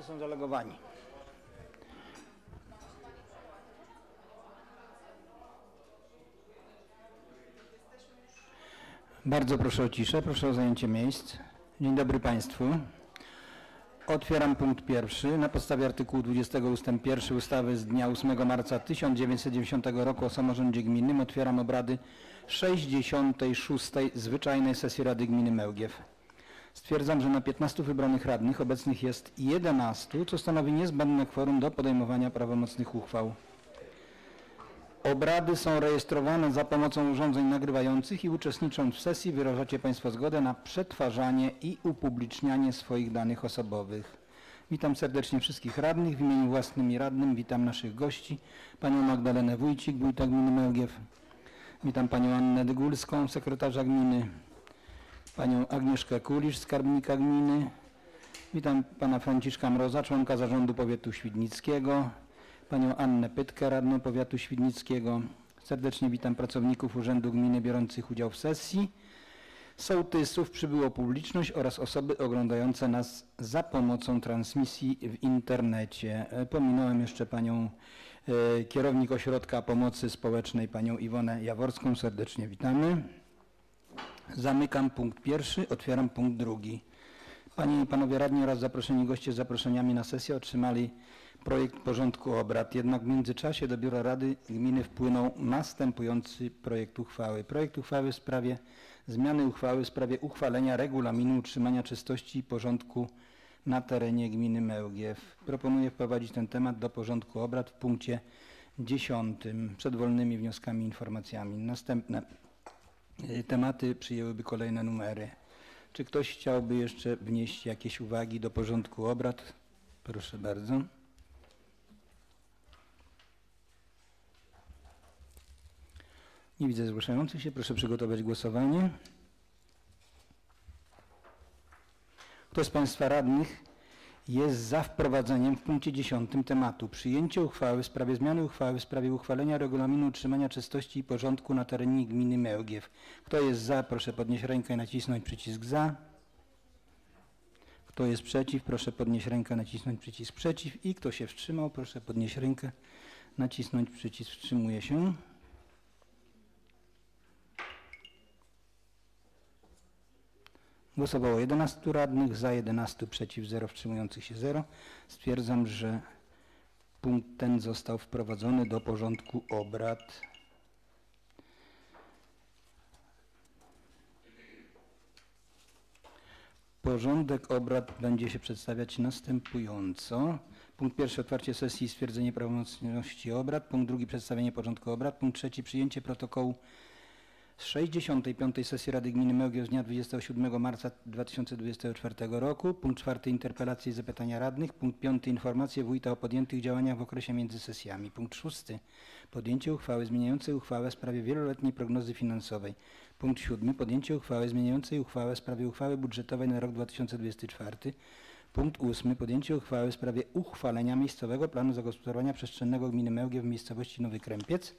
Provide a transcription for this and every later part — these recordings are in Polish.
są zalegowani. Bardzo proszę o ciszę, proszę o zajęcie miejsc. Dzień dobry Państwu. Otwieram punkt pierwszy. Na podstawie artykułu 20 ust. 1 ustawy z dnia 8 marca 1990 roku o samorządzie gminnym otwieram obrady 66. zwyczajnej sesji Rady Gminy Mełgiew. Stwierdzam, że na 15 wybranych radnych obecnych jest 11, co stanowi niezbędne kworum do podejmowania prawomocnych uchwał. Obrady są rejestrowane za pomocą urządzeń nagrywających i uczestnicząc w sesji wyrażacie Państwo zgodę na przetwarzanie i upublicznianie swoich danych osobowych. Witam serdecznie wszystkich radnych. W imieniu własnym i radnym witam naszych gości. Panią Magdalenę Wójcik, wójta gminy Mełgiew. Witam panią Annę Dygulską, sekretarza gminy. Panią Agnieszkę Kulisz, skarbnika gminy. Witam pana Franciszka Mroza, członka zarządu powiatu świdnickiego. Panią Annę Pytkę, radną powiatu świdnickiego. Serdecznie witam pracowników Urzędu Gminy biorących udział w sesji. Sołtysów, przybyło publiczność oraz osoby oglądające nas za pomocą transmisji w internecie. Pominąłem jeszcze panią kierownik Ośrodka Pomocy Społecznej, panią Iwonę Jaworską. Serdecznie witamy. Zamykam punkt pierwszy, otwieram punkt drugi. Panie i panowie radni oraz zaproszeni goście z zaproszeniami na sesję otrzymali projekt porządku obrad. Jednak w międzyczasie do Biura Rady Gminy wpłynął następujący projekt uchwały. Projekt uchwały w sprawie zmiany uchwały w sprawie uchwalenia regulaminu utrzymania czystości i porządku na terenie gminy Mełgiew. Proponuję wprowadzić ten temat do porządku obrad w punkcie 10 przed wolnymi wnioskami i informacjami. Następne tematy przyjęłyby kolejne numery. Czy ktoś chciałby jeszcze wnieść jakieś uwagi do porządku obrad? Proszę bardzo. Nie widzę zgłaszających się. Proszę przygotować głosowanie. Kto z Państwa radnych jest za wprowadzeniem w punkcie 10 tematu przyjęcie uchwały w sprawie zmiany uchwały w sprawie uchwalenia regulaminu utrzymania czystości i porządku na terenie gminy Mełgiew? Kto jest za? Proszę podnieść rękę i nacisnąć przycisk za. Kto jest przeciw? Proszę podnieść rękę, nacisnąć przycisk przeciw. I kto się wstrzymał? Proszę podnieść rękę, nacisnąć przycisk wstrzymuje się. Głosowało 11 radnych, za 11, przeciw 0, wstrzymujących się 0. Stwierdzam, że punkt ten został wprowadzony do porządku obrad. Porządek obrad będzie się przedstawiać następująco. Punkt pierwszy, otwarcie sesji i stwierdzenie prawomocności obrad. Punkt drugi, przedstawienie porządku obrad. Punkt trzeci, przyjęcie protokołu z 65. sesji Rady Gminy Mełgiew z dnia 27 marca 2024 roku. Punkt czwarty, interpelacje i zapytania radnych. Punkt piąty, informacje wójta o podjętych działaniach w okresie między sesjami. Punkt szósty, podjęcie uchwały zmieniającej uchwałę w sprawie wieloletniej prognozy finansowej. Punkt siódmy, podjęcie uchwały zmieniającej uchwałę w sprawie uchwały budżetowej na rok 2024. Punkt ósmy, podjęcie uchwały w sprawie uchwalenia miejscowego planu zagospodarowania przestrzennego gminy Mełgiew w miejscowości Nowy Krępiec.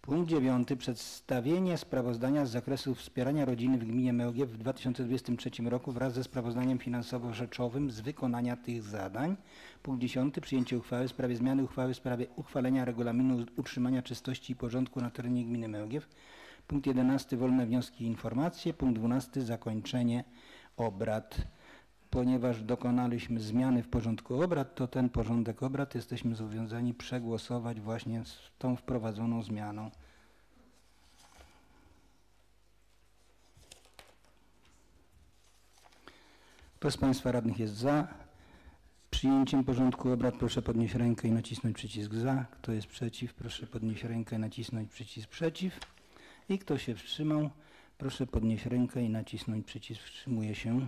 Punkt 9. Przedstawienie sprawozdania z zakresu wspierania rodziny w gminie Mełgiew w 2023 roku wraz ze sprawozdaniem finansowo-rzeczowym z wykonania tych zadań. Punkt 10. Przyjęcie uchwały w sprawie zmiany uchwały w sprawie uchwalenia regulaminu utrzymania czystości i porządku na terenie gminy Mełgiew. Punkt 11. Wolne wnioski i informacje. Punkt 12. Zakończenie obrad. Ponieważ dokonaliśmy zmiany w porządku obrad, to ten porządek obrad jesteśmy zobowiązani przegłosować właśnie z tą wprowadzoną zmianą. Kto z Państwa radnych jest za przyjęciem porządku obrad? Proszę podnieść rękę i nacisnąć przycisk za. Kto jest przeciw? Proszę podnieść rękę i nacisnąć przycisk przeciw. I kto się wstrzymał? Proszę podnieść rękę i nacisnąć przycisk wstrzymuje się.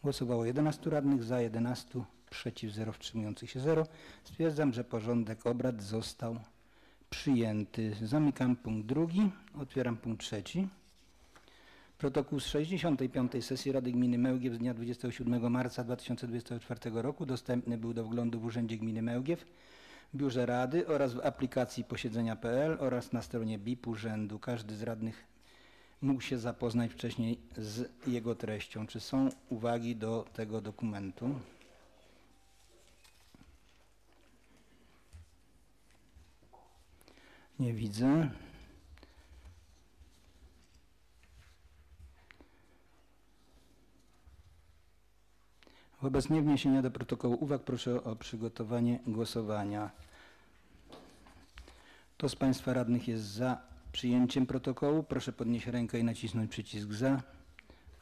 Głosowało 11 radnych, za 11, przeciw 0, wstrzymujących się 0. Stwierdzam, że porządek obrad został przyjęty. Zamykam punkt drugi, otwieram punkt trzeci. Protokół z 65. sesji Rady Gminy Mełgiew z dnia 27 marca 2024 roku dostępny był do wglądu w Urzędzie Gminy Mełgiew, w Biurze Rady oraz w aplikacji posiedzenia.pl oraz na stronie BIP Urzędu. Każdy z radnych mógł się zapoznać wcześniej z jego treścią. Czy są uwagi do tego dokumentu? Nie widzę. Wobec niewniesienia do protokołu uwag proszę o przygotowanie głosowania. Kto z Państwa radnych jest za przyjęciem protokołu? Proszę podnieść rękę i nacisnąć przycisk za.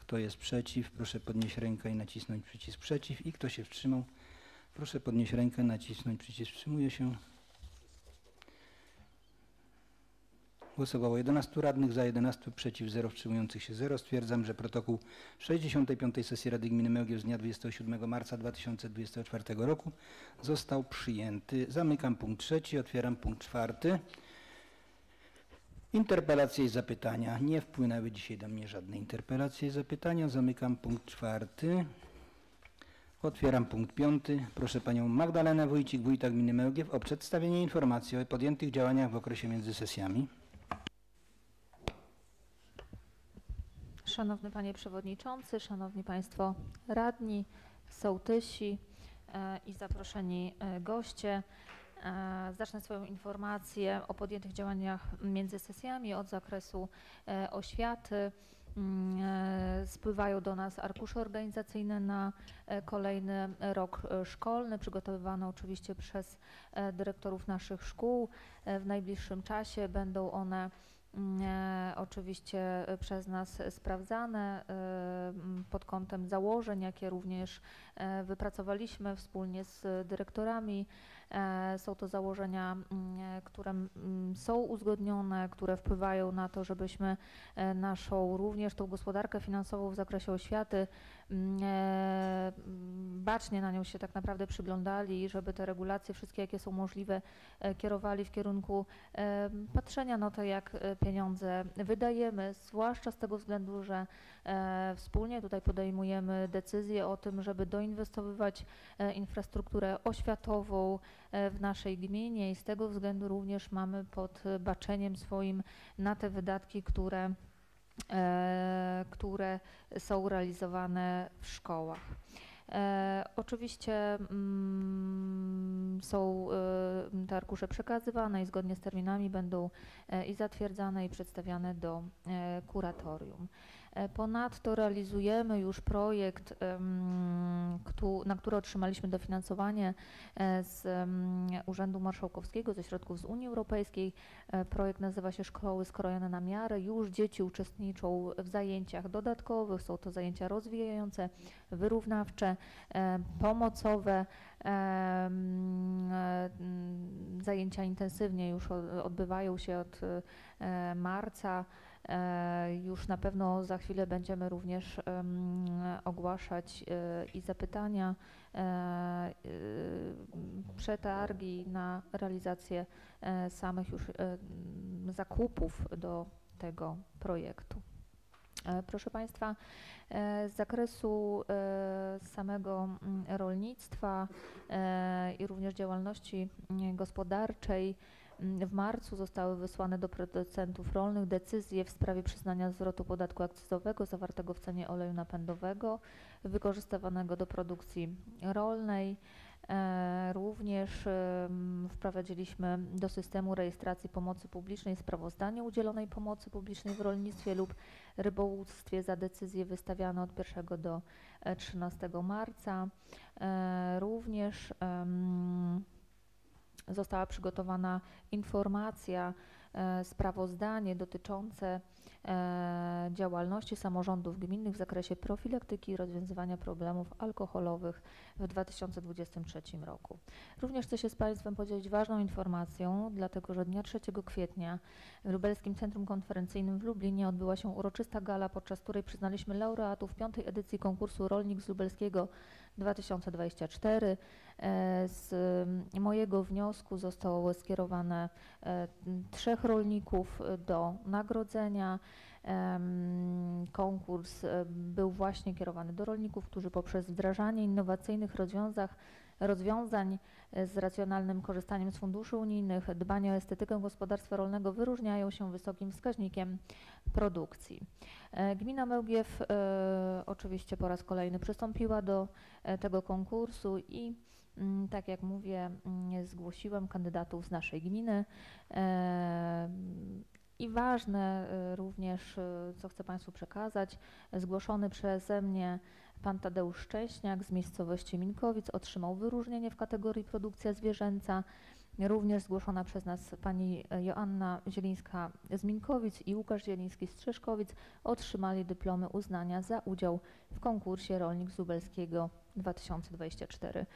Kto jest przeciw? Proszę podnieść rękę i nacisnąć przycisk przeciw. I kto się wstrzymał? Proszę podnieść rękę, nacisnąć przycisk wstrzymuje się. Głosowało 11 radnych, za 11, przeciw 0, wstrzymujących się 0. Stwierdzam, że protokół 65. sesji Rady Gminy Mełgiew z dnia 27 marca 2024 roku został przyjęty. Zamykam punkt 3, otwieram punkt 4. Interpelacje i zapytania. Nie wpłynęły dzisiaj do mnie żadne interpelacje i zapytania. Zamykam punkt 4. Otwieram punkt 5. Proszę Panią Magdalenę Wójcik, wójta gminy Mełgiew, o przedstawienie informacji o podjętych działaniach w okresie między sesjami. Szanowny Panie Przewodniczący, Szanowni Państwo Radni, sołtysi i zaproszeni goście. Zacznę swoją informację o podjętych działaniach między sesjami od zakresu oświaty. Spływają do nas arkusze organizacyjne na kolejny rok szkolny, przygotowywane oczywiście przez dyrektorów naszych szkół. W najbliższym czasie będą one oczywiście przez nas sprawdzane pod kątem założeń, jakie również wypracowaliśmy wspólnie z dyrektorami. Są to założenia, które są uzgodnione, które wpływają na to, żebyśmy naszą również tą gospodarkę finansową w zakresie oświaty bacznie na nią się tak naprawdę przyglądali, żeby te regulacje wszystkie, jakie są możliwe, kierowali w kierunku patrzenia na to, jak pieniądze wydajemy, zwłaszcza z tego względu, że wspólnie tutaj podejmujemy decyzję o tym, żeby doinwestowywać infrastrukturę oświatową w naszej gminie i z tego względu również mamy pod baczeniem swoim na te wydatki, które są realizowane w szkołach. Oczywiście są te arkusze przekazywane i zgodnie z terminami będą i zatwierdzane i przedstawiane do kuratorium. Ponadto realizujemy już projekt, na który otrzymaliśmy dofinansowanie z Urzędu Marszałkowskiego, ze środków z Unii Europejskiej. Projekt nazywa się Szkoły skrojone na miarę. Już dzieci uczestniczą w zajęciach dodatkowych. Są to zajęcia rozwijające, wyrównawcze, pomocowe. Zajęcia intensywnie już odbywają się od marca. Już na pewno za chwilę będziemy również ogłaszać i zapytania, przetargi na realizację samych już zakupów do tego projektu. Proszę Państwa, z zakresu samego rolnictwa i również działalności gospodarczej w marcu zostały wysłane do producentów rolnych decyzje w sprawie przyznania zwrotu podatku akcyzowego zawartego w cenie oleju napędowego wykorzystywanego do produkcji rolnej. Również wprowadziliśmy do systemu rejestracji pomocy publicznej sprawozdanie udzielonej pomocy publicznej w rolnictwie lub rybołówstwie za decyzje wystawiane od 1 do 13 marca. Również została przygotowana informacja, sprawozdanie dotyczące działalności samorządów gminnych w zakresie profilaktyki i rozwiązywania problemów alkoholowych w 2023 roku. Również chcę się z Państwem podzielić ważną informacją, dlatego że dnia 3 kwietnia w Lubelskim Centrum Konferencyjnym w Lublinie odbyła się uroczysta gala, podczas której przyznaliśmy laureatów 5. edycji konkursu Rolnik z Lubelskiego 2024. Z mojego wniosku zostało skierowane 3 rolników do nagrodzenia. Konkurs był właśnie kierowany do rolników, którzy poprzez wdrażanie innowacyjnych rozwiązań z racjonalnym korzystaniem z funduszy unijnych, dbanie o estetykę gospodarstwa rolnego wyróżniają się wysokim wskaźnikiem produkcji. Gmina Mełgiew oczywiście po raz kolejny przystąpiła do tego konkursu i tak jak mówię, zgłosiłem kandydatów z naszej gminy. I ważne również, co chcę Państwu przekazać, zgłoszony przeze mnie pan Tadeusz Szczęśniak z miejscowości Minkowic otrzymał wyróżnienie w kategorii produkcja zwierzęca. Również zgłoszona przez nas pani Joanna Zielińska z Minkowic i Łukasz Zieliński z Trzeszkowic otrzymali dyplomy uznania za udział w konkursie Rolnik z Lubelskiego 2024.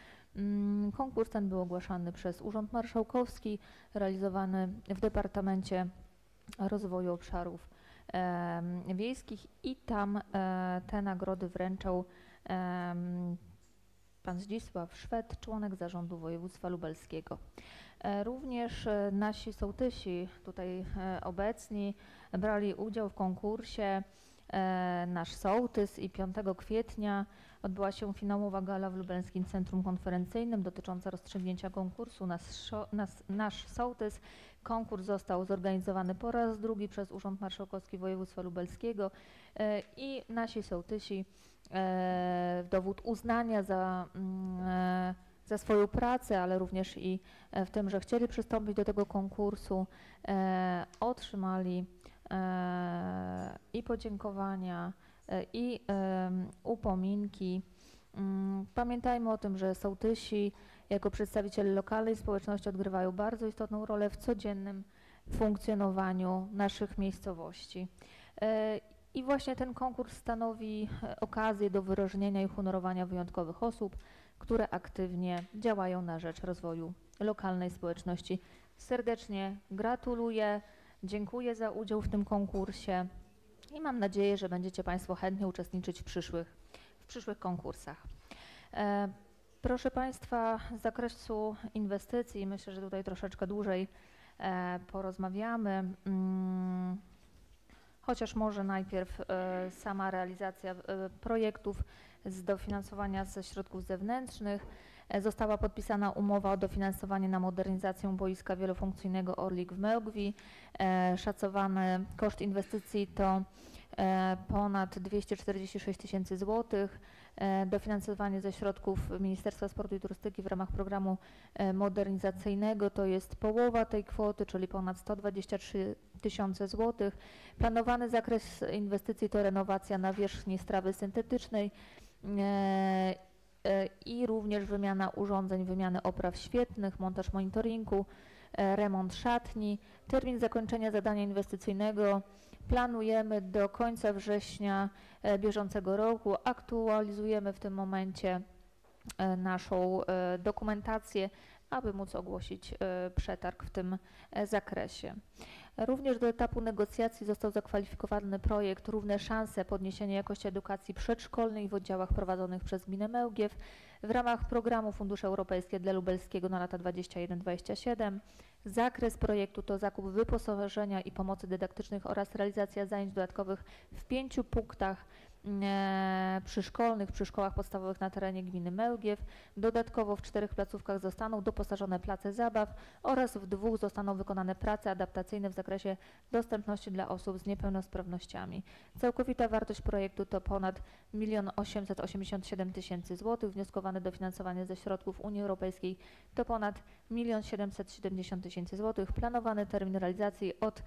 Konkurs ten był ogłaszany przez Urząd Marszałkowski, realizowany w Departamencie Rozwoju Obszarów Wiejskich i tam te nagrody wręczał pan Zdzisław Szwed, członek zarządu województwa lubelskiego. Również nasi sołtysi tutaj obecni brali udział w konkursie. Nasz sołtys i 5 kwietnia odbyła się finałowa gala w Lubelskim Centrum Konferencyjnym dotycząca rozstrzygnięcia konkursu Nasz Sołtys. Konkurs został zorganizowany po raz drugi przez Urząd Marszałkowski Województwa Lubelskiego i nasi sołtysi w dowód uznania za swoją pracę, ale również i w tym, że chcieli przystąpić do tego konkursu, otrzymali i podziękowania, i upominki. Pamiętajmy o tym, że sołtysi jako przedstawiciele lokalnej społeczności odgrywają bardzo istotną rolę w codziennym funkcjonowaniu naszych miejscowości. I właśnie ten konkurs stanowi okazję do wyróżnienia i honorowania wyjątkowych osób, które aktywnie działają na rzecz rozwoju lokalnej społeczności. Serdecznie gratuluję, dziękuję za udział w tym konkursie i mam nadzieję, że będziecie Państwo chętnie uczestniczyć w przyszłych konkursach. Proszę Państwa, z zakresu inwestycji myślę, że tutaj troszeczkę dłużej porozmawiamy, chociaż może najpierw sama realizacja projektów z dofinansowania ze środków zewnętrznych. Została podpisana umowa o dofinansowanie na modernizację boiska wielofunkcyjnego Orlik w Mełgwi. Szacowany koszt inwestycji to ponad 246 tysięcy złotych. Dofinansowanie ze środków Ministerstwa Sportu i Turystyki w ramach programu modernizacyjnego to jest połowa tej kwoty, czyli ponad 123 tysiące złotych. Planowany zakres inwestycji to renowacja nawierzchni strawy syntetycznej i również wymiana urządzeń, wymiany opraw świetlnych, montaż monitoringu, remont szatni. Termin zakończenia zadania inwestycyjnego planujemy do końca września bieżącego roku. Aktualizujemy w tym momencie naszą dokumentację, aby móc ogłosić przetarg w tym zakresie. Również do etapu negocjacji został zakwalifikowany projekt Równe szanse podniesienie jakości edukacji przedszkolnej w oddziałach prowadzonych przez gminę Mełgiew w ramach programu Fundusze Europejskie dla Lubelskiego na lata 21-27. Zakres projektu to zakup wyposażenia i pomocy dydaktycznych oraz realizacja zajęć dodatkowych w 5 punktach przyszkolnych przy szkołach podstawowych na terenie gminy Mełgiew. Dodatkowo w 4 placówkach zostaną doposażone place zabaw oraz w 2 zostaną wykonane prace adaptacyjne w zakresie dostępności dla osób z niepełnosprawnościami. Całkowita wartość projektu to ponad 1 887 tysięcy złotych. Wnioskowane dofinansowanie ze środków Unii Europejskiej to ponad 1 770 tysięcy złotych. Planowany termin realizacji od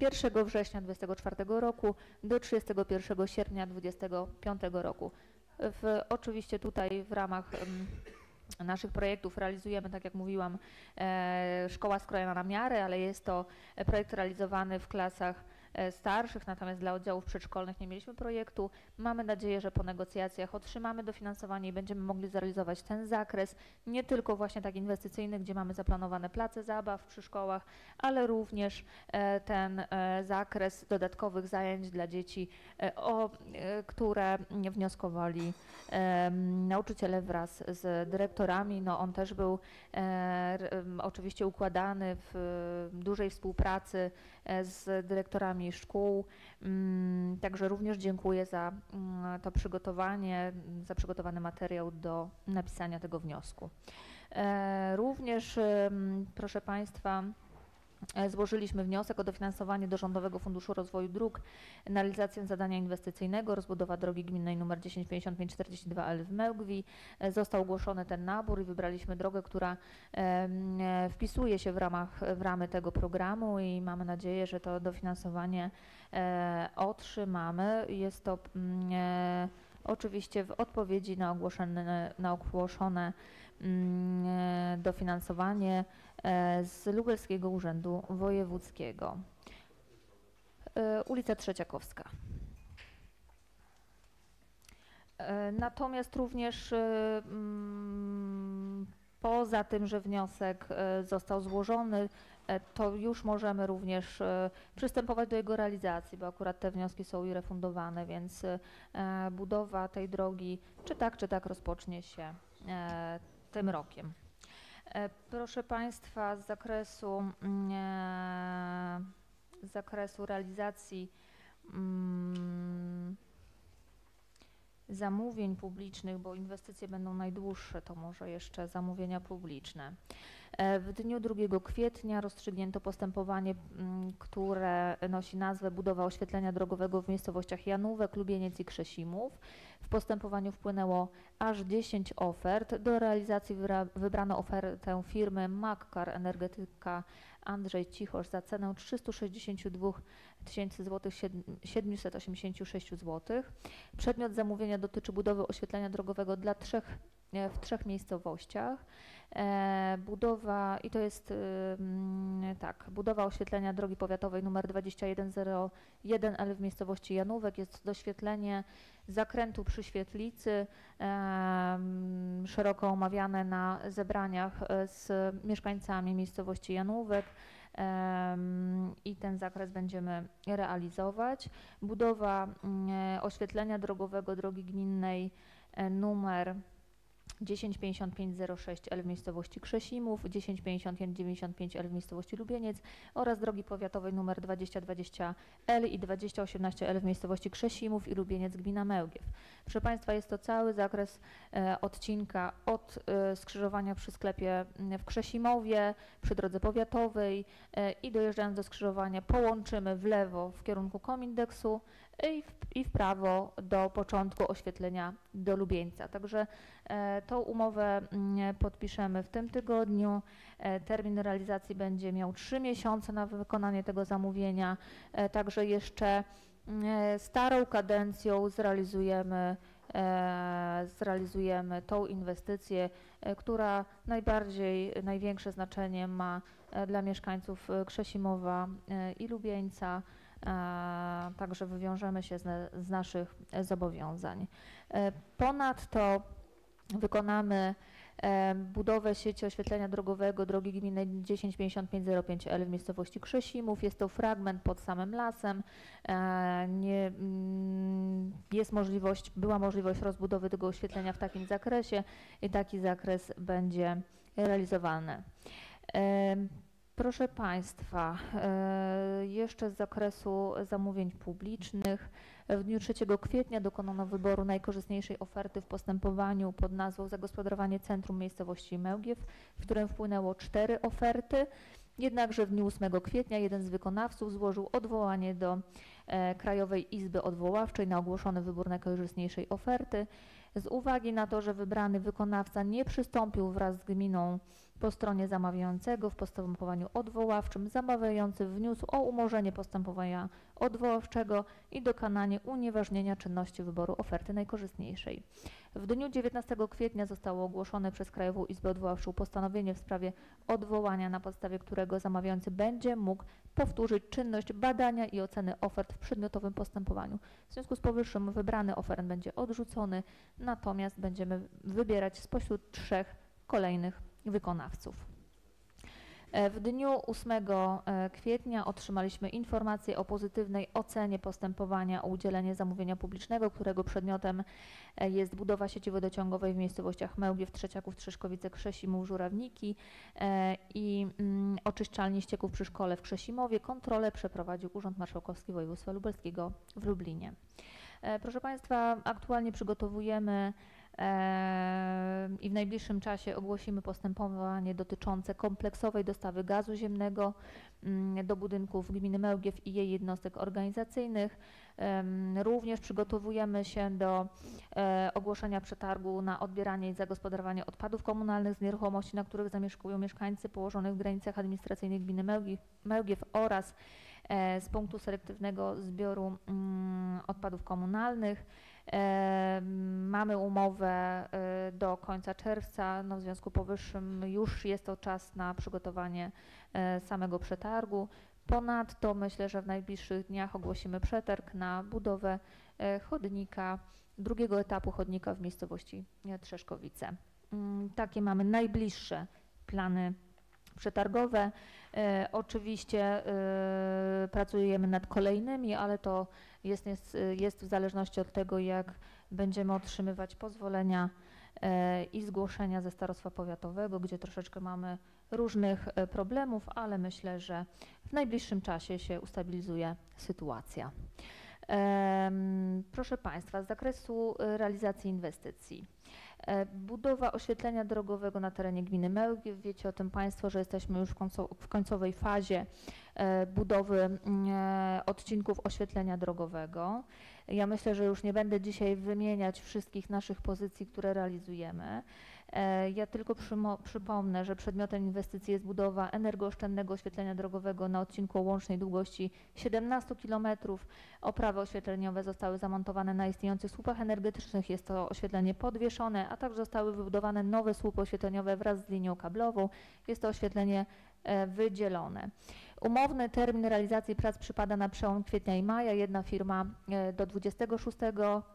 1 września 2024 roku do 31 sierpnia 2025 roku. Oczywiście tutaj w ramach naszych projektów realizujemy, tak jak mówiłam, szkoła skrojona na miarę, ale jest to projekt realizowany w klasach starszych, natomiast dla oddziałów przedszkolnych nie mieliśmy projektu. Mamy nadzieję, że po negocjacjach otrzymamy dofinansowanie i będziemy mogli zrealizować ten zakres, nie tylko właśnie tak inwestycyjny, gdzie mamy zaplanowane place zabaw przy szkołach, ale również ten zakres dodatkowych zajęć dla dzieci, o które wnioskowali nauczyciele wraz z dyrektorami. No, on też był oczywiście układany w dużej współpracy z dyrektorami dyrektorami szkół. Także również dziękuję za to przygotowanie, za przygotowany materiał do napisania tego wniosku. Również, proszę Państwa, złożyliśmy wniosek o dofinansowanie do Rządowego Funduszu Rozwoju Dróg na realizację zadania inwestycyjnego rozbudowa drogi gminnej nr 105542L w Mełgwi. Został ogłoszony ten nabór i wybraliśmy drogę, która wpisuje się w ramy tego programu i mamy nadzieję, że to dofinansowanie otrzymamy. Jest to oczywiście w odpowiedzi na ogłoszone dofinansowanie z Lubelskiego Urzędu Wojewódzkiego. Ulica Trzeciakowska. Natomiast również poza tym, że wniosek został złożony, to już możemy również przystępować do jego realizacji, bo akurat te wnioski są i refundowane, więc budowa tej drogi czy tak rozpocznie się tym rokiem. Proszę Państwa, z zakresu realizacji zamówień publicznych, bo inwestycje będą najdłuższe, to może jeszcze zamówienia publiczne. W dniu 2 kwietnia rozstrzygnięto postępowanie, które nosi nazwę budowa oświetlenia drogowego w miejscowościach Janówek, Lubieniec i Krzesimów. W postępowaniu wpłynęło aż 10 ofert. Do realizacji wybrano ofertę firmy Makar Energetyka Andrzej Cichosz za cenę 362 786 zł. Przedmiot zamówienia dotyczy budowy oświetlenia drogowego w 3 miejscowościach. Budowa oświetlenia drogi powiatowej nr 2101L w miejscowości Janówek jest doświetlenie zakrętu przy Świetlicy, szeroko omawiane na zebraniach z mieszkańcami miejscowości Janówek i ten zakres będziemy realizować. Budowa oświetlenia drogowego drogi gminnej numer 105506L w miejscowości Krzesimów, 105195L w miejscowości Lubieniec oraz drogi powiatowej nr 2020L i 2018L w miejscowości Krzesimów i Lubieniec, gmina Mełgiew. Proszę Państwa, jest to cały zakres odcinka od skrzyżowania przy sklepie w Krzesimowie, przy drodze powiatowej i dojeżdżając do skrzyżowania połączymy w lewo w kierunku Komindeksu i w prawo do początku oświetlenia do Lubieńca. Także tą umowę podpiszemy w tym tygodniu. Termin realizacji będzie miał 3 miesiące na wykonanie tego zamówienia. Także jeszcze starą kadencją zrealizujemy tą inwestycję, która największe znaczenie ma dla mieszkańców Krzesimowa i Lubieńca. Także wywiążemy się z naszych zobowiązań. Ponadto wykonamy budowę sieci oświetlenia drogowego drogi gminnej 105505L w miejscowości Krzesimów. Jest to fragment pod samym lasem. Była możliwość rozbudowy tego oświetlenia w takim zakresie i taki zakres będzie realizowany. Proszę Państwa, jeszcze z zakresu zamówień publicznych. W dniu 3 kwietnia dokonano wyboru najkorzystniejszej oferty w postępowaniu pod nazwą Zagospodarowanie Centrum Miejscowości Mełgiew, w którym wpłynęło 4 oferty. Jednakże w dniu 8 kwietnia jeden z wykonawców złożył odwołanie do Krajowej Izby Odwoławczej na ogłoszony wybór najkorzystniejszej oferty. Z uwagi na to, że wybrany wykonawca nie przystąpił wraz z gminą po stronie zamawiającego w postępowaniu odwoławczym, zamawiający wniósł o umorzenie postępowania odwoławczego i dokonanie unieważnienia czynności wyboru oferty najkorzystniejszej. W dniu 19 kwietnia zostało ogłoszone przez Krajową Izbę Odwoławczą postanowienie w sprawie odwołania, na podstawie którego zamawiający będzie mógł powtórzyć czynność badania i oceny ofert w przedmiotowym postępowaniu. W związku z powyższym wybrany oferent będzie odrzucony, natomiast będziemy wybierać spośród 3 kolejnych wykonawców. W dniu 8 kwietnia otrzymaliśmy informację o pozytywnej ocenie postępowania o udzielenie zamówienia publicznego, którego przedmiotem jest budowa sieci wodociągowej w miejscowościach Mełgiew, Trzeciaków, Trzeszkowice, Krzesimów, Żurawniki i oczyszczalni ścieków przy szkole w Krzesimowie. Kontrolę przeprowadził Urząd Marszałkowski Województwa Lubelskiego w Lublinie. Proszę Państwa, aktualnie przygotowujemy i w najbliższym czasie ogłosimy postępowanie dotyczące kompleksowej dostawy gazu ziemnego do budynków gminy Mełgiew i jej jednostek organizacyjnych. Również przygotowujemy się do ogłoszenia przetargu na odbieranie i zagospodarowanie odpadów komunalnych z nieruchomości, na których zamieszkują mieszkańcy położonych w granicach administracyjnych gminy Mełgiew oraz z punktu selektywnego zbioru odpadów komunalnych. Mamy umowę do końca czerwca, no w związku powyższym już jest to czas na przygotowanie samego przetargu. Ponadto myślę, że w najbliższych dniach ogłosimy przetarg na budowę chodnika, drugiego etapu chodnika w miejscowości Trzeszkowice. Takie mamy najbliższe plany przetargowe. Oczywiście pracujemy nad kolejnymi, ale to jest w zależności od tego, jak będziemy otrzymywać pozwolenia i zgłoszenia ze starostwa powiatowego, gdzie troszeczkę mamy różnych problemów, ale myślę, że w najbliższym czasie się ustabilizuje sytuacja. Proszę Państwa, z zakresu realizacji inwestycji. Budowa oświetlenia drogowego na terenie gminy Mełgiew. Wiecie o tym Państwo, że jesteśmy już w końcowej fazie budowy odcinków oświetlenia drogowego. Ja myślę, że już nie będę dzisiaj wymieniać wszystkich naszych pozycji, które realizujemy. Ja tylko przypomnę, że przedmiotem inwestycji jest budowa energooszczędnego oświetlenia drogowego na odcinku o łącznej długości 17 km. Oprawy oświetleniowe zostały zamontowane na istniejących słupach energetycznych. Jest to oświetlenie podwieszone, a także zostały wybudowane nowe słupy oświetleniowe wraz z linią kablową. Jest to oświetlenie wydzielone. Umowny termin realizacji prac przypada na przełom kwietnia i maja. Jedna firma do 26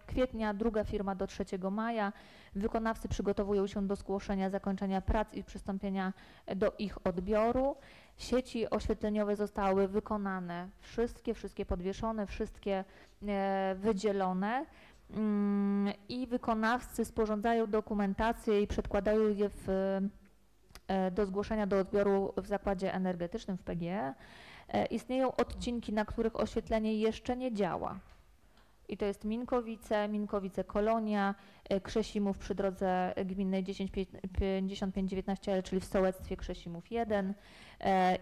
kwietnia, druga firma do 3 maja. Wykonawcy przygotowują się do zgłoszenia zakończenia prac i przystąpienia do ich odbioru. Sieci oświetleniowe zostały wykonane, wszystkie podwieszone, wszystkie wydzielone. I wykonawcy sporządzają dokumentację i przedkładają je do zgłoszenia do odbioru w zakładzie energetycznym w PGE. Istnieją odcinki, na których oświetlenie jeszcze nie działa. I to jest Minkowice Kolonia, Krzesimów przy drodze gminnej 105519, czyli w sołectwie Krzesimów 1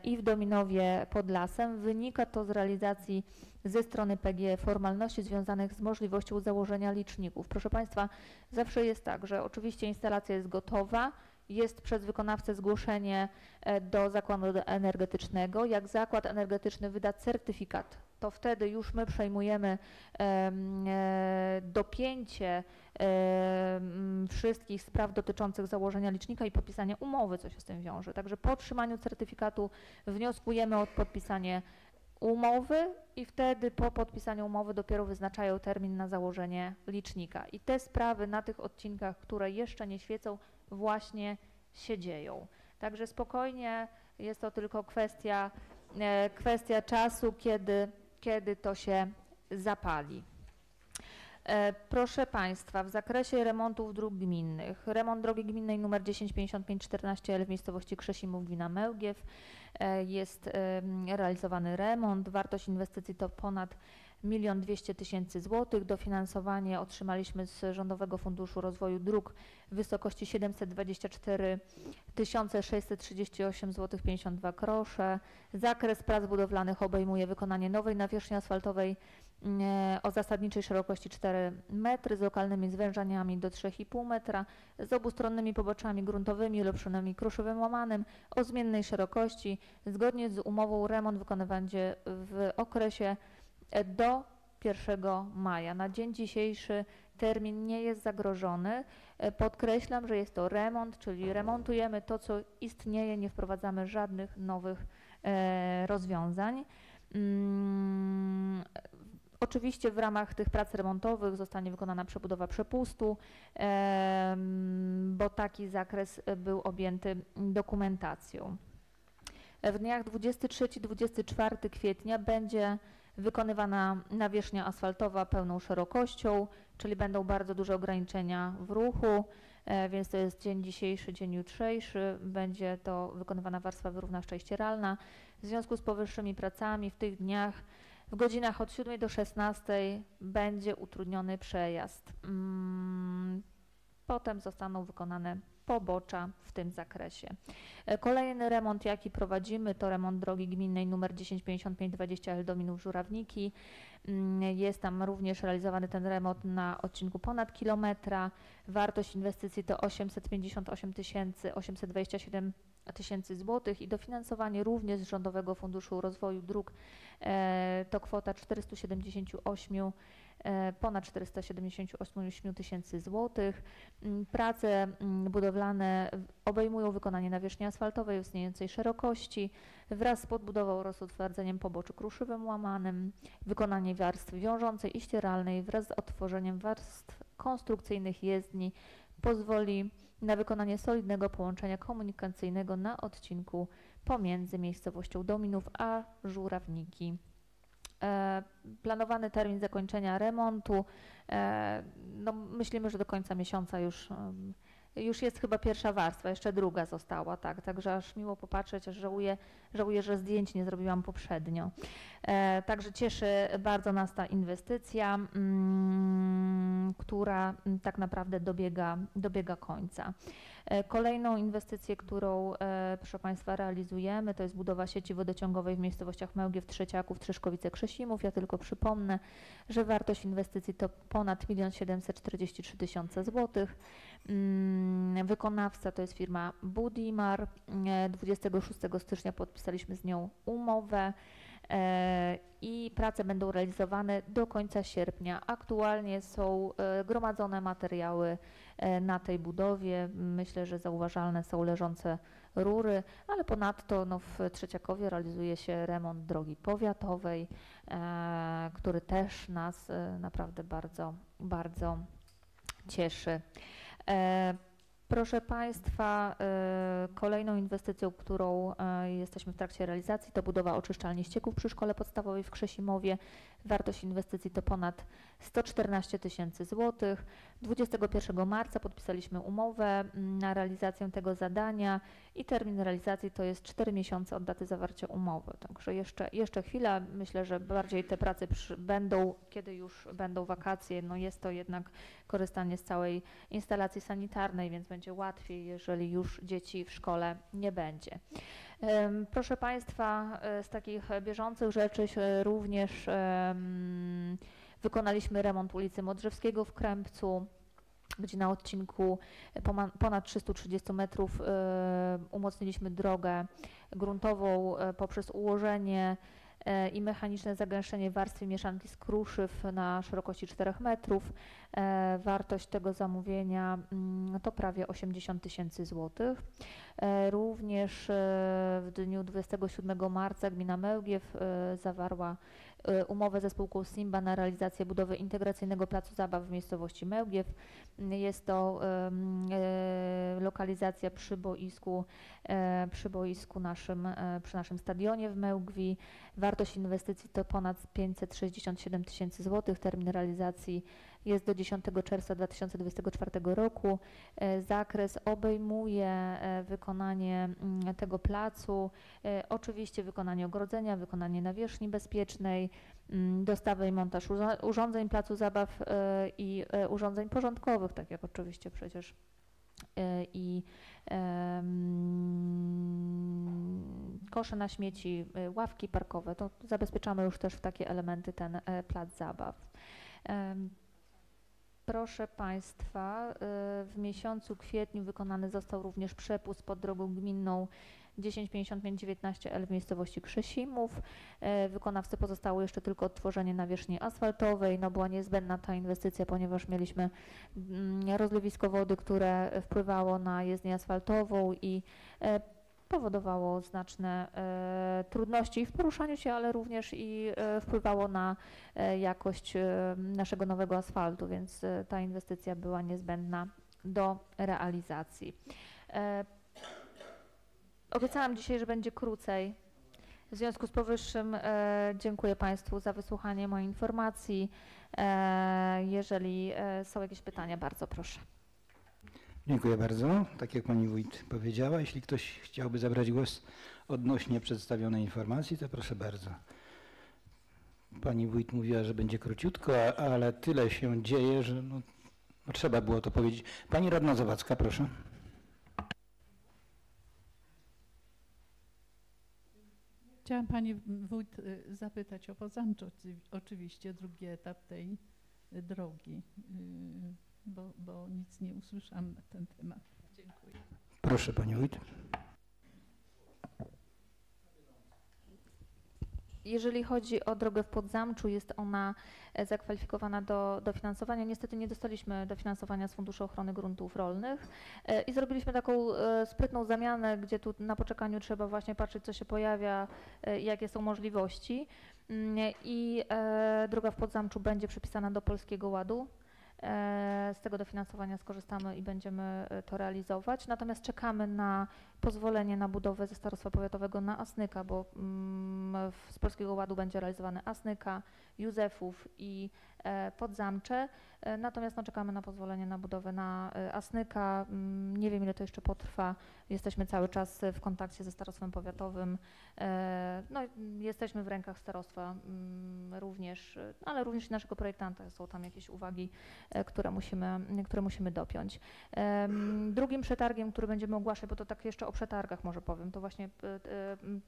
i w Dominowie pod Lasem. Wynika to z realizacji ze strony PGE formalności związanych z możliwością założenia liczników. Proszę Państwa, zawsze jest tak, że oczywiście instalacja jest gotowa, jest przez wykonawcę zgłoszenie do zakładu energetycznego. Jak zakład energetyczny wyda certyfikat, to wtedy już my przejmujemy dopięcie wszystkich spraw dotyczących założenia licznika i podpisania umowy, co się z tym wiąże. Także po otrzymaniu certyfikatu wnioskujemy o podpisanie umowy i wtedy po podpisaniu umowy dopiero wyznaczają termin na założenie licznika. I te sprawy na tych odcinkach, które jeszcze nie świecą, właśnie się dzieją. Także spokojnie, jest to tylko kwestia czasu, kiedy to się zapali. Proszę Państwa, w zakresie remontów dróg gminnych, remont drogi gminnej nr 105514L w miejscowości Krzesimów, gmina Mełgiew, jest realizowany remont. Wartość inwestycji to ponad 1 200 000 złotych. Dofinansowanie otrzymaliśmy z Rządowego Funduszu Rozwoju Dróg w wysokości 724 638 zł 52 grosze. Zakres prac budowlanych obejmuje wykonanie nowej nawierzchni asfaltowej o zasadniczej szerokości 4 metry z lokalnymi zwężaniami do 3,5 metra, z obustronnymi poboczami gruntowymi ulepszonymi kruszowym łamanym o zmiennej szerokości. Zgodnie z umową remont wykonywany będzie w okresie do 1 maja. Na dzień dzisiejszy termin nie jest zagrożony. Podkreślam, że jest to remont, czyli remontujemy to, co istnieje, nie wprowadzamy żadnych nowych rozwiązań. Oczywiście w ramach tych prac remontowych zostanie wykonana przebudowa przepustu, bo taki zakres był objęty dokumentacją. W dniach 23-24 kwietnia będzie wykonywana nawierzchnia asfaltowa pełną szerokością, czyli będą bardzo duże ograniczenia w ruchu, więc to jest dzień dzisiejszy, dzień jutrzejszy. Będzie to wykonywana warstwa wyrównawcza i ścieralna. W związku z powyższymi pracami w tych dniach w godzinach od 7 do 16 będzie utrudniony przejazd. Potem zostaną wykonane pobocza w tym zakresie. Kolejny remont, jaki prowadzimy, to remont drogi gminnej nr 105520 Eldominów-Żurawniki. Jest tam również realizowany ten remont na odcinku ponad kilometra. Wartość inwestycji to 858 827 tysięcy złotych i dofinansowanie również z Rządowego Funduszu Rozwoju Dróg to kwota ponad 478 tysięcy złotych. Prace budowlane obejmują wykonanie nawierzchni asfaltowej o istniejącej szerokości wraz z podbudową oraz utwardzeniem poboczy kruszywem łamanym, wykonanie warstw wiążącej i ścieralnej wraz z odtworzeniem warstw konstrukcyjnych jezdni pozwoli na wykonanie solidnego połączenia komunikacyjnego na odcinku pomiędzy miejscowością Dominów a Żurawniki. Planowany termin zakończenia remontu, no myślimy, że do końca miesiąca już jest chyba pierwsza warstwa, jeszcze druga została, tak, także aż miło popatrzeć, aż żałuję, że zdjęć nie zrobiłam poprzednio. Także cieszy bardzo nas ta inwestycja, która tak naprawdę dobiega końca. Kolejną inwestycję, którą proszę Państwa realizujemy, to jest budowa sieci wodociągowej w miejscowościach Mełgiew, Trzeciaków, Trzeszkowice, Krzesimów. Ja tylko przypomnę, że wartość inwestycji to ponad 1 743 000 złotych. Wykonawca to jest firma Budimar. 26 stycznia podpisaliśmy z nią umowę i prace będą realizowane do końca sierpnia. Aktualnie są gromadzone materiały na tej budowie. Myślę, że zauważalne są leżące rury, ale ponadto w Trzeciakowie realizuje się remont drogi powiatowej, który też nas naprawdę bardzo, bardzo cieszy. Proszę Państwa, kolejną inwestycją, którą jesteśmy w trakcie realizacji, to budowa oczyszczalni ścieków przy Szkole Podstawowej w Krzesimowie. Wartość inwestycji to ponad 114 tysięcy złotych. 21 marca podpisaliśmy umowę na realizację tego zadania i termin realizacji to jest 4 miesiące od daty zawarcia umowy. Także jeszcze chwila, myślę, że bardziej te prace będą, kiedy już będą wakacje. No jest to jednak korzystanie z całej instalacji sanitarnej, więc będzie łatwiej, jeżeli już dzieci w szkole nie będzie. Proszę Państwa, z takich bieżących rzeczy również wykonaliśmy remont ulicy Modrzewskiego w Krępcu, gdzie na odcinku ponad 330 metrów umocniliśmy drogę gruntową poprzez ułożenie i mechaniczne zagęszczenie warstwy mieszanki z kruszyw na szerokości 4 metrów. Wartość tego zamówienia to prawie 80 tysięcy złotych. Również w dniu 27 marca gmina Mełgiew zawarła umowę ze spółką Simba na realizację budowy integracyjnego placu zabaw w miejscowości Mełgiew. Jest to lokalizacja przy boisku przy naszym stadionie w Mełgwi. Wartość inwestycji to ponad 567 tysięcy złotych. Termin realizacji jest do 10 czerwca 2024 roku. Zakres obejmuje wykonanie tego placu, oczywiście wykonanie ogrodzenia, wykonanie nawierzchni bezpiecznej, dostawę i montaż urządzeń placu zabaw i urządzeń porządkowych, tak jak oczywiście przecież i kosze na śmieci, ławki parkowe. To zabezpieczamy już też w takie elementy ten plac zabaw. Proszę Państwa, w miesiącu kwietniu wykonany został również przepust pod drogą gminną 105519L w miejscowości Krzesimów. Wykonawcy pozostało jeszcze tylko odtworzenie nawierzchni asfaltowej. No była niezbędna ta inwestycja, ponieważ mieliśmy rozlewisko wody, które wpływało na jezdnię asfaltową i powodowało znaczne trudności w poruszaniu się, ale również i wpływało na jakość naszego nowego asfaltu, więc ta inwestycja była niezbędna do realizacji. Obiecałam dzisiaj, że będzie krócej. W związku z powyższym dziękuję Państwu za wysłuchanie mojej informacji. Jeżeli są jakieś pytania, bardzo proszę. Dziękuję bardzo. Tak jak pani wójt powiedziała, jeśli ktoś chciałby zabrać głos odnośnie przedstawionej informacji, to proszę bardzo. Pani wójt mówiła, że będzie króciutko, ale tyle się dzieje, że no, trzeba było to powiedzieć. Pani radna Zawadzka, proszę. Chciałam pani wójt zapytać o Podzamcze, oczywiście drugi etap tej drogi, bo nic nie usłyszałam na ten temat. Dziękuję. Proszę pani wójt. Jeżeli chodzi o drogę w Podzamczu, jest ona zakwalifikowana do dofinansowania. Niestety nie dostaliśmy dofinansowania z Funduszu Ochrony Gruntów Rolnych i zrobiliśmy taką sprytną zamianę, gdzie tu na poczekaniu trzeba właśnie patrzeć, co się pojawia, jakie są możliwości. I droga w Podzamczu będzie przypisana do Polskiego Ładu. Z tego dofinansowania skorzystamy i będziemy to realizować. Natomiast czekamy na pozwolenie na budowę ze Starostwa Powiatowego na Asnyka, bo z Polskiego Ładu będzie realizowany Asnyka, Józefów i Podzamcze. Natomiast no, czekamy na pozwolenie na budowę na Asnyka. Nie wiem, ile to jeszcze potrwa. Jesteśmy cały czas w kontakcie ze Starostwem Powiatowym. No, jesteśmy w rękach starostwa również, ale również i naszego projektanta. Są tam jakieś uwagi, które musimy dopiąć. Drugim przetargiem, który będziemy ogłaszać, bo to tak jeszcze o przetargach może powiem, to właśnie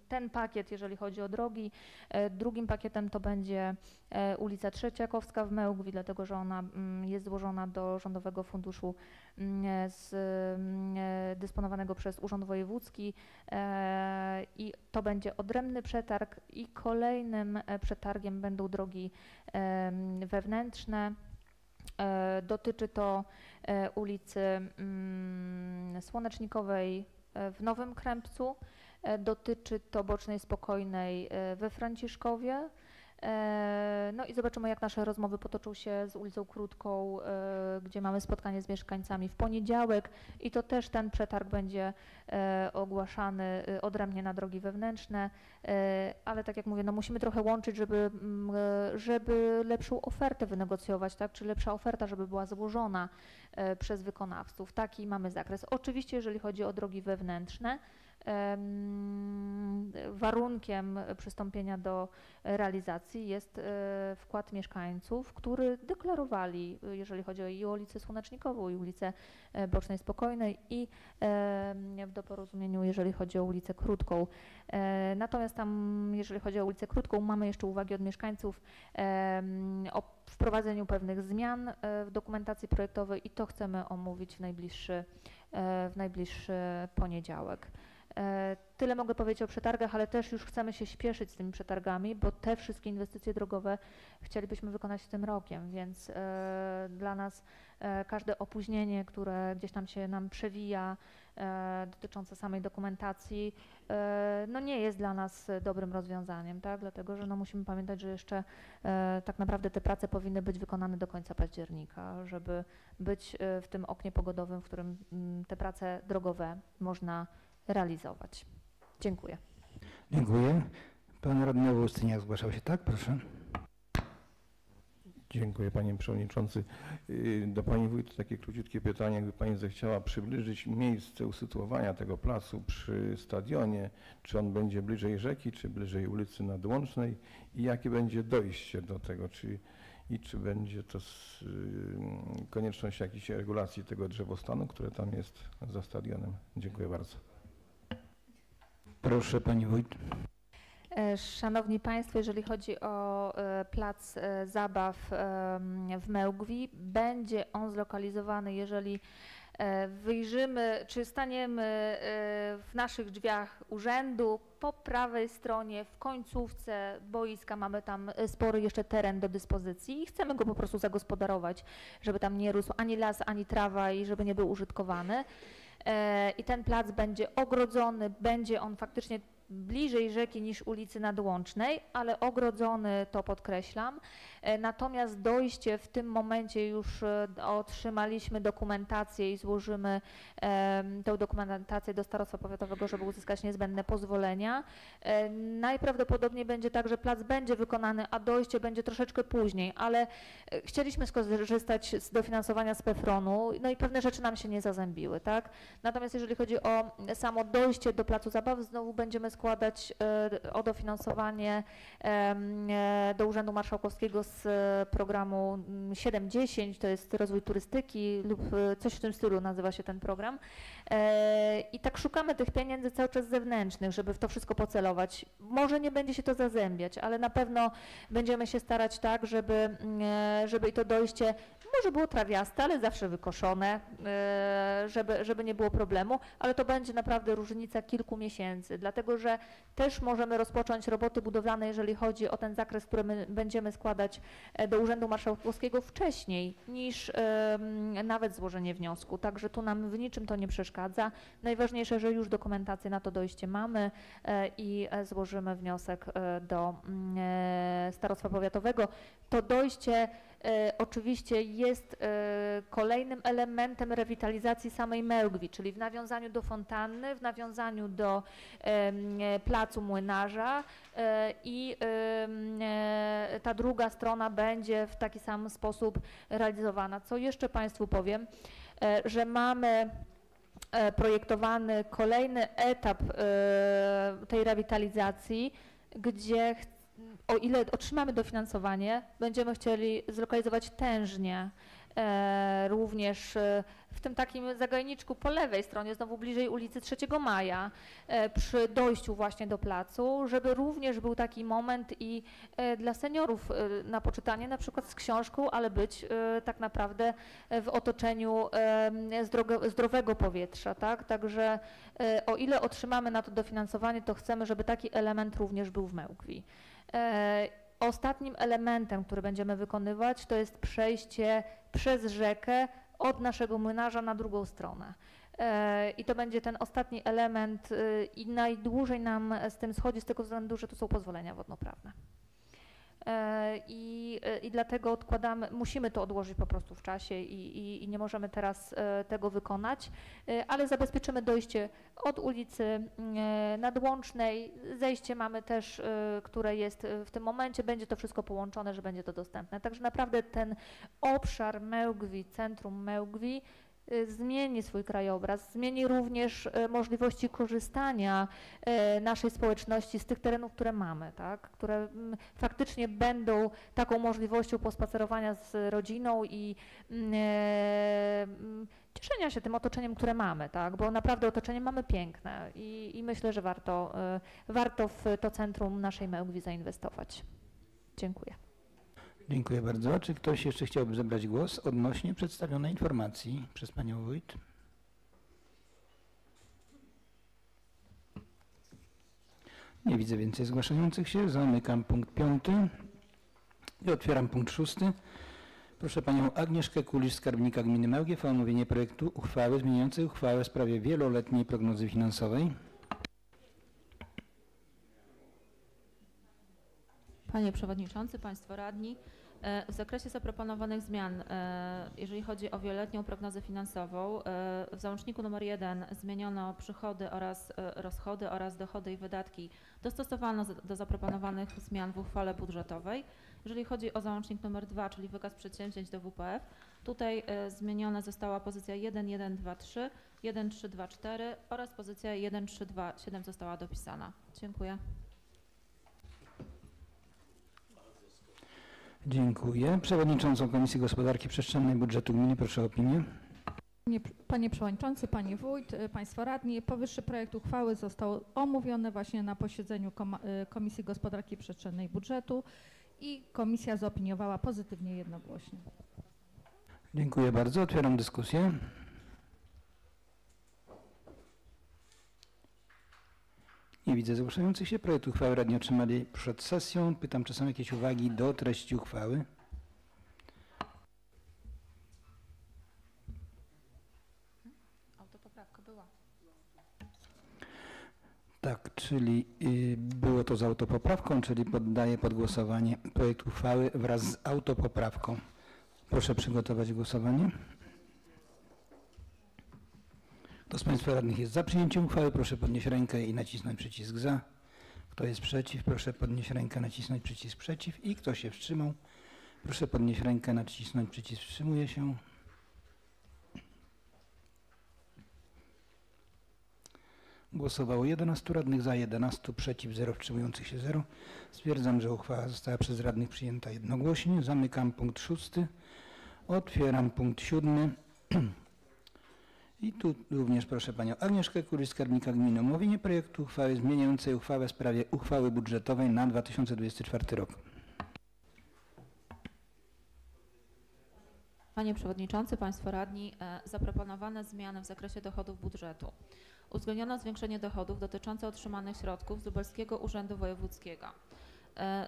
ten pakiet, jeżeli chodzi o drogi. Drugim pakietem to będzie ulica Trzeciakowska w Mełgwi, dlatego że ona jest złożona do Rządowego Funduszu dysponowanego przez Urząd Wojewódzki i to będzie odrębny przetarg i kolejnym przetargiem będą drogi wewnętrzne. Dotyczy to ulicy Słonecznikowej w Nowym Krępcu, dotyczy to Bocznej Spokojnej we Franciszkowie. No i zobaczymy, jak nasze rozmowy potoczą się z ulicą Krótką, gdzie mamy spotkanie z mieszkańcami w poniedziałek i to też ten przetarg będzie ogłaszany odrębnie na drogi wewnętrzne, ale tak jak mówię, no musimy trochę łączyć, żeby lepszą ofertę wynegocjować, tak? Czy lepsza oferta, żeby była złożona przez wykonawców. Taki mamy zakres. Oczywiście, jeżeli chodzi o drogi wewnętrzne, warunkiem przystąpienia do realizacji jest wkład mieszkańców, który deklarowali, jeżeli chodzi o ulicę Słonecznikową i ulicę Bocznej Spokojnej i w porozumieniu, jeżeli chodzi o ulicę Krótką. Natomiast tam, jeżeli chodzi o ulicę Krótką, mamy jeszcze uwagi od mieszkańców o wprowadzeniu pewnych zmian w dokumentacji projektowej i to chcemy omówić w najbliższy poniedziałek. Tyle mogę powiedzieć o przetargach, ale też już chcemy się śpieszyć z tymi przetargami, bo te wszystkie inwestycje drogowe chcielibyśmy wykonać tym rokiem, więc dla nas każde opóźnienie, które gdzieś tam się nam przewija dotyczące samej dokumentacji, no nie jest dla nas dobrym rozwiązaniem, tak? Dlatego że no musimy pamiętać, że jeszcze tak naprawdę te prace powinny być wykonane do końca października, żeby być w tym oknie pogodowym, w którym te prace drogowe można realizować. Dziękuję. Dziękuję. Pan radny Ustyniak zgłaszał się, tak? Proszę. Dziękuję panie przewodniczący. Do pani wójt takie króciutkie pytanie, jakby pani zechciała przybliżyć miejsce usytuowania tego placu przy stadionie, czy on będzie bliżej rzeki, czy bliżej ulicy Nadłącznej i jakie będzie dojście do tego, czy będzie to konieczność jakiejś regulacji tego drzewostanu, które tam jest za stadionem. Dziękuję bardzo. Proszę pani wójt. Szanowni Państwo, jeżeli chodzi o plac zabaw w Mełgwi, będzie on zlokalizowany, jeżeli wyjrzymy, czy staniemy w naszych drzwiach urzędu, po prawej stronie, w końcówce boiska mamy tam spory jeszcze teren do dyspozycji i chcemy go po prostu zagospodarować, żeby tam nie rósł ani las, ani trawa i żeby nie był użytkowany. I ten plac będzie ogrodzony, będzie on faktycznie bliżej rzeki niż ulicy Nadłącznej, ale ogrodzony, to podkreślam. Natomiast dojście w tym momencie już otrzymaliśmy dokumentację i złożymy tę dokumentację do Starostwa Powiatowego, żeby uzyskać niezbędne pozwolenia. Najprawdopodobniej będzie tak, że plac będzie wykonany, a dojście będzie troszeczkę później, ale chcieliśmy skorzystać z dofinansowania z PFRON-u, no i pewne rzeczy nam się nie zazębiły, tak? Natomiast jeżeli chodzi o samo dojście do placu zabaw, znowu będziemy składać o dofinansowanie do Urzędu Marszałkowskiego z programu 7.10, to jest rozwój turystyki lub coś w tym stylu nazywa się ten program. I tak szukamy tych pieniędzy cały czas zewnętrznych, żeby w to wszystko pocelować. Może nie będzie się to zazębiać, ale na pewno będziemy się starać tak, żeby i to dojście może było trawiaste, ale zawsze wykoszone, żeby nie było problemu, ale to będzie naprawdę różnica kilku miesięcy, dlatego że też możemy rozpocząć roboty budowlane, jeżeli chodzi o ten zakres, który my będziemy składać do Urzędu Marszałkowskiego wcześniej niż nawet złożenie wniosku, także tu nam w niczym to nie przeszkadza. Najważniejsze, że już dokumentację na to dojście mamy i złożymy wniosek do Starostwa Powiatowego. To dojście oczywiście jest kolejnym elementem rewitalizacji samej Mełgwi, czyli w nawiązaniu do fontanny, w nawiązaniu do placu Młynarza i ta druga strona będzie w taki sam sposób realizowana. Co jeszcze Państwu powiem, że mamy projektowany kolejny etap tej rewitalizacji, gdzie o ile otrzymamy dofinansowanie, będziemy chcieli zlokalizować tężnie, również w tym takim zagajniczku po lewej stronie, znowu bliżej ulicy 3 Maja, przy dojściu właśnie do placu, żeby również był taki moment i dla seniorów na poczytanie, na przykład z książką, ale być tak naprawdę w otoczeniu zdrowego powietrza, tak? Także o ile otrzymamy na to dofinansowanie, to chcemy, żeby taki element również był w Mełgwi. Ostatnim elementem, który będziemy wykonywać, to jest przejście przez rzekę od naszego młynarza na drugą stronę. I to będzie ten ostatni element i najdłużej nam z tym schodzi z tego względu, że tu są pozwolenia wodnoprawne. I dlatego musimy to odłożyć po prostu w czasie i nie możemy teraz tego wykonać, ale zabezpieczymy dojście od ulicy Nadłącznej. Zejście mamy też, które jest w tym momencie, będzie to wszystko połączone, że będzie to dostępne. Także naprawdę ten obszar Mełgwi, centrum Mełgwi zmieni swój krajobraz, zmieni również możliwości korzystania naszej społeczności z tych terenów, które mamy, tak? Które faktycznie będą taką możliwością pospacerowania z rodziną i cieszenia się tym otoczeniem, które mamy, tak? Bo naprawdę otoczenie mamy piękne i myślę, że warto w to centrum naszej Mełgwi zainwestować. Dziękuję. Dziękuję bardzo. Czy ktoś jeszcze chciałby zabrać głos odnośnie przedstawionej informacji przez Panią Wójt? Nie widzę więcej zgłaszających się. Zamykam punkt 5 i otwieram punkt 6. Proszę Panią Agnieszkę Kulisz, skarbnika gminy Mełgiew o omówienie projektu uchwały zmieniającej uchwałę w sprawie wieloletniej prognozy finansowej. Panie Przewodniczący, Państwo Radni, w zakresie zaproponowanych zmian, jeżeli chodzi o wieloletnią prognozę finansową, w załączniku nr 1 zmieniono przychody oraz rozchody oraz dochody i wydatki, dostosowano do zaproponowanych zmian w uchwale budżetowej. Jeżeli chodzi o załącznik nr 2, czyli wykaz przedsięwzięć do WPF, tutaj zmieniona została pozycja 1123, 1324 oraz pozycja 1327 została dopisana. Dziękuję. Dziękuję. Przewodniczącą Komisji Gospodarki Przestrzennej i Budżetu Gminy proszę o opinię. Panie Przewodniczący, Panie Wójt, Państwo Radni, powyższy projekt uchwały został omówiony właśnie na posiedzeniu Komisji Gospodarki Przestrzennej i Budżetu i komisja zaopiniowała pozytywnie jednogłośnie. Dziękuję bardzo. Otwieram dyskusję. Nie widzę zgłaszających się. Projekt uchwały radni otrzymali przed sesją. Pytam, czy są jakieś uwagi do treści uchwały? Autopoprawka była. Tak, czy czyli było to z autopoprawką, czyli poddaję pod głosowanie projekt uchwały wraz z autopoprawką. Proszę przygotować głosowanie. Kto z Państwa radnych jest za przyjęciem uchwały, proszę podnieść rękę i nacisnąć przycisk za. Kto jest przeciw, proszę podnieść rękę, nacisnąć przycisk przeciw. I kto się wstrzymał, proszę podnieść rękę, nacisnąć przycisk wstrzymuje się. Głosowało 11 radnych, za 11, przeciw 0, wstrzymujących się 0. Stwierdzam, że uchwała została przez radnych przyjęta jednogłośnie. Zamykam punkt 6. Otwieram punkt 7. I tu również proszę Panią Agnieszkę Kuryś, skarbnika gminy, omówienie projektu uchwały zmieniającej uchwałę w sprawie uchwały budżetowej na 2024 rok. Panie Przewodniczący, Państwo Radni, zaproponowane zmiany w zakresie dochodów budżetu. Uwzględniono zwiększenie dochodów dotyczące otrzymanych środków z Lubelskiego Urzędu Wojewódzkiego.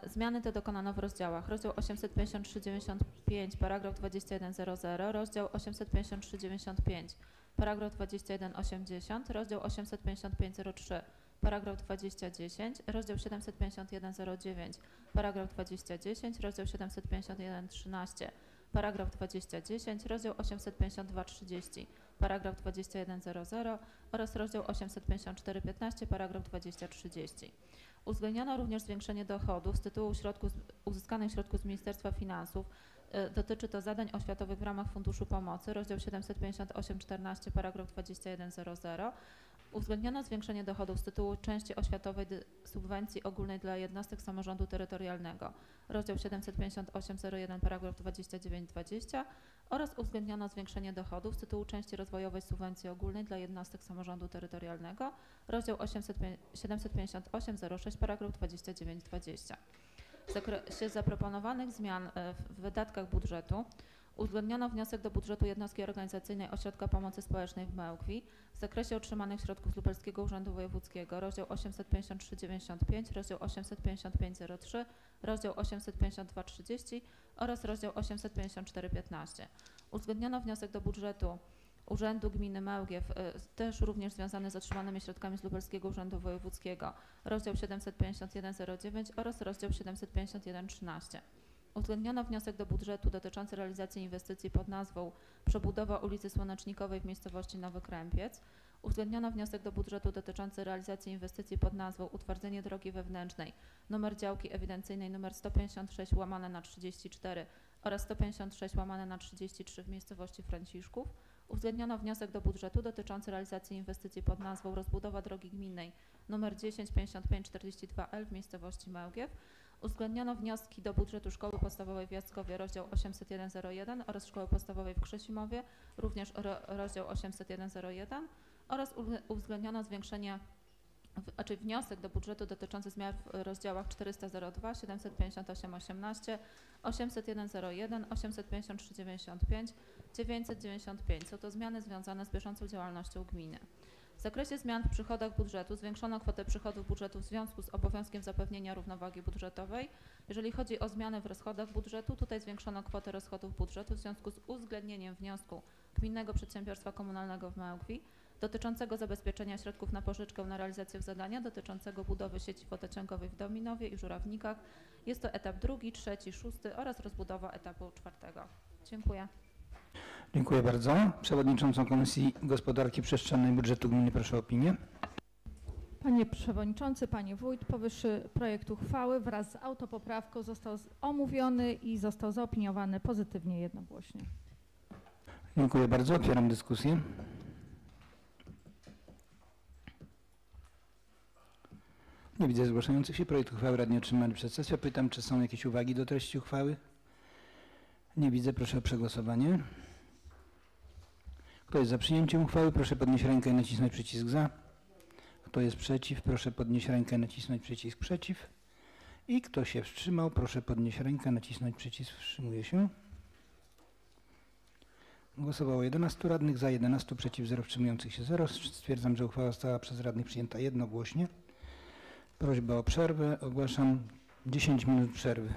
Zmiany te dokonano w rozdziałach: rozdział 853,95, paragraf 2100, rozdział 853,95, paragraf 2180, rozdział 855,03, paragraf 2010, rozdział 751,09, paragraf 2010, rozdział 751,13, paragraf 2010, rozdział 852,30, paragraf 2100 oraz rozdział 854,15, paragraf 2030. Uwzględniono również zwiększenie dochodów z tytułu uzyskanych środków z Ministerstwa Finansów. Dotyczy to zadań oświatowych w ramach Funduszu Pomocy, rozdział 758,14, paragraf 2100. Uwzględniono zwiększenie dochodów z tytułu części oświatowej subwencji ogólnej dla jednostek samorządu terytorialnego, rozdział 758,01, paragraf 29,20 oraz uwzględniono zwiększenie dochodów z tytułu części rozwojowej subwencji ogólnej dla jednostek samorządu terytorialnego, rozdział 758,06, paragraf 29,20. W zakresie zaproponowanych zmian w wydatkach budżetu uwzględniono wniosek do budżetu jednostki organizacyjnej Ośrodka Pomocy Społecznej w Mełkwi w zakresie otrzymanych środków z Lubelskiego Urzędu Wojewódzkiego, rozdział 853,95, rozdział 855,03, rozdział 852,30 oraz rozdział 854,15. Uwzględniono wniosek do budżetu Urzędu Gminy Mełgiew, też również związany z otrzymanymi środkami z Lubelskiego Urzędu Wojewódzkiego, rozdział 751,09 oraz rozdział 751,13. Uwzględniono wniosek do budżetu dotyczący realizacji inwestycji pod nazwą przebudowa ulicy Słonecznikowej w miejscowości Nowy Krępiec. Uwzględniono wniosek do budżetu dotyczący realizacji inwestycji pod nazwą utwardzenie drogi wewnętrznej, numer działki ewidencyjnej numer 156/34 oraz 156/33 w miejscowości Franciszków. Uwzględniono wniosek do budżetu dotyczący realizacji inwestycji pod nazwą rozbudowa drogi gminnej nr 105542L w miejscowości Mełgiew. Uwzględniono wnioski do budżetu Szkoły Podstawowej w Jackowie, rozdział 801,01 oraz Szkoły Podstawowej w Krzesimowie, również rozdział 801,01 oraz uwzględniono wniosek do budżetu dotyczący zmian w rozdziałach 400,02, 758,18, 801,01, 853,95, 995. Są to zmiany związane z bieżącą działalnością gminy. W zakresie zmian w przychodach budżetu zwiększono kwotę przychodów budżetu w związku z obowiązkiem zapewnienia równowagi budżetowej. Jeżeli chodzi o zmiany w rozchodach budżetu, tutaj zwiększono kwotę rozchodów budżetu w związku z uwzględnieniem wniosku Gminnego Przedsiębiorstwa Komunalnego w Mełkwi dotyczącego zabezpieczenia środków na pożyczkę na realizację zadania dotyczącego budowy sieci wodociągowej w Dominowie i Żurawnikach. Jest to etap 2., 3., 6. oraz rozbudowa etapu 4. Dziękuję. Dziękuję bardzo. Przewodniczącą Komisji Gospodarki Przestrzennej i Budżetu Gminy proszę o opinię. Panie Przewodniczący, Panie Wójt, powyższy projekt uchwały wraz z autopoprawką został omówiony i został zaopiniowany pozytywnie jednogłośnie. Dziękuję bardzo. Otwieram dyskusję. Nie widzę zgłaszających się. Projekt uchwały radni otrzymali przez sesję. Pytam, czy są jakieś uwagi do treści uchwały? Nie widzę. Proszę o przegłosowanie. Kto jest za przyjęciem uchwały, proszę podnieść rękę i nacisnąć przycisk za. Kto jest przeciw, proszę podnieść rękę i nacisnąć przycisk przeciw. I kto się wstrzymał, proszę podnieść rękę, nacisnąć przycisk wstrzymuje się. Głosowało 11 radnych, za 11, przeciw 0, wstrzymujących się 0. Stwierdzam, że uchwała została przez radnych przyjęta jednogłośnie. Prośba o przerwę. Ogłaszam 10 minut przerwy.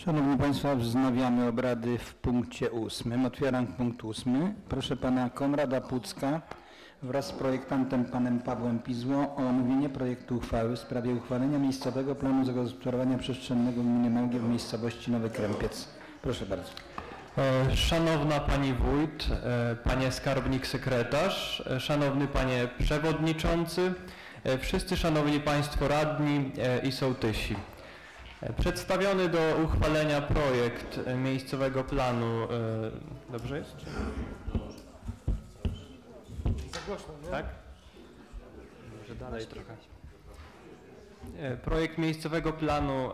Szanowni Państwo, wznawiamy obrady w punkcie 8. Otwieram punkt 8. Proszę Pana Konrada Pucka wraz z projektantem Panem Pawłem Pizło o omówienie projektu uchwały w sprawie uchwalenia miejscowego planu zagospodarowania przestrzennego gminy Małgiew w miejscowości Nowy Krępiec. Proszę bardzo. Szanowna Pani Wójt, Panie Skarbnik Sekretarz, Szanowny Panie Przewodniczący, wszyscy Szanowni Państwo Radni i Sołtysi. Przedstawiony do uchwalenia projekt miejscowego planu, dobrze jest? Tak? Może dalej trochę. Projekt miejscowego planu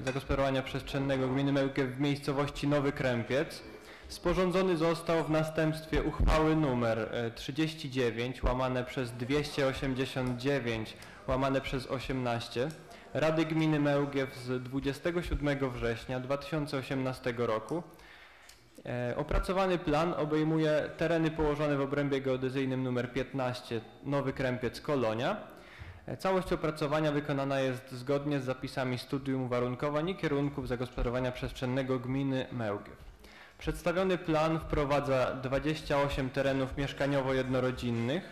zagospodarowania przestrzennego gminy Małgiew w miejscowości Nowy Krępiec sporządzony został w następstwie uchwały nr 39 łamane przez 289 łamane przez 18 Rady Gminy Małgiew z 27 września 2018 roku. Opracowany plan obejmuje tereny położone w obrębie geodezyjnym nr 15 Nowy Krępiec Kolonia. Całość opracowania wykonana jest zgodnie z zapisami studium uwarunkowań i kierunków zagospodarowania przestrzennego gminy Małgiew. Przedstawiony plan wprowadza 28 terenów mieszkaniowo-jednorodzinnych,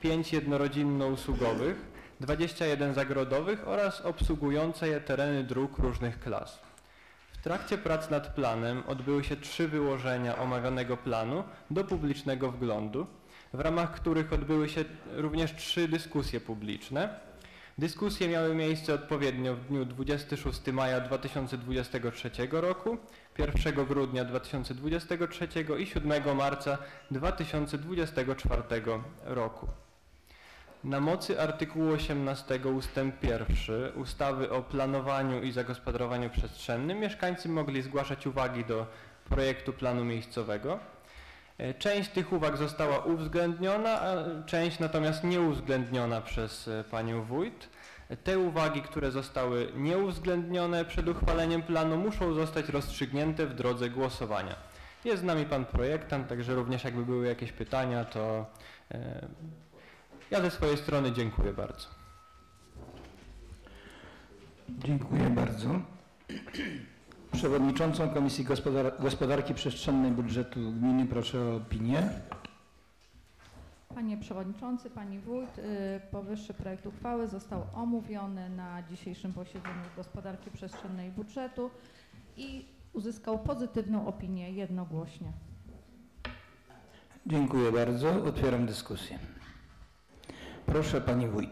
5 jednorodzinno-usługowych, 21 zagrodowych oraz obsługujące je tereny dróg różnych klas. W trakcie prac nad planem odbyły się 3 wyłożenia omawianego planu do publicznego wglądu, w ramach których odbyły się również 3 dyskusje publiczne. Dyskusje miały miejsce odpowiednio w dniu 26 maja 2023 roku, 1 grudnia 2023 i 7 marca 2024 roku. Na mocy artykułu 18 ustęp 1 ustawy o planowaniu i zagospodarowaniu przestrzennym mieszkańcy mogli zgłaszać uwagi do projektu planu miejscowego. Część tych uwag została uwzględniona, a część natomiast nie uwzględniona przez Panią Wójt. Te uwagi, które zostały nieuwzględnione przed uchwaleniem planu, muszą zostać rozstrzygnięte w drodze głosowania. Jest z nami Pan projektant, także również jakby były jakieś pytania, to ja ze swojej strony dziękuję bardzo. Dziękuję bardzo. Przewodniczącą Komisji Gospodarki Przestrzennej Budżetu Gminy proszę o opinię. Panie Przewodniczący, Pani Wójt, powyższy projekt uchwały został omówiony na dzisiejszym posiedzeniu Gospodarki Przestrzennej Budżetu i uzyskał pozytywną opinię jednogłośnie. Dziękuję bardzo. Otwieram dyskusję. Proszę Pani Wójt.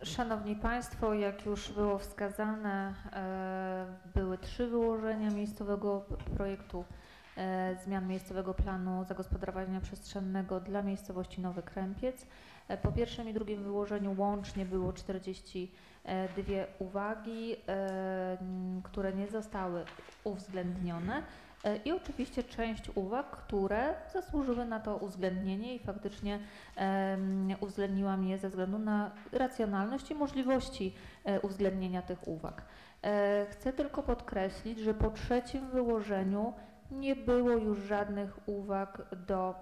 Szanowni Państwo, jak już było wskazane, były 3 wyłożenia miejscowego projektu zmian miejscowego planu zagospodarowania przestrzennego dla miejscowości Nowy Krępiec. Po pierwszym i drugim wyłożeniu łącznie było 42 uwagi, które nie zostały uwzględnione i oczywiście część uwag, które zasłużyły na to uwzględnienie i faktycznie uwzględniłam je ze względu na racjonalność i możliwości uwzględnienia tych uwag. Chcę tylko podkreślić, że po trzecim wyłożeniu nie było już żadnych uwag do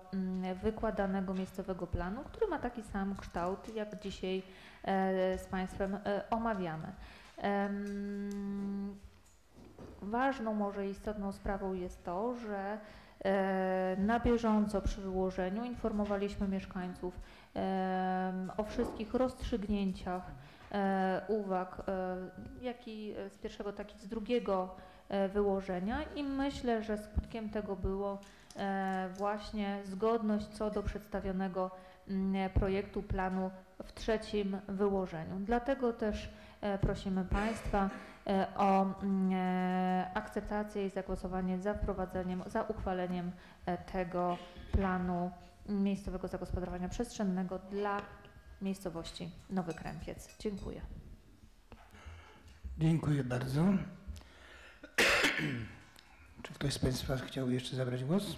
wykładanego miejscowego planu, który ma taki sam kształt, jak dzisiaj z Państwem omawiamy. Ważną, może istotną sprawą jest to, że na bieżąco przy wyłożeniu informowaliśmy mieszkańców o wszystkich rozstrzygnięciach uwag, jak i z pierwszego, tak i z drugiego wyłożenia i myślę, że skutkiem tego było właśnie zgodność co do przedstawionego projektu planu w trzecim wyłożeniu. Dlatego też prosimy Państwa o akceptację i zagłosowanie za wprowadzeniem, za uchwaleniem tego planu miejscowego zagospodarowania przestrzennego dla miejscowości Nowy Krępiec. Dziękuję. Dziękuję bardzo. Czy ktoś z Państwa chciałby jeszcze zabrać głos?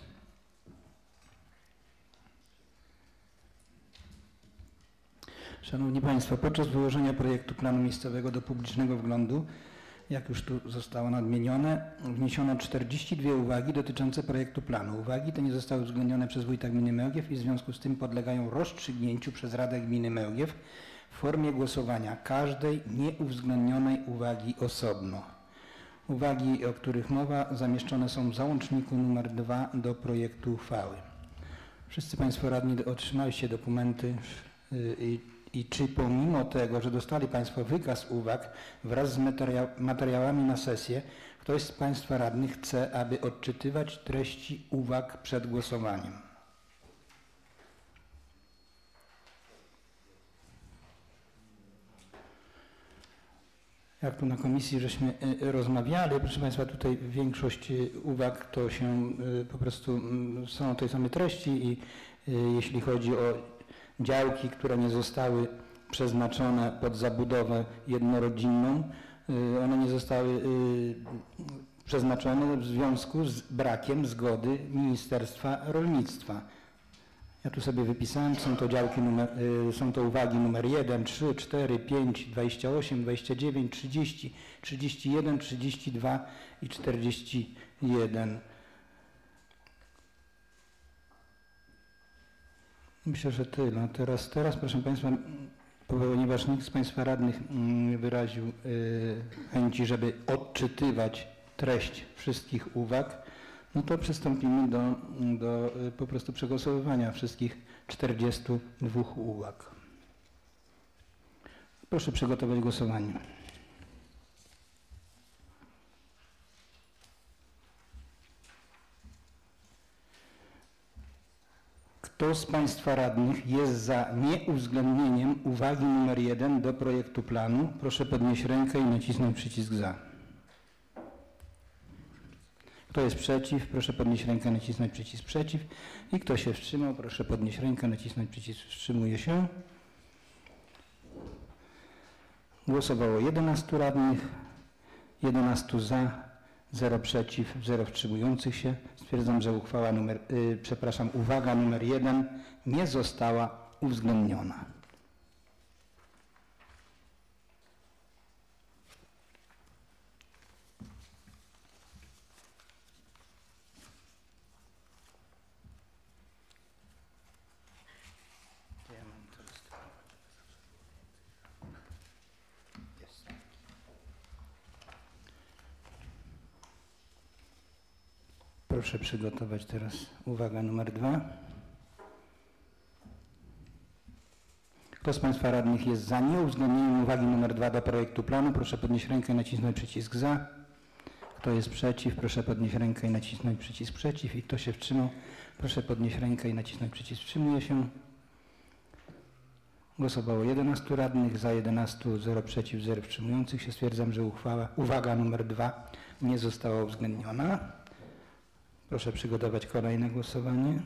Szanowni Państwo, podczas wyłożenia projektu planu miejscowego do publicznego wglądu, jak już tu zostało nadmienione, wniesiono 42 uwagi dotyczące projektu planu. Uwagi te nie zostały uwzględnione przez wójta gminy Małgiew i w związku z tym podlegają rozstrzygnięciu przez Radę Gminy Małgiew w formie głosowania każdej nieuwzględnionej uwagi osobno. Uwagi, o których mowa, zamieszczone są w załączniku nr 2 do projektu uchwały. Wszyscy Państwo radni otrzymaliście dokumenty i czy pomimo tego, że dostali Państwo wykaz uwag wraz z materiałami na sesję, ktoś z Państwa radnych chce, aby odczytywać treści uwag przed głosowaniem? Jak tu na komisji żeśmy rozmawiali, proszę Państwa, tutaj większość uwag to się po prostu są tej samej treści i jeśli chodzi o działki, które nie zostały przeznaczone pod zabudowę jednorodzinną, one nie zostały przeznaczone w związku z brakiem zgody Ministerstwa Rolnictwa. Ja tu sobie wypisałem, są to uwagi numer 1, 3, 4, 5, 28, 29, 30, 31, 32 i 41. Myślę, że tyle. Teraz proszę Państwa, ponieważ nikt z Państwa radnych nie wyraził chęci, żeby odczytywać treść wszystkich uwag, no to przystąpimy do po prostu przegłosowywania wszystkich 42 uwag. Proszę przygotować głosowanie. Kto z Państwa radnych jest za nieuwzględnieniem uwagi nr 1 do projektu planu? Proszę podnieść rękę i nacisnąć przycisk za. Kto jest przeciw? Proszę podnieść rękę, nacisnąć przycisk przeciw. I kto się wstrzymał? Proszę podnieść rękę, nacisnąć przycisk wstrzymuje się. Głosowało 11 radnych, 11 za, 0 przeciw, 0 wstrzymujących się. Stwierdzam, że uwaga numer 1 nie została uwzględniona. Proszę przygotować teraz uwaga numer 2. Kto z Państwa radnych jest za nieuwzględnieniem uwagi numer 2 do projektu planu? Proszę podnieść rękę i nacisnąć przycisk za. Kto jest przeciw? Proszę podnieść rękę i nacisnąć przycisk przeciw. I kto się wstrzymał? Proszę podnieść rękę i nacisnąć przycisk wstrzymuje się. Głosowało 11 radnych, za 11, 0 przeciw, 0 wstrzymujących się. Stwierdzam, że uwaga numer 2 nie została uwzględniona. Proszę przygotować kolejne głosowanie.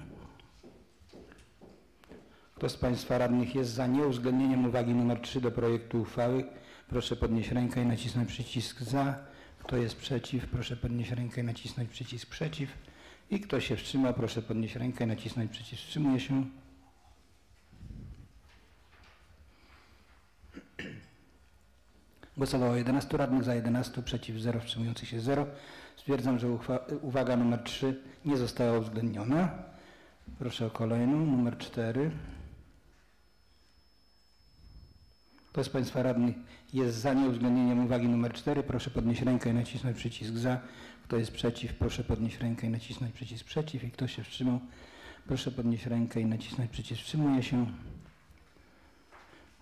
Kto z Państwa radnych jest za nieuwzględnieniem uwagi nr 3 do projektu uchwały? Proszę podnieść rękę i nacisnąć przycisk za. Kto jest przeciw? Proszę podnieść rękę i nacisnąć przycisk przeciw. I kto się wstrzymał? Proszę podnieść rękę i nacisnąć przycisk wstrzymuje się. Głosowało 11 radnych, za 11, przeciw 0, wstrzymujących się 0. Stwierdzam, że uwaga nr 3 nie została uwzględniona. Proszę o kolejną, numer 4. Kto z Państwa radnych jest za nieuwzględnieniem uwagi nr 4? Proszę podnieść rękę i nacisnąć przycisk za. Kto jest przeciw? Proszę podnieść rękę i nacisnąć przycisk przeciw. I kto się wstrzymał? Proszę podnieść rękę i nacisnąć przycisk wstrzymuje się.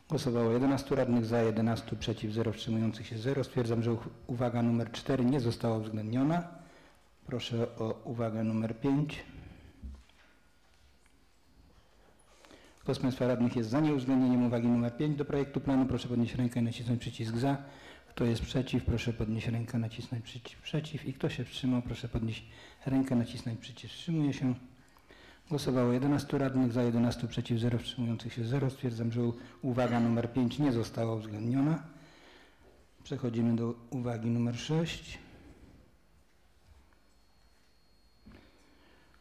Głosowało 11 radnych, za 11, przeciw 0, wstrzymujących się 0. Stwierdzam, że uwaga nr 4 nie została uwzględniona. Proszę o uwagę nr 5. Kto z Państwa radnych jest za nieuwzględnieniem uwagi nr 5 do projektu planu? Proszę podnieść rękę i nacisnąć przycisk za. Kto jest przeciw? Proszę podnieść rękę, nacisnąć przycisk przeciw. I kto się wstrzymał? Proszę podnieść rękę, nacisnąć przycisk wstrzymuje się. Głosowało 11 radnych, za 11, przeciw 0, wstrzymujących się 0. Stwierdzam, że uwaga nr 5 nie została uwzględniona. Przechodzimy do uwagi nr 6.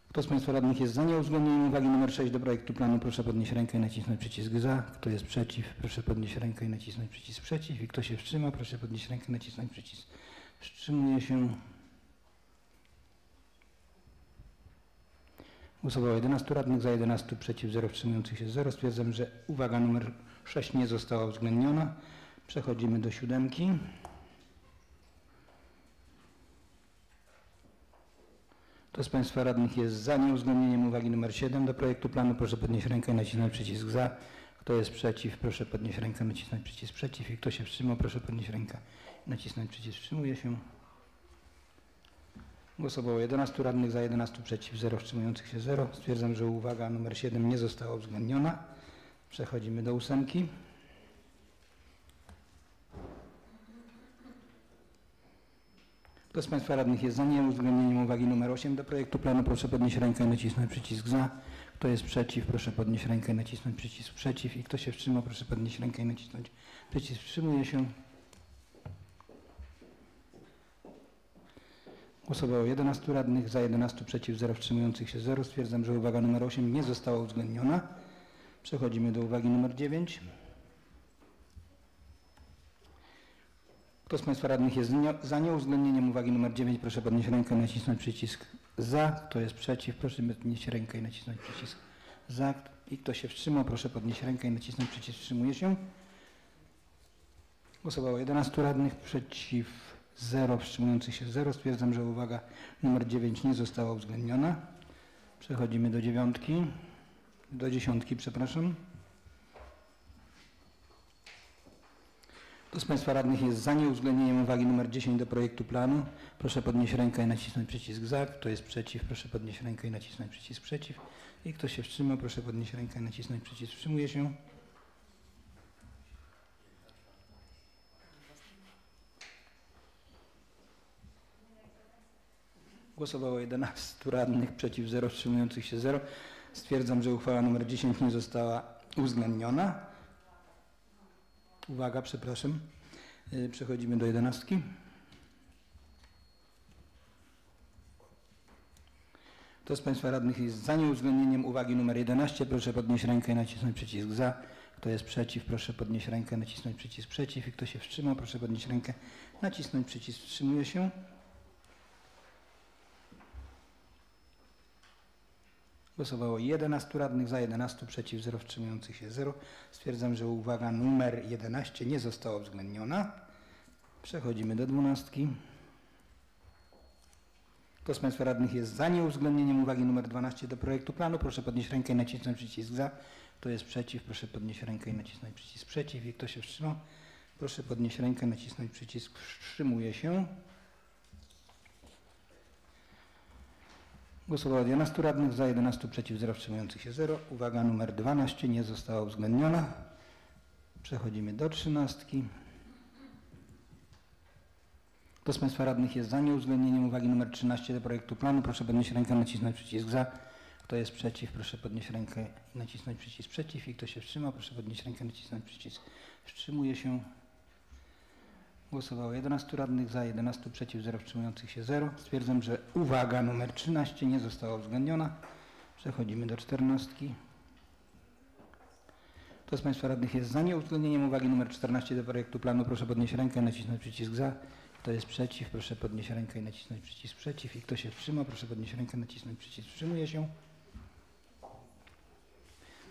Kto z Państwa radnych jest za nieuwzględnieniem uwagi nr 6 do projektu planu? Proszę podnieść rękę i nacisnąć przycisk za. Kto jest przeciw? Proszę podnieść rękę i nacisnąć przycisk przeciw. I kto się wstrzyma? Proszę podnieść rękę i nacisnąć przycisk wstrzymuje się. Głosowało 11 radnych, za 11, przeciw 0, wstrzymujących się 0. Stwierdzam, że uwaga numer 6 nie została uwzględniona. Przechodzimy do 7. Kto z Państwa radnych jest za nieuwzględnieniem uwagi numer 7 do projektu planu? Proszę podnieść rękę i nacisnąć przycisk za. Kto jest przeciw? Proszę podnieść rękę i nacisnąć przycisk przeciw. I kto się wstrzymał? Proszę podnieść rękę i nacisnąć przycisk wstrzymuje się. Głosowało 11 radnych, za 11, przeciw 0, wstrzymujących się 0. Stwierdzam, że uwaga numer 7 nie została uwzględniona. Przechodzimy do 8. Kto z Państwa radnych jest za nieuwzględnieniem uwagi numer 8 do projektu planu? Proszę podnieść rękę i nacisnąć przycisk za. Kto jest przeciw? Proszę podnieść rękę i nacisnąć przycisk przeciw. I kto się wstrzymał? Proszę podnieść rękę i nacisnąć przycisk wstrzymuje się. Głosowało 11 radnych, za 11, przeciw 0, wstrzymujących się 0. Stwierdzam, że uwaga numer 8 nie została uwzględniona. Przechodzimy do uwagi numer 9. Kto z Państwa radnych jest za nieuwzględnieniem uwagi numer 9? Proszę podnieść rękę i nacisnąć przycisk za. Kto jest przeciw? Proszę podnieść rękę i nacisnąć przycisk za. I kto się wstrzymał? Proszę podnieść rękę i nacisnąć przycisk wstrzymuje się. Głosowało 11 radnych, przeciw 0, wstrzymujących się 0. Stwierdzam, że uwaga numer 9 nie została uwzględniona. Przechodzimy do 9. Do 10, przepraszam. Kto z Państwa radnych jest za nieuwzględnieniem uwagi numer 10 do projektu planu? Proszę podnieść rękę i nacisnąć przycisk za. Kto jest przeciw? Proszę podnieść rękę i nacisnąć przycisk przeciw. I kto się wstrzymał? Proszę podnieść rękę i nacisnąć przycisk wstrzymuje się. Głosowało 11 radnych, przeciw 0, wstrzymujących się 0. Stwierdzam, że uchwała nr 10 nie została uwzględniona. Uwaga, przepraszam. Przechodzimy do 11. Kto z Państwa radnych jest za nieuwzględnieniem uwagi nr 11? Proszę podnieść rękę i nacisnąć przycisk za. Kto jest przeciw? Proszę podnieść rękę i nacisnąć przycisk przeciw. I kto się wstrzymał? Proszę podnieść rękę, nacisnąć przycisk wstrzymuje się. Głosowało 11 radnych, za 11, przeciw 0, wstrzymujących się 0. Stwierdzam, że uwaga numer 11 nie została uwzględniona. Przechodzimy do 12. Kto z Państwa radnych jest za nieuwzględnieniem uwagi numer 12 do projektu planu? Proszę podnieść rękę i nacisnąć przycisk za. Kto jest przeciw? Proszę podnieść rękę i nacisnąć przycisk przeciw. I kto się wstrzymał? Proszę podnieść rękę i nacisnąć przycisk wstrzymuje się. Głosowało 11 radnych, za 11, przeciw 0, wstrzymujących się 0. Uwaga numer 12 nie została uwzględniona. Przechodzimy do 13. Kto z Państwa radnych jest za nieuwzględnieniem uwagi numer 13 do projektu planu? Proszę podnieść rękę i nacisnąć przycisk za. Kto jest przeciw? Proszę podnieść rękę i nacisnąć przycisk przeciw. I kto się wstrzymał? Proszę podnieść rękę i nacisnąć przycisk wstrzymuje się. Głosowało 11 radnych, za 11, przeciw 0, wstrzymujących się 0. Stwierdzam, że uwaga numer 13 nie została uwzględniona. Przechodzimy do 14. Kto z Państwa radnych jest za nieuwzględnieniem uwagi numer 14 do projektu planu? Proszę podnieść rękę i nacisnąć przycisk za. Kto jest przeciw? Proszę podnieść rękę i nacisnąć przycisk przeciw. I kto się wstrzymał? Proszę podnieść rękę i nacisnąć przycisk wstrzymuje się.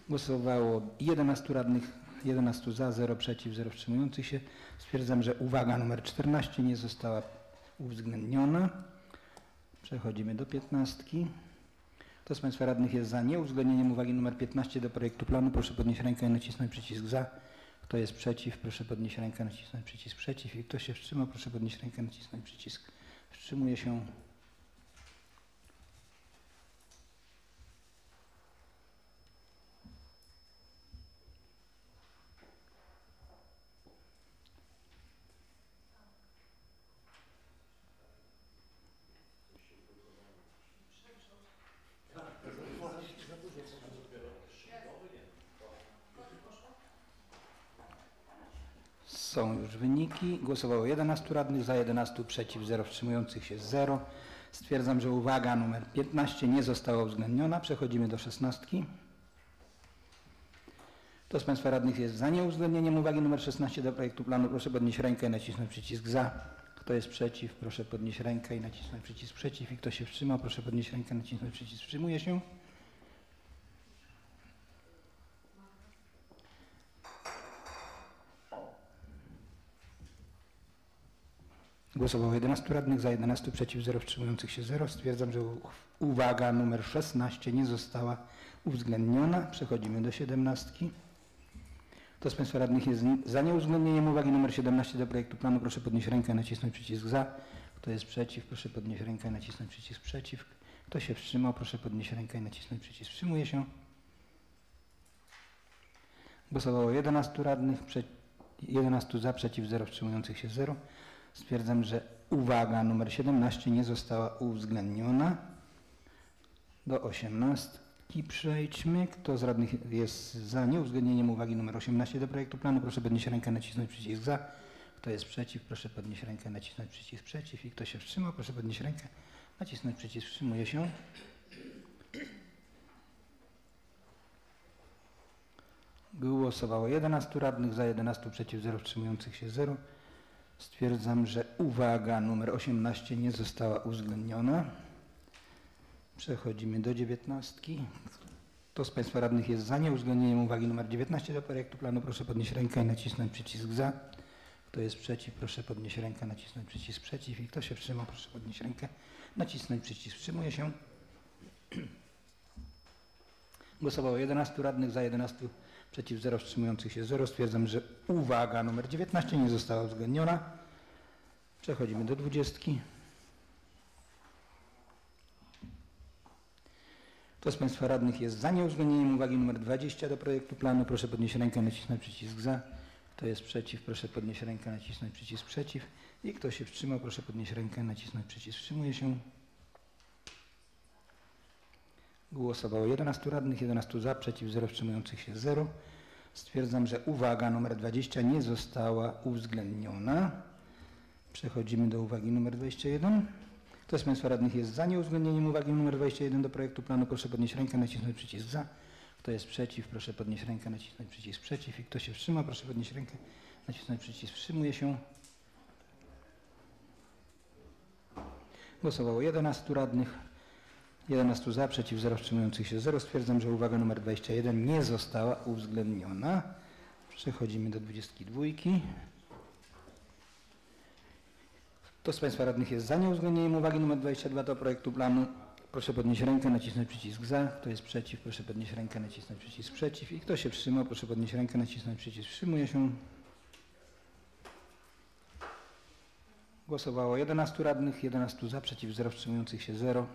Głosowało 11 radnych, 11 za, 0 przeciw, 0 wstrzymujących się. Stwierdzam, że uwaga numer 14 nie została uwzględniona. Przechodzimy do 15. Kto z Państwa radnych jest za nieuwzględnieniem uwagi numer 15 do projektu planu? Proszę podnieść rękę i nacisnąć przycisk za. Kto jest przeciw? Proszę podnieść rękę i nacisnąć przycisk przeciw. I kto się wstrzymał? Proszę podnieść rękę i nacisnąć przycisk wstrzymuje się. Są już wyniki. Głosowało 11 radnych, za 11, przeciw 0, wstrzymujących się 0. Stwierdzam, że uwaga numer 15 nie została uwzględniona. Przechodzimy do 16. Kto z Państwa radnych jest za nieuwzględnieniem uwagi numer 16 do projektu planu? Proszę podnieść rękę i nacisnąć przycisk za. Kto jest przeciw? Proszę podnieść rękę i nacisnąć przycisk przeciw. I kto się wstrzymał? Proszę podnieść rękę i nacisnąć przycisk wstrzymuje się. Głosowało 11 radnych, za 11, przeciw 0, wstrzymujących się 0. Stwierdzam, że uwaga numer 16 nie została uwzględniona. Przechodzimy do 17. Kto z Państwa radnych jest za nieuwzględnieniem uwagi numer 17 do projektu planu, proszę podnieść rękę i nacisnąć przycisk za. Kto jest przeciw, proszę podnieść rękę i nacisnąć przycisk przeciw. Kto się wstrzymał, proszę podnieść rękę i nacisnąć przycisk wstrzymuje się. Głosowało 11 radnych, 11 za, przeciw 0, wstrzymujących się 0. Stwierdzam, że uwaga numer 17 nie została uwzględniona. Do 18 przejdźmy. Kto z radnych jest za nieuwzględnieniem uwagi numer 18 do projektu planu, proszę podnieść rękę, nacisnąć przycisk za. Kto jest przeciw, proszę podnieść rękę, nacisnąć przycisk przeciw. I kto się wstrzymał, proszę podnieść rękę, nacisnąć przycisk wstrzymuje się. Głosowało 11 radnych, za 11, przeciw 0, wstrzymujących się 0. Stwierdzam, że uwaga numer 18 nie została uwzględniona. Przechodzimy do 19. Kto z Państwa radnych jest za nieuwzględnieniem uwagi numer 19 do projektu planu, proszę podnieść rękę i nacisnąć przycisk za. Kto jest przeciw, proszę podnieść rękę, nacisnąć przycisk przeciw. I kto się wstrzymał, proszę podnieść rękę, nacisnąć przycisk wstrzymuje się. Głosowało 11 radnych, za 11, przeciw 0, wstrzymujących się 0. Stwierdzam, że uwaga numer 19 nie została uwzględniona. Przechodzimy do 20. Kto z Państwa radnych jest za nieuwzględnieniem uwagi numer 20 do projektu planu, proszę podnieść rękę, nacisnąć przycisk za. Kto jest przeciw, proszę podnieść rękę, nacisnąć przycisk przeciw. I kto się wstrzymał, proszę podnieść rękę, nacisnąć przycisk wstrzymuje się. Głosowało 11 radnych, 11 za, przeciw 0, wstrzymujących się 0. Stwierdzam, że uwaga numer 20 nie została uwzględniona. Przechodzimy do uwagi numer 21. Kto z Państwa radnych jest za nieuwzględnieniem uwagi numer 21 do projektu planu, proszę podnieść rękę, nacisnąć przycisk za. Kto jest przeciw, proszę podnieść rękę, nacisnąć przycisk przeciw. I kto się wstrzymał, proszę podnieść rękę, nacisnąć przycisk wstrzymuje się. Głosowało 11 radnych. 11 za, przeciw 0, wstrzymujących się 0. Stwierdzam, że uwaga numer 21 nie została uwzględniona. Przechodzimy do 22. Kto z Państwa radnych jest za nieuwzględnieniem uwagi numer 22 do projektu planu, proszę podnieść rękę, nacisnąć przycisk za. Kto jest przeciw, proszę podnieść rękę, nacisnąć przycisk przeciw. I kto się wstrzymał, proszę podnieść rękę, nacisnąć przycisk wstrzymuje się. Głosowało 11 radnych, 11 za, przeciw 0, wstrzymujących się 0.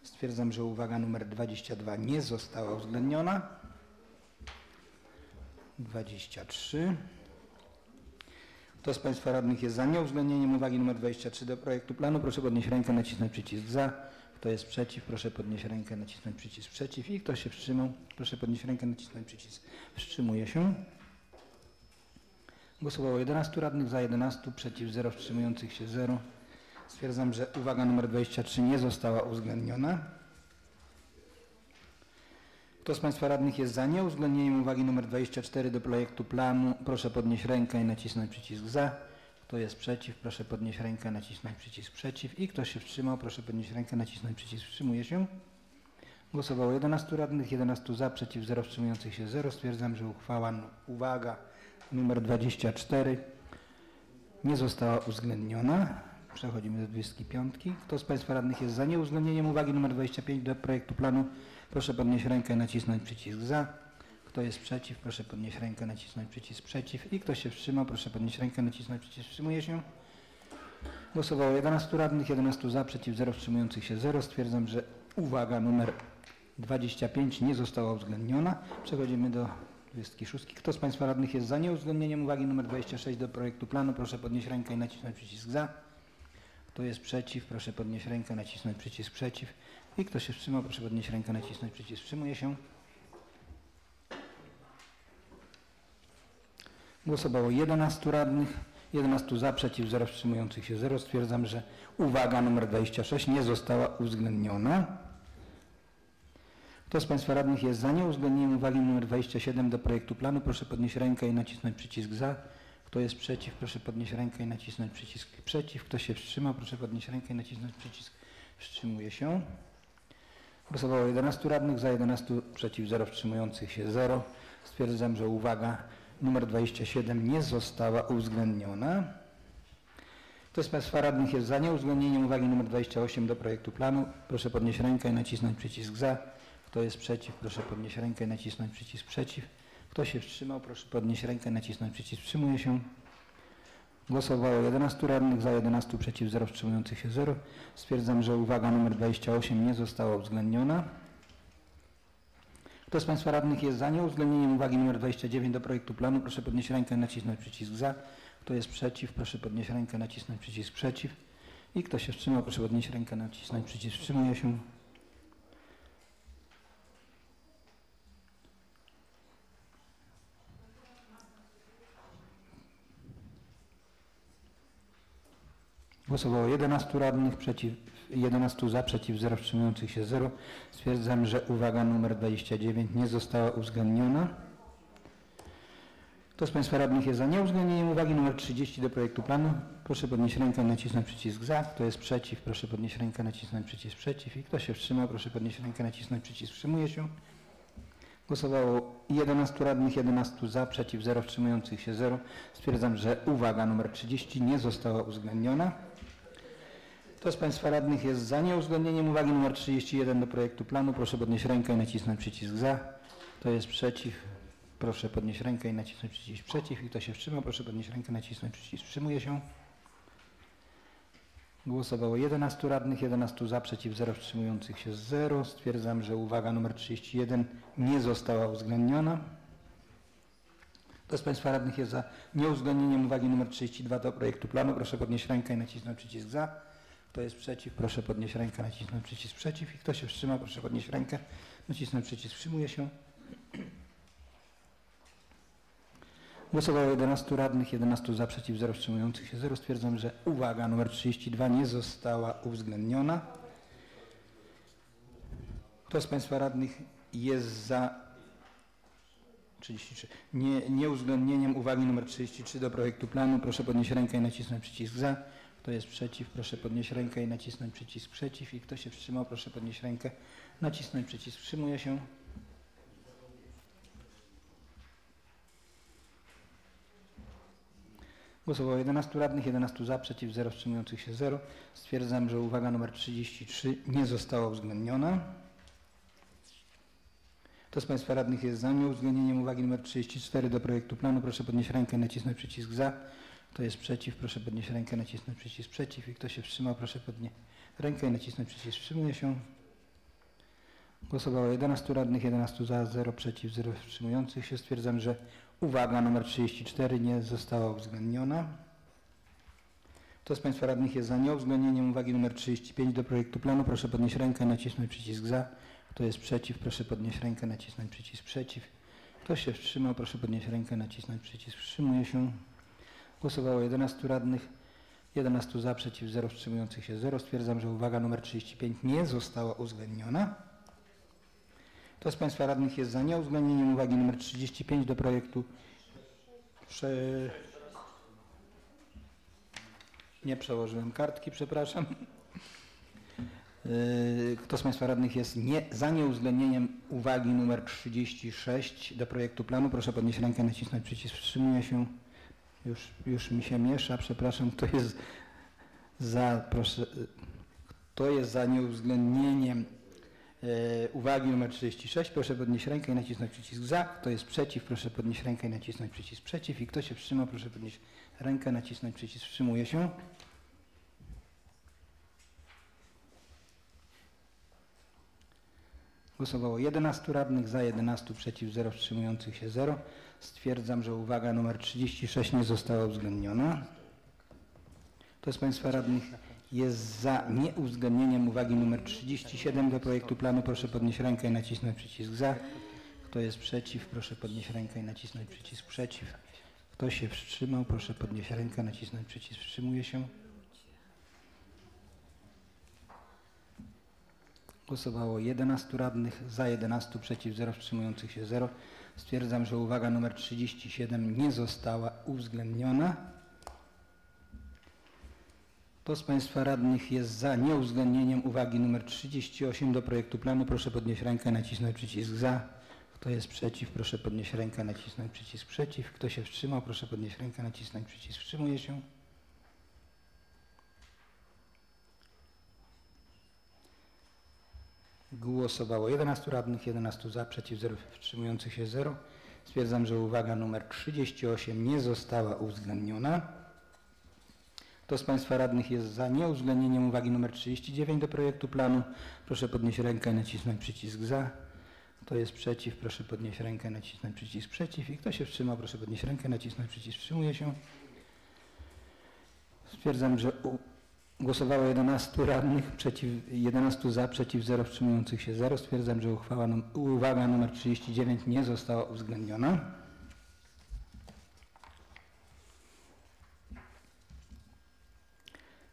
Stwierdzam, że uwaga numer 22 nie została uwzględniona. 23. Kto z Państwa radnych jest za nieuwzględnieniem uwagi numer 23 do projektu planu, proszę podnieść rękę, nacisnąć przycisk za. Kto jest przeciw, proszę podnieść rękę, nacisnąć przycisk przeciw. I kto się wstrzymał, proszę podnieść rękę, nacisnąć przycisk wstrzymuje się. Głosowało 11 radnych, za 11, przeciw 0, wstrzymujących się 0. Stwierdzam, że uwaga numer 23 nie została uwzględniona. Kto z Państwa radnych jest za nieuwzględnieniem uwagi numer 24 do projektu planu, proszę podnieść rękę i nacisnąć przycisk za. Kto jest przeciw, proszę podnieść rękę, nacisnąć przycisk przeciw. I kto się wstrzymał, proszę podnieść rękę, nacisnąć przycisk wstrzymuje się. Głosowało 11 radnych, 11 za, przeciw 0, wstrzymujących się 0. Stwierdzam, że uwaga numer 24 nie została uwzględniona. Przechodzimy do 25. Kto z Państwa radnych jest za nieuwzględnieniem uwagi numer 25 do projektu planu, proszę podnieść rękę i nacisnąć przycisk za. Kto jest przeciw, proszę podnieść rękę, nacisnąć przycisk przeciw. I kto się wstrzymał, proszę podnieść rękę, nacisnąć przycisk wstrzymuje się. Głosowało 11 radnych, 11 za, przeciw 0, wstrzymujących się 0. Stwierdzam, że uwaga numer 25 nie została uwzględniona. Przechodzimy do 26. Kto z Państwa radnych jest za nieuwzględnieniem uwagi numer 26 do projektu planu, proszę podnieść rękę i nacisnąć przycisk za. Kto jest przeciw, proszę podnieść rękę, nacisnąć przycisk przeciw. I kto się wstrzymał, proszę podnieść rękę, nacisnąć przycisk wstrzymuje się. Głosowało 11 radnych, 11 za, przeciw 0, wstrzymujących się 0. Stwierdzam, że uwaga numer 26 nie została uwzględniona. Kto z Państwa radnych jest za nieuwzględnieniem uwagi nr 27 do projektu planu, proszę podnieść rękę i nacisnąć przycisk za. Kto jest przeciw, proszę podnieść rękę i nacisnąć przycisk przeciw. Kto się wstrzymał, proszę podnieść rękę i nacisnąć przycisk wstrzymuje się. Głosowało 11 radnych, za 11, przeciw 0, wstrzymujących się 0. Stwierdzam, że uwaga numer 27 nie została uwzględniona. Kto z Państwa radnych jest za nieuwzględnieniem uwagi nr 28 do projektu planu? Proszę podnieść rękę i nacisnąć przycisk za. Kto jest przeciw? Proszę podnieść rękę i nacisnąć przycisk przeciw. Kto się wstrzymał? Proszę podnieść rękę i nacisnąć przycisk wstrzymuje się. Głosowało 11 radnych, za 11, przeciw 0, wstrzymujących się 0. Stwierdzam, że uwaga nr 28 nie została uwzględniona. Kto z Państwa radnych jest za nieuwzględnieniem uwagi nr 29 do projektu planu? Proszę podnieść rękę i nacisnąć przycisk za. Kto jest przeciw? Proszę podnieść rękę i nacisnąć przycisk przeciw. I kto się wstrzymał? Proszę podnieść rękę i nacisnąć przycisk wstrzymuje się. Głosowało 11 radnych, 11 za, przeciw 0, wstrzymujących się 0. Stwierdzam, że uwaga nr 29 nie została uwzględniona. Kto z Państwa radnych jest za nieuwzględnieniem uwagi nr 30 do projektu planu? Proszę podnieść rękę i nacisnąć przycisk za. Kto jest przeciw? Proszę podnieść rękę i nacisnąć przycisk przeciw. I kto się wstrzymał? Proszę podnieść rękę i nacisnąć przycisk wstrzymuje się. Głosowało 11 radnych, 11 za, przeciw 0, wstrzymujących się 0. Stwierdzam, że uwaga nr 30 nie została uwzględniona. Kto z Państwa radnych jest za nieuwzględnieniem uwagi nr 31 do projektu planu? Proszę podnieść rękę i nacisnąć przycisk za. Kto jest przeciw? Proszę podnieść rękę i nacisnąć przycisk przeciw. I kto się wstrzymał? Proszę podnieść rękę i nacisnąć przycisk wstrzymuje się. Głosowało 11 radnych, 11 za, przeciw 0, wstrzymujących się 0. Stwierdzam, że uwaga nr 31 nie została uwzględniona. Kto z Państwa radnych jest za nieuwzględnieniem uwagi nr 32 do projektu planu? Proszę podnieść rękę i nacisnąć przycisk za. Kto jest przeciw? Proszę podnieść rękę, nacisnąć przycisk przeciw. I kto się wstrzymał? Proszę podnieść rękę, nacisnąć przycisk wstrzymuje się. Głosowało 11 radnych, 11 za, przeciw 0, wstrzymujących się 0. Stwierdzam, że uwaga nr 32 nie została uwzględniona. Kto z Państwa radnych jest za 33 nieuwzględnieniem uwagi nr 33 do projektu planu? Proszę podnieść rękę i nacisnąć przycisk za. Kto jest przeciw? Proszę podnieść rękę i nacisnąć przycisk przeciw. I kto się wstrzymał? Proszę podnieść rękę, nacisnąć przycisk wstrzymuje się. Głosowało 11 radnych, 11 za, przeciw 0, wstrzymujących się 0. Stwierdzam, że uwaga nr 33 nie została uwzględniona. Kto z Państwa radnych jest za nieuwzględnieniem uwagi nr 34 do projektu planu? Proszę podnieść rękę i nacisnąć przycisk za. Kto jest przeciw? Proszę podnieść rękę i nacisnąć przycisk przeciw. I kto się wstrzymał? Proszę podnieść rękę i nacisnąć przycisk wstrzymuje się. Głosowało 11 radnych, 11 za, 0 przeciw, 0 wstrzymujących się. Stwierdzam, że uwaga nr 34 nie została uwzględniona. Kto z Państwa radnych jest za nieuwzględnieniem uwagi nr 35 do projektu planu? Proszę podnieść rękę i nacisnąć przycisk za. Kto jest przeciw? Proszę podnieść rękę i nacisnąć przycisk przeciw. Kto się wstrzymał? Proszę podnieść rękę i nacisnąć przycisk wstrzymuje się. Głosowało 11 radnych, 11 za, przeciw 0, wstrzymujących się 0. Stwierdzam, że uwaga nr 35 nie została uwzględniona. Kto z Państwa radnych jest za nieuwzględnieniem uwagi nr 35 do projektu? Nie przełożyłem kartki, przepraszam. Kto z Państwa radnych jest za nieuwzględnieniem uwagi nr 36 do projektu planu? Proszę podnieść rękę, nacisnąć przycisk wstrzymuje się. Już mi się miesza, przepraszam. Kto jest za, proszę, kto jest za nieuwzględnieniem uwagi nr 36, proszę podnieść rękę i nacisnąć przycisk za. Kto jest przeciw, proszę podnieść rękę i nacisnąć przycisk przeciw. I kto się wstrzymał, proszę podnieść rękę, nacisnąć przycisk wstrzymuje się. Głosowało 11 radnych, za 11, przeciw 0, wstrzymujących się 0. Stwierdzam, że uwaga nr 36 nie została uwzględniona. Kto z Państwa radnych jest za nieuwzględnieniem uwagi nr 37 do projektu planu? Proszę podnieść rękę i nacisnąć przycisk za. Kto jest przeciw? Proszę podnieść rękę i nacisnąć przycisk przeciw. Kto się wstrzymał? Proszę podnieść rękę, nacisnąć przycisk wstrzymuje się. Głosowało 11 radnych, za 11, przeciw 0, wstrzymujących się 0. Stwierdzam, że uwaga nr 37 nie została uwzględniona. Kto z Państwa radnych jest za nieuwzględnieniem uwagi nr 38 do projektu planu? Proszę podnieść rękę, nacisnąć przycisk za. Kto jest przeciw? Proszę podnieść rękę, nacisnąć przycisk przeciw. Kto się wstrzymał? Proszę podnieść rękę, nacisnąć przycisk wstrzymuje się. Głosowało 11 radnych, 11 za, przeciw 0, wstrzymujących się 0. Stwierdzam, że uwaga numer 38 nie została uwzględniona. Kto z Państwa radnych jest za nieuwzględnieniem uwagi numer 39 do projektu planu? Proszę podnieść rękę i nacisnąć przycisk za. Kto jest przeciw? Proszę podnieść rękę i nacisnąć przycisk przeciw. I kto się wstrzymał? Proszę podnieść rękę i nacisnąć przycisk wstrzymuje się. Stwierdzam, że głosowało 11 radnych, 11 za, przeciw 0, wstrzymujących się 0. Stwierdzam, że uwaga numer 39 nie została uwzględniona.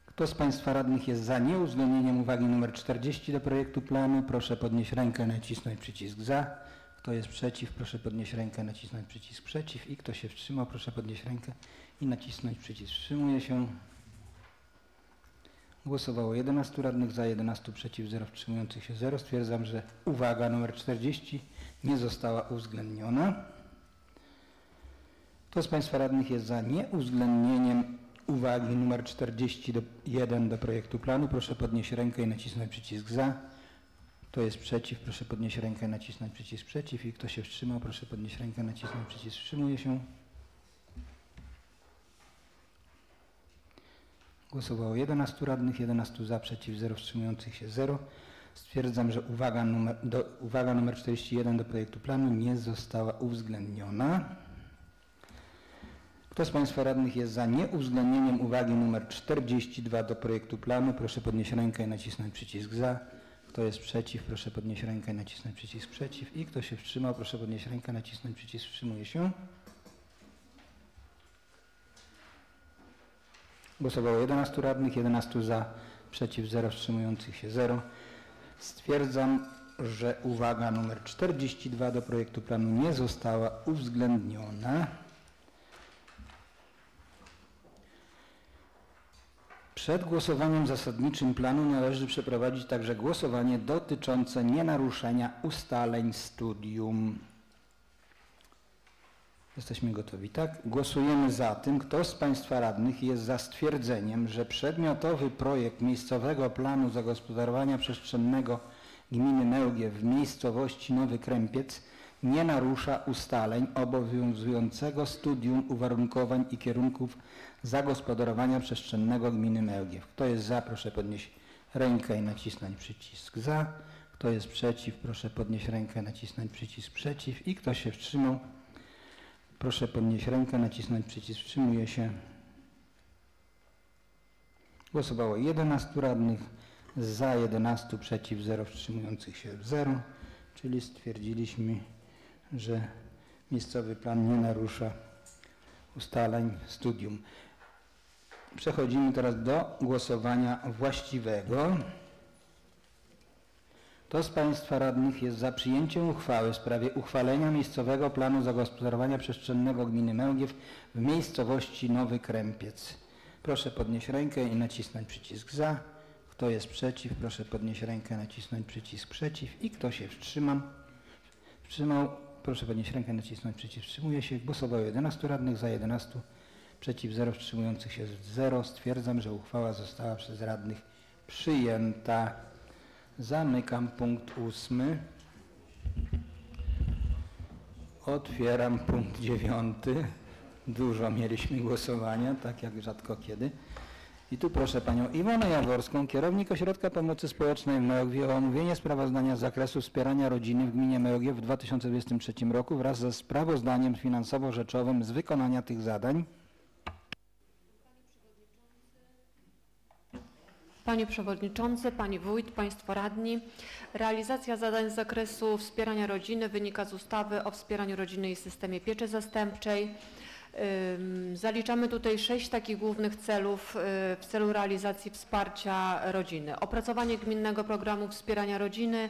Kto z Państwa radnych jest za nieuwzględnieniem uwagi numer 40 do projektu planu? Proszę podnieść rękę i nacisnąć przycisk za. Kto jest przeciw? Proszę podnieść rękę i nacisnąć przycisk przeciw. I kto się wstrzymał? Proszę podnieść rękę i nacisnąć przycisk wstrzymuje się. Głosowało 11 radnych, za 11 przeciw 0, wstrzymujących się 0. Stwierdzam, że uwaga numer 40 nie została uwzględniona. Kto z Państwa radnych jest za nieuwzględnieniem uwagi numer 41 do projektu planu? Proszę podnieść rękę i nacisnąć przycisk za. Kto jest przeciw? Proszę podnieść rękę i nacisnąć przycisk przeciw. I kto się wstrzymał? Proszę podnieść rękę i nacisnąć przycisk wstrzymuje się. Głosowało 11 radnych, 11 za, przeciw 0, wstrzymujących się 0. Stwierdzam, że uwaga numer 41 do projektu planu nie została uwzględniona. Kto z Państwa radnych jest za nieuwzględnieniem uwagi numer 42 do projektu planu? Proszę podnieść rękę i nacisnąć przycisk za. Kto jest przeciw? Proszę podnieść rękę i nacisnąć przycisk przeciw. I kto się wstrzymał? Proszę podnieść rękę i nacisnąć przycisk wstrzymuje się. Głosowało 11 radnych, 11 za, przeciw 0, wstrzymujących się 0. Stwierdzam, że uwaga numer 42 do projektu planu nie została uwzględniona. Przed głosowaniem zasadniczym planu należy przeprowadzić także głosowanie dotyczące nienaruszenia ustaleń studium. Jesteśmy gotowi, tak? Głosujemy za tym. Kto z Państwa radnych jest za stwierdzeniem, że przedmiotowy projekt miejscowego planu zagospodarowania przestrzennego gminy Mełgiew w miejscowości Nowy Krępiec nie narusza ustaleń obowiązującego studium uwarunkowań i kierunków zagospodarowania przestrzennego gminy Mełgiew? Kto jest za? Proszę podnieść rękę i nacisnąć przycisk za. Kto jest przeciw? Proszę podnieść rękę i nacisnąć przycisk przeciw. I kto się wstrzymał? Proszę podnieść rękę, nacisnąć przycisk wstrzymuje się. Głosowało 11 radnych, za 11, przeciw 0, wstrzymujących się 0. Czyli stwierdziliśmy, że miejscowy plan nie narusza ustaleń studium. Przechodzimy teraz do głosowania właściwego. Kto z Państwa radnych jest za przyjęciem uchwały w sprawie uchwalenia miejscowego planu zagospodarowania przestrzennego gminy Mełgiew w miejscowości Nowy Krępiec? Proszę podnieść rękę i nacisnąć przycisk za. Kto jest przeciw? Proszę podnieść rękę i nacisnąć przycisk przeciw. I kto się wstrzymał? Proszę podnieść rękę i nacisnąć przycisk wstrzymuje się. Głosowało 11 radnych, za 11, przeciw 0, wstrzymujących się 0. Stwierdzam, że uchwała została przez radnych przyjęta. Zamykam punkt 8. Otwieram punkt 9. Dużo mieliśmy głosowania, tak jak rzadko kiedy. I tu proszę Panią Iwonę Jaworską, kierownik Ośrodka Pomocy Społecznej w Mełgiew, o omówienie sprawozdania z zakresu wspierania rodziny w gminie Mełgiew w 2023 roku wraz ze sprawozdaniem finansowo-rzeczowym z wykonania tych zadań. Panie Przewodniczący, Pani Wójt, Państwo Radni, realizacja zadań z zakresu wspierania rodziny wynika z ustawy o wspieraniu rodziny i systemie pieczy zastępczej. Zaliczamy tutaj 6 takich głównych celów w celu realizacji wsparcia rodziny. Opracowanie gminnego programu wspierania rodziny.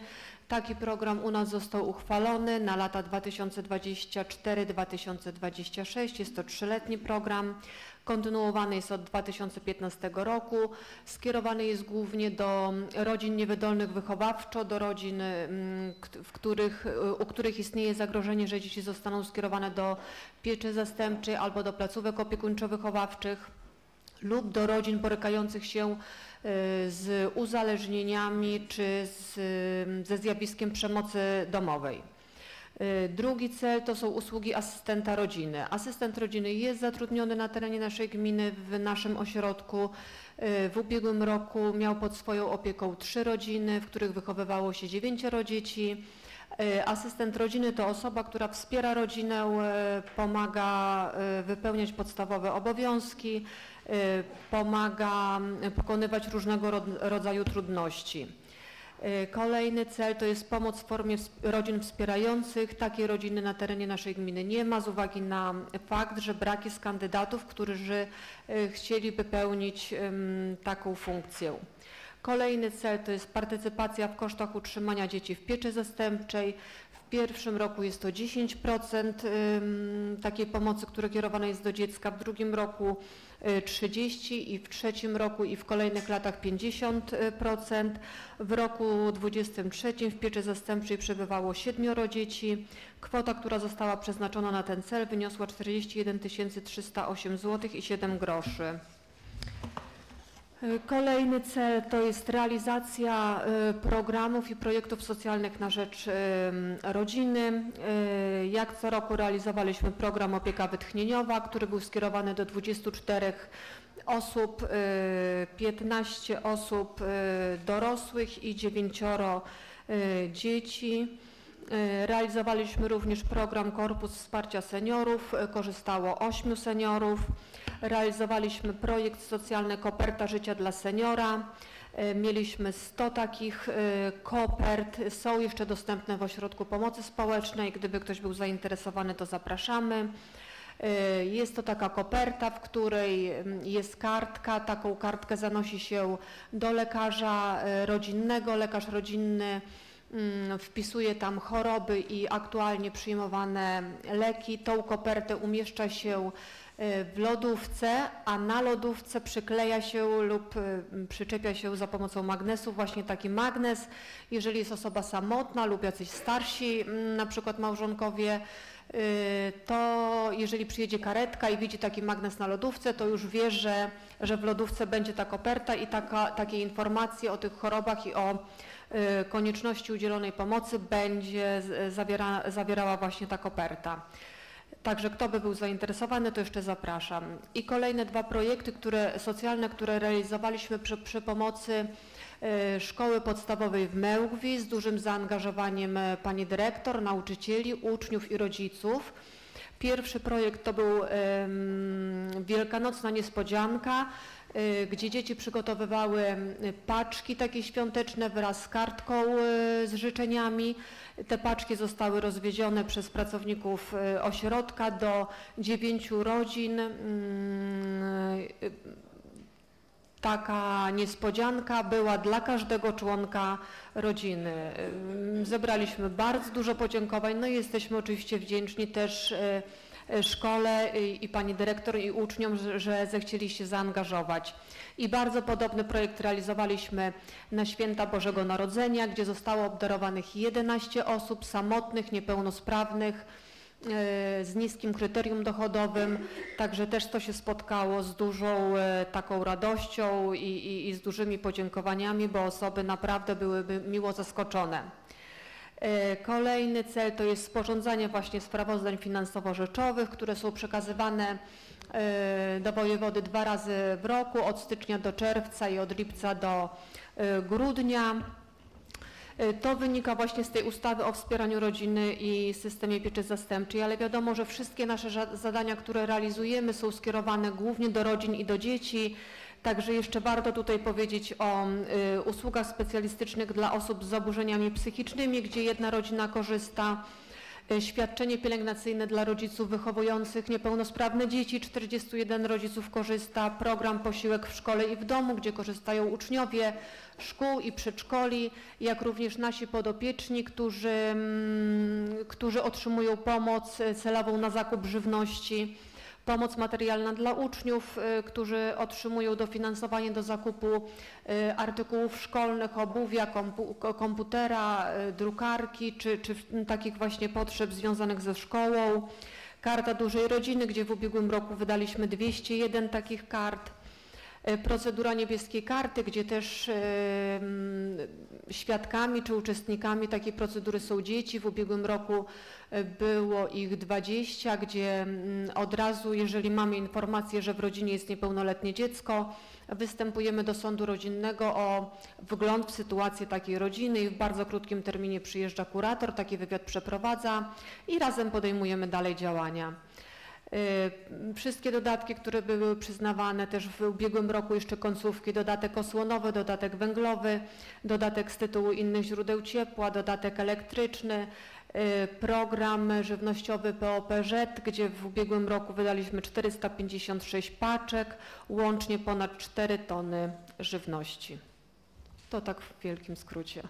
Taki program u nas został uchwalony na lata 2024-2026. Jest to 3-letni program. Kontynuowany jest od 2015 roku. Skierowany jest głównie do rodzin niewydolnych wychowawczo, do rodzin, u których istnieje zagrożenie, że dzieci zostaną skierowane do pieczy zastępczej albo do placówek opiekuńczo-wychowawczych. lub do rodzin borykających się z uzależnieniami czy ze zjawiskiem przemocy domowej. Drugi cel to są usługi asystenta rodziny. Asystent rodziny jest zatrudniony na terenie naszej gminy, w naszym ośrodku. W ubiegłym roku miał pod swoją opieką 3 rodziny, w których wychowywało się 9 dzieci. Asystent rodziny to osoba, która wspiera rodzinę, pomaga wypełniać podstawowe obowiązki, pomaga pokonywać różnego rodzaju trudności. Kolejny cel to jest pomoc w formie rodzin wspierających. Takiej rodziny na terenie naszej gminy nie ma z uwagi na fakt, że brak jest kandydatów, którzy chcieliby pełnić taką funkcję. Kolejny cel to jest partycypacja w kosztach utrzymania dzieci w pieczy zastępczej. W pierwszym roku jest to 10% takiej pomocy, która kierowana jest do dziecka, w drugim roku 30% i w trzecim roku i w kolejnych latach 50%. W roku 23 w pieczy zastępczej przebywało 7 dzieci. Kwota, która została przeznaczona na ten cel, wyniosła 41 308 zł i 7 groszy. Kolejny cel to jest realizacja programów i projektów socjalnych na rzecz rodziny. Jak co roku realizowaliśmy program opieka wytchnieniowa, który był skierowany do 24 osób, 15 osób dorosłych i 9 dzieci. Realizowaliśmy również program Korpus Wsparcia Seniorów, korzystało 8 seniorów. Realizowaliśmy projekt socjalny Koperta Życia dla Seniora. Mieliśmy 100 takich kopert, są jeszcze dostępne w Ośrodku Pomocy Społecznej. Gdyby ktoś był zainteresowany, to zapraszamy. Jest to taka koperta, w której jest kartka. Taką kartkę zanosi się do lekarza rodzinnego. Lekarz rodzinny wpisuje tam choroby i aktualnie przyjmowane leki. Tą kopertę umieszcza się w lodówce, a na lodówce przykleja się lub przyczepia się za pomocą magnesu właśnie taki magnes. Jeżeli jest osoba samotna lub jacyś starsi, na przykład małżonkowie, to jeżeli przyjedzie karetka i widzi taki magnes na lodówce, to już wie, że w lodówce będzie ta koperta i takie informacje o tych chorobach i o konieczności udzielonej pomocy będzie zawierała właśnie ta koperta. Także kto by był zainteresowany, to jeszcze zapraszam. I kolejne 2 projekty socjalne, które realizowaliśmy przy pomocy Szkoły Podstawowej w Mełgwi z dużym zaangażowaniem pani dyrektor, nauczycieli, uczniów i rodziców. Pierwszy projekt to był Wielkanocna Niespodzianka, gdzie dzieci przygotowywały paczki takie świąteczne wraz z kartką z życzeniami. Te paczki zostały rozwiezione przez pracowników ośrodka do 9 rodzin. Taka niespodzianka była dla każdego członka rodziny. Zebraliśmy bardzo dużo podziękowań, no i jesteśmy oczywiście wdzięczni też szkole i pani dyrektor i uczniom, że zechcieli się zaangażować. I bardzo podobny projekt realizowaliśmy na Święta Bożego Narodzenia, gdzie zostało obdarowanych 11 osób samotnych, niepełnosprawnych, z niskim kryterium dochodowym, także też to się spotkało z dużą taką radością i z dużymi podziękowaniami, bo osoby naprawdę byłyby miło zaskoczone. Kolejny cel to jest sporządzanie właśnie sprawozdań finansowo-rzeczowych, które są przekazywane do wojewody 2 razy w roku, od stycznia do czerwca i od lipca do grudnia. To wynika właśnie z tej ustawy o wspieraniu rodziny i systemie pieczy zastępczej, ale wiadomo, że wszystkie nasze zadania, które realizujemy, są skierowane głównie do rodzin i do dzieci. Także jeszcze warto tutaj powiedzieć o usługach specjalistycznych dla osób z zaburzeniami psychicznymi, gdzie jedna rodzina korzysta. Świadczenie pielęgnacyjne dla rodziców wychowujących niepełnosprawne dzieci, 41 rodziców korzysta. Program Posiłek w szkole i w domu, gdzie korzystają uczniowie szkół i przedszkoli, jak również nasi podopieczni, którzy otrzymują pomoc celową na zakup żywności. Pomoc materialna dla uczniów, którzy otrzymują dofinansowanie do zakupu artykułów szkolnych, obuwia, komputera, drukarki czy takich właśnie potrzeb związanych ze szkołą. Karta Dużej Rodziny, gdzie w ubiegłym roku wydaliśmy 201 takich kart. Procedura niebieskiej karty, gdzie też świadkami czy uczestnikami takiej procedury są dzieci. W ubiegłym roku było ich 20, gdzie od razu, jeżeli mamy informację, że w rodzinie jest niepełnoletnie dziecko, występujemy do sądu rodzinnego o wgląd w sytuację takiej rodziny i w bardzo krótkim terminie przyjeżdża kurator, taki wywiad przeprowadza i razem podejmujemy dalej działania. Wszystkie dodatki, które były przyznawane też w ubiegłym roku, jeszcze końcówki, dodatek osłonowy, dodatek węglowy, dodatek z tytułu innych źródeł ciepła, dodatek elektryczny, program żywnościowy POPŻ, gdzie w ubiegłym roku wydaliśmy 456 paczek, łącznie ponad 4 tony żywności. To tak w wielkim skrócie.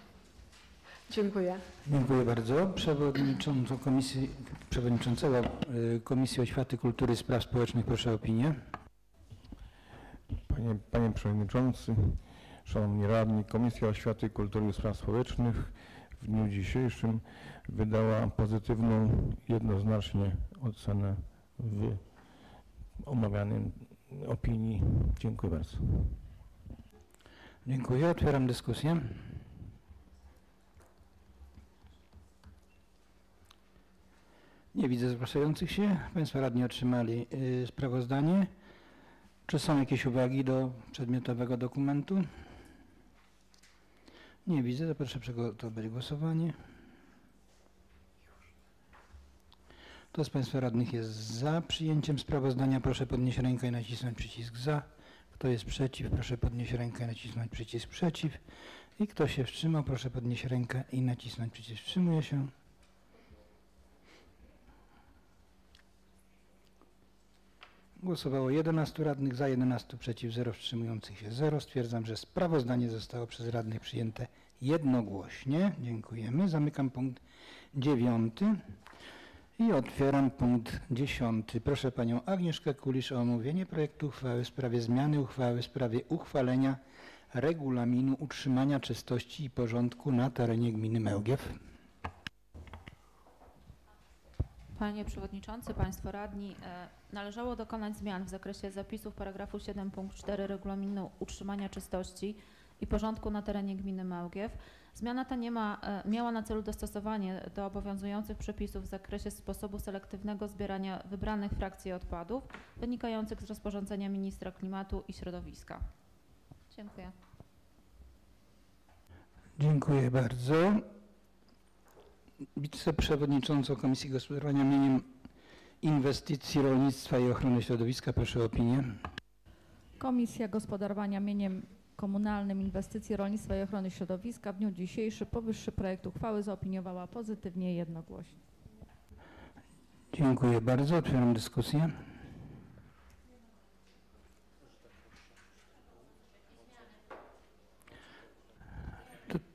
Dziękuję. Dziękuję bardzo. Przewodniczącego Komisji Oświaty, Kultury i Spraw Społecznych proszę o opinię. Panie Przewodniczący, Szanowni Radni, Komisja Oświaty, Kultury i Spraw Społecznych w dniu dzisiejszym wydała pozytywną, jednoznacznie ocenę w omawianym opinii. Dziękuję bardzo. Dziękuję. Otwieram dyskusję. Nie widzę zgłaszających się. Państwo radni otrzymali sprawozdanie. Czy są jakieś uwagi do przedmiotowego dokumentu? Nie widzę. To proszę przygotować głosowanie. Kto z Państwa radnych jest za przyjęciem sprawozdania? Proszę podnieść rękę i nacisnąć przycisk za. Kto jest przeciw? Proszę podnieść rękę i nacisnąć przycisk przeciw. I kto się wstrzymał? Proszę podnieść rękę i nacisnąć przycisk wstrzymuje się. Głosowało 11 radnych, za 11, przeciw 0, wstrzymujących się 0. Stwierdzam, że sprawozdanie zostało przez radnych przyjęte jednogłośnie. Dziękujemy. Zamykam punkt 9 i otwieram punkt 10. Proszę Panią Agnieszkę Kulisz o omówienie projektu uchwały w sprawie zmiany uchwały w sprawie uchwalenia regulaminu utrzymania czystości i porządku na terenie gminy Mełgiew. Panie Przewodniczący, Państwo Radni, należało dokonać zmian w zakresie zapisów paragrafu 7 punkt 4 regulaminu utrzymania czystości i porządku na terenie gminy Mełgiew. Zmiana ta miała na celu dostosowanie do obowiązujących przepisów w zakresie sposobu selektywnego zbierania wybranych frakcji odpadów wynikających z rozporządzenia ministra klimatu i środowiska. Dziękuję. Dziękuję bardzo. Wiceprzewodniczącą Komisji Gospodarowania Mieniem, Inwestycji, Rolnictwa i Ochrony Środowiska proszę o opinię. Komisja Gospodarowania Mieniem Komunalnym, Inwestycji, Rolnictwa i Ochrony Środowiska w dniu dzisiejszym powyższy projekt uchwały zaopiniowała pozytywnie i jednogłośnie. Dziękuję bardzo. Otwieram dyskusję.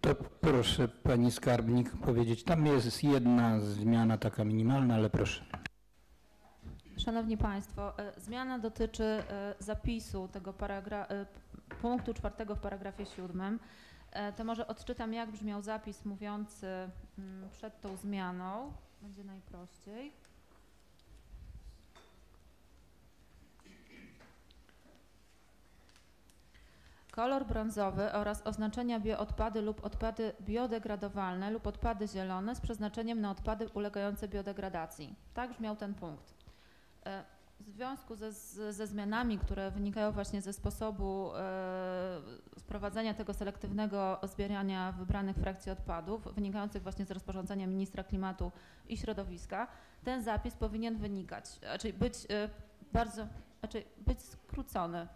To proszę Pani Skarbnik powiedzieć. Tam jest jedna zmiana taka minimalna, ale proszę. Szanowni Państwo, zmiana dotyczy zapisu tego punktu 4 w paragrafie 7. To może odczytam, jak brzmiał zapis mówiący przed tą zmianą. Będzie najprościej. Kolor brązowy oraz oznaczenia bioodpady lub odpady biodegradowalne lub odpady zielone z przeznaczeniem na odpady ulegające biodegradacji. Tak brzmiał ten punkt. W związku ze zmianami, które wynikają właśnie ze sposobu sprowadzenia tego selektywnego zbierania wybranych frakcji odpadów, wynikających właśnie z rozporządzenia ministra klimatu i środowiska, ten zapis powinien być skrócony.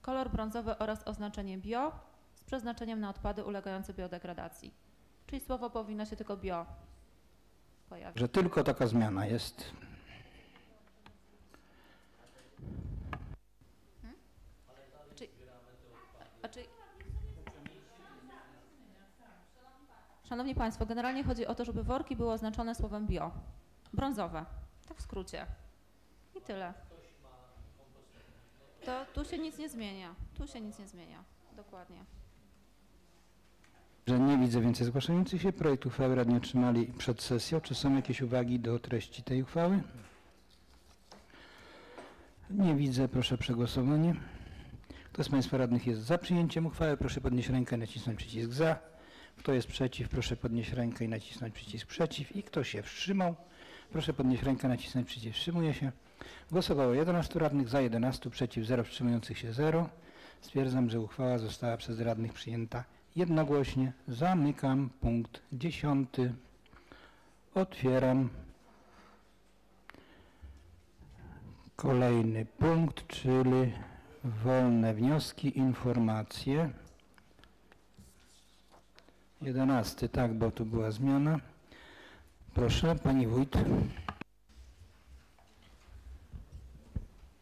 Kolor brązowy oraz oznaczenie bio z przeznaczeniem na odpady ulegające biodegradacji. Czyli słowo powinno się tylko bio pojawić. Że tylko taka zmiana jest. Szanowni Państwo, generalnie chodzi o to, żeby worki były oznaczone słowem bio. Brązowe. Tak w skrócie. I tyle. To tu się nic nie zmienia. Tu się nic nie zmienia. Dokładnie. Że nie widzę więcej zgłaszających się. Projekt uchwały radni otrzymali przed sesją. Czy są jakieś uwagi do treści tej uchwały? Nie widzę. Proszę o przegłosowanie. Kto z Państwa radnych jest za przyjęciem uchwały, proszę podnieść rękę i nacisnąć przycisk za. Kto jest przeciw, proszę podnieść rękę i nacisnąć przycisk przeciw. I kto się wstrzymał, proszę podnieść rękę i nacisnąć przycisk wstrzymuje się. Głosowało 11 radnych, za 11, przeciw 0, wstrzymujących się 0. Stwierdzam, że uchwała została przez radnych przyjęta jednogłośnie. Zamykam punkt 10. Otwieram kolejny punkt, czyli wolne wnioski, informacje. 11, tak, bo tu była zmiana. Proszę, pani wójt.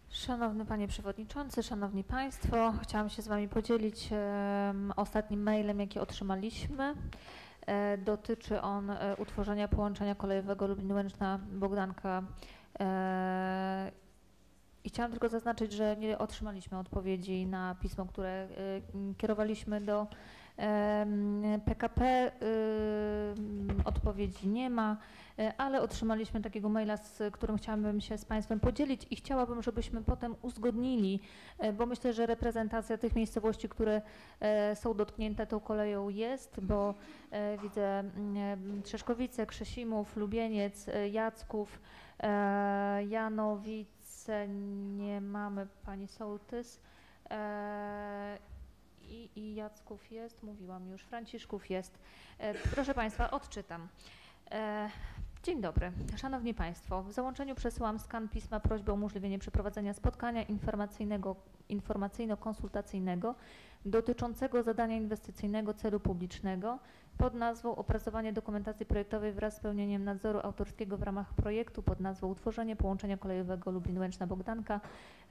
Szanowny Panie Przewodniczący, Szanowni Państwo, chciałam się z Wami podzielić ostatnim mailem, jaki otrzymaliśmy. Dotyczy on utworzenia połączenia kolejowego Lublin-Łęczna-Bogdanka. I chciałam tylko zaznaczyć, że nie otrzymaliśmy odpowiedzi na pismo, które kierowaliśmy do PKP. Odpowiedzi nie ma, ale otrzymaliśmy takiego maila, z którym chciałabym się z Państwem podzielić i chciałabym, żebyśmy potem uzgodnili, bo myślę, że reprezentacja tych miejscowości, które są dotknięte tą koleją jest, bo widzę Trzeszkowice, Krzesimów, Lubieniec, Jacków, Janowice, nie mamy pani sołtys. I Jacków jest, mówiłam już, Franciszków jest. Proszę Państwa, odczytam. Dzień dobry. Szanowni Państwo, w załączeniu przesyłam skan pisma prośby o umożliwienie przeprowadzenia spotkania informacyjno-konsultacyjnego dotyczącego zadania inwestycyjnego celu publicznego pod nazwą Opracowanie dokumentacji projektowej wraz z pełnieniem nadzoru autorskiego w ramach projektu pod nazwą Utworzenie połączenia kolejowego Lublin-Łęczna-Bogdanka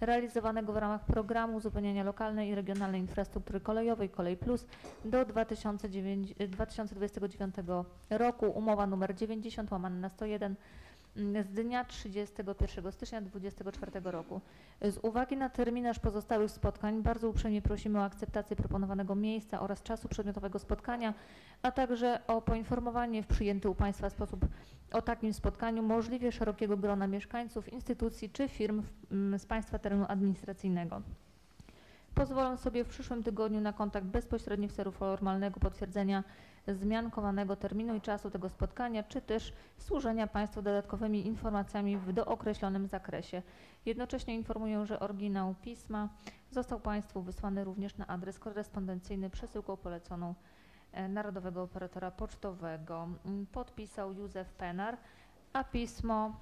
realizowanego w ramach programu uzupełniania lokalnej i regionalnej infrastruktury kolejowej Kolej Plus do 2029 roku. Umowa nr 90/101 z dnia 31 stycznia 2024 roku. Z uwagi na terminarz pozostałych spotkań bardzo uprzejmie prosimy o akceptację proponowanego miejsca oraz czasu przedmiotowego spotkania, a także o poinformowanie w przyjęty u Państwa sposób o takim spotkaniu możliwie szerokiego grona mieszkańców, instytucji czy firm z Państwa terenu administracyjnego. Pozwolę sobie w przyszłym tygodniu na kontakt bezpośredni w celu formalnego potwierdzenia zmiankowanego terminu i czasu tego spotkania, czy też służenia Państwu dodatkowymi informacjami w dookreślonym zakresie. Jednocześnie informuję, że oryginał pisma został Państwu wysłany również na adres korespondencyjny przesyłką poleconą Narodowego Operatora Pocztowego. Podpisał Józef Penar, a pismo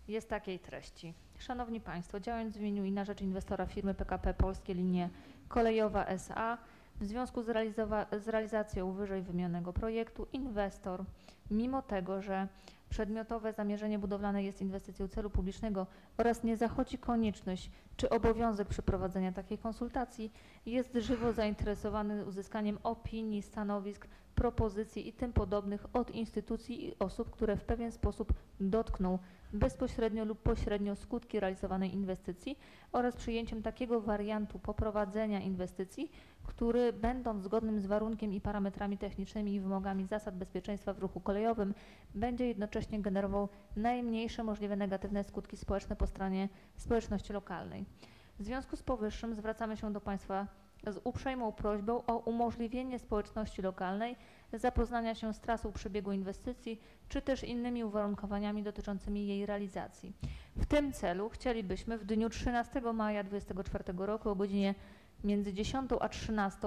jest takiej treści. Szanowni Państwo, działając w imieniu i na rzecz inwestora firmy PKP Polskie Linie Kolejowa S.A. w związku z realizacją wyżej wymienionego projektu inwestor, mimo tego, że przedmiotowe zamierzenie budowlane jest inwestycją celu publicznego oraz nie zachodzi konieczność czy obowiązek przeprowadzenia takiej konsultacji, jest żywo zainteresowany uzyskaniem opinii, stanowisk, propozycji i tym podobnych od instytucji i osób, które w pewien sposób dotkną bezpośrednio lub pośrednio skutki realizowanej inwestycji oraz przyjęciem takiego wariantu poprowadzenia inwestycji, który będąc zgodnym z warunkiem i parametrami technicznymi i wymogami zasad bezpieczeństwa w ruchu kolejowym będzie jednocześnie generował najmniejsze możliwe negatywne skutki społeczne po stronie społeczności lokalnej. W związku z powyższym zwracamy się do Państwa z uprzejmą prośbą o umożliwienie społeczności lokalnej zapoznania się z trasą przebiegu inwestycji, czy też innymi uwarunkowaniami dotyczącymi jej realizacji. W tym celu chcielibyśmy w dniu 13 maja 2024 roku o godzinie między 10 a 13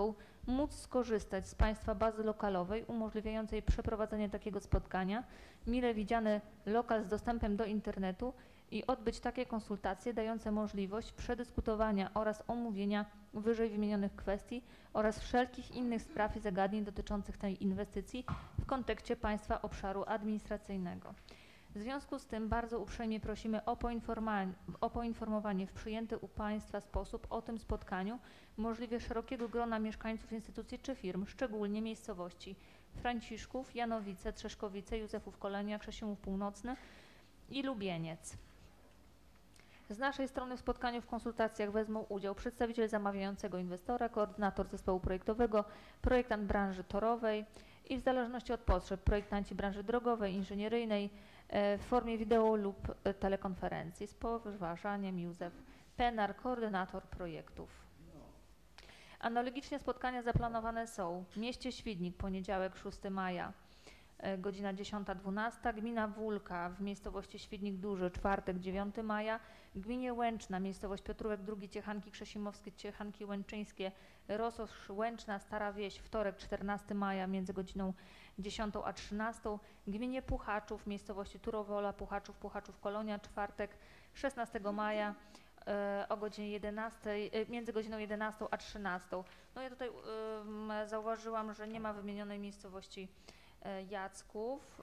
móc skorzystać z Państwa bazy lokalowej umożliwiającej przeprowadzenie takiego spotkania, mile widziany lokal z dostępem do internetu i odbyć takie konsultacje dające możliwość przedyskutowania oraz omówienia wyżej wymienionych kwestii oraz wszelkich innych spraw i zagadnień dotyczących tej inwestycji w kontekście Państwa obszaru administracyjnego. W związku z tym bardzo uprzejmie prosimy o poinformowanie w przyjęty u Państwa sposób o tym spotkaniu możliwie szerokiego grona mieszkańców instytucji czy firm, szczególnie miejscowości Franciszków, Janowice, Trzeszkowice, Józefów Kolenia, Krzesimów Północny i Lubieniec. Z naszej strony w spotkaniu w konsultacjach wezmą udział przedstawiciel zamawiającego inwestora, koordynator zespołu projektowego, projektant branży torowej i w zależności od potrzeb projektanci branży drogowej, inżynieryjnej w formie wideo lub telekonferencji. Z poważaniem Józef Penar, koordynator projektów. Analogicznie spotkania zaplanowane są w mieście Świdnik, poniedziałek 6 maja, godzina 10-12, gmina Wólka w miejscowości Świdnik Duży, czwartek 9 maja, gminie Łęczna, miejscowość Piotrówek II, Ciechanki Krzesimowskie, Ciechanki Łęczyńskie, Rososz, Łęczna, Stara Wieś, wtorek 14 maja między godziną 10 a 13, gminie Puchaczów, miejscowości Turowola, Puchaczów, Puchaczów Kolonia, czwartek 16 maja o godzinie 11, między godziną 11 a 13. No ja tutaj zauważyłam, że nie ma wymienionej miejscowości Jacków.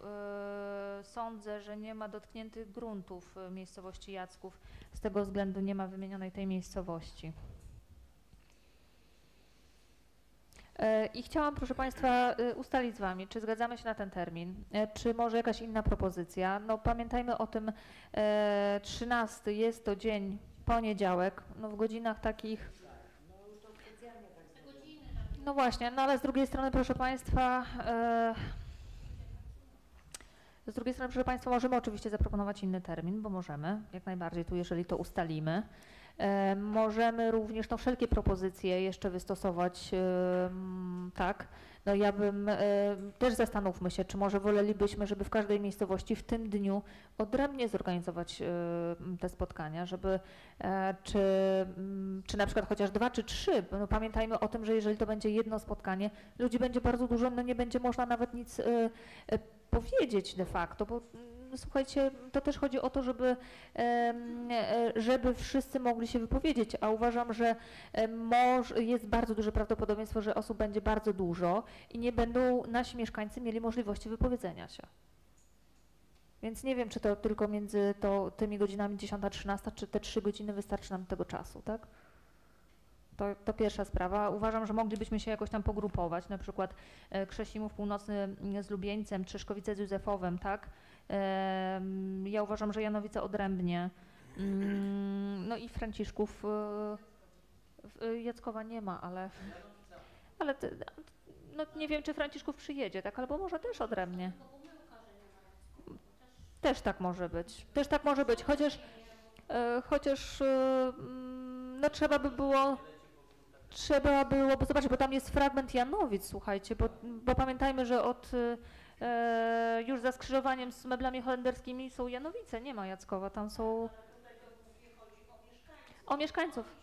Sądzę, że nie ma dotkniętych gruntów miejscowości Jacków. Z tego względu nie ma wymienionej tej miejscowości. I chciałam, proszę Państwa, ustalić z Wami, czy zgadzamy się na ten termin, czy może jakaś inna propozycja. No pamiętajmy o tym, 13 jest to dzień poniedziałek, no w godzinach takich... No właśnie, no ale z drugiej strony, proszę Państwa, możemy oczywiście zaproponować inny termin, bo możemy, jak najbardziej tu, jeżeli to ustalimy. Możemy również no, wszelkie propozycje jeszcze wystosować, tak. No ja bym, też zastanówmy się, czy może wolelibyśmy, żeby w każdej miejscowości w tym dniu odrębnie zorganizować te spotkania, żeby, czy na przykład chociaż 2 czy 3, no pamiętajmy o tym, że jeżeli to będzie jedno spotkanie, ludzi będzie bardzo dużo, no nie będzie można nawet nic powiedzieć de facto, bo słuchajcie, to też chodzi o to, żeby wszyscy mogli się wypowiedzieć, a uważam, że jest bardzo duże prawdopodobieństwo, że osób będzie bardzo dużo i nie będą nasi mieszkańcy mieli możliwości wypowiedzenia się. Więc nie wiem, czy to tylko między tymi godzinami 10-13, czy te 3 godziny wystarczy nam tego czasu, tak? To pierwsza sprawa. Uważam, że moglibyśmy się jakoś tam pogrupować, na przykład Krzesimów Północny z Lubieńcem, Trzeszkowice z Józefowem, tak? Ja uważam, że Janowice odrębnie. No i Franciszków, Jackowa nie ma, ale no nie wiem, czy Franciszków przyjedzie, tak? Albo może też odrębnie. Też tak może być. Też tak może być, chociaż no trzeba by było zobaczyć, bo tam jest fragment Janowic, słuchajcie, bo pamiętajmy, że już za skrzyżowaniem z meblami holenderskimi są Janowice, nie ma Jackowa, tam są... O mieszkańców.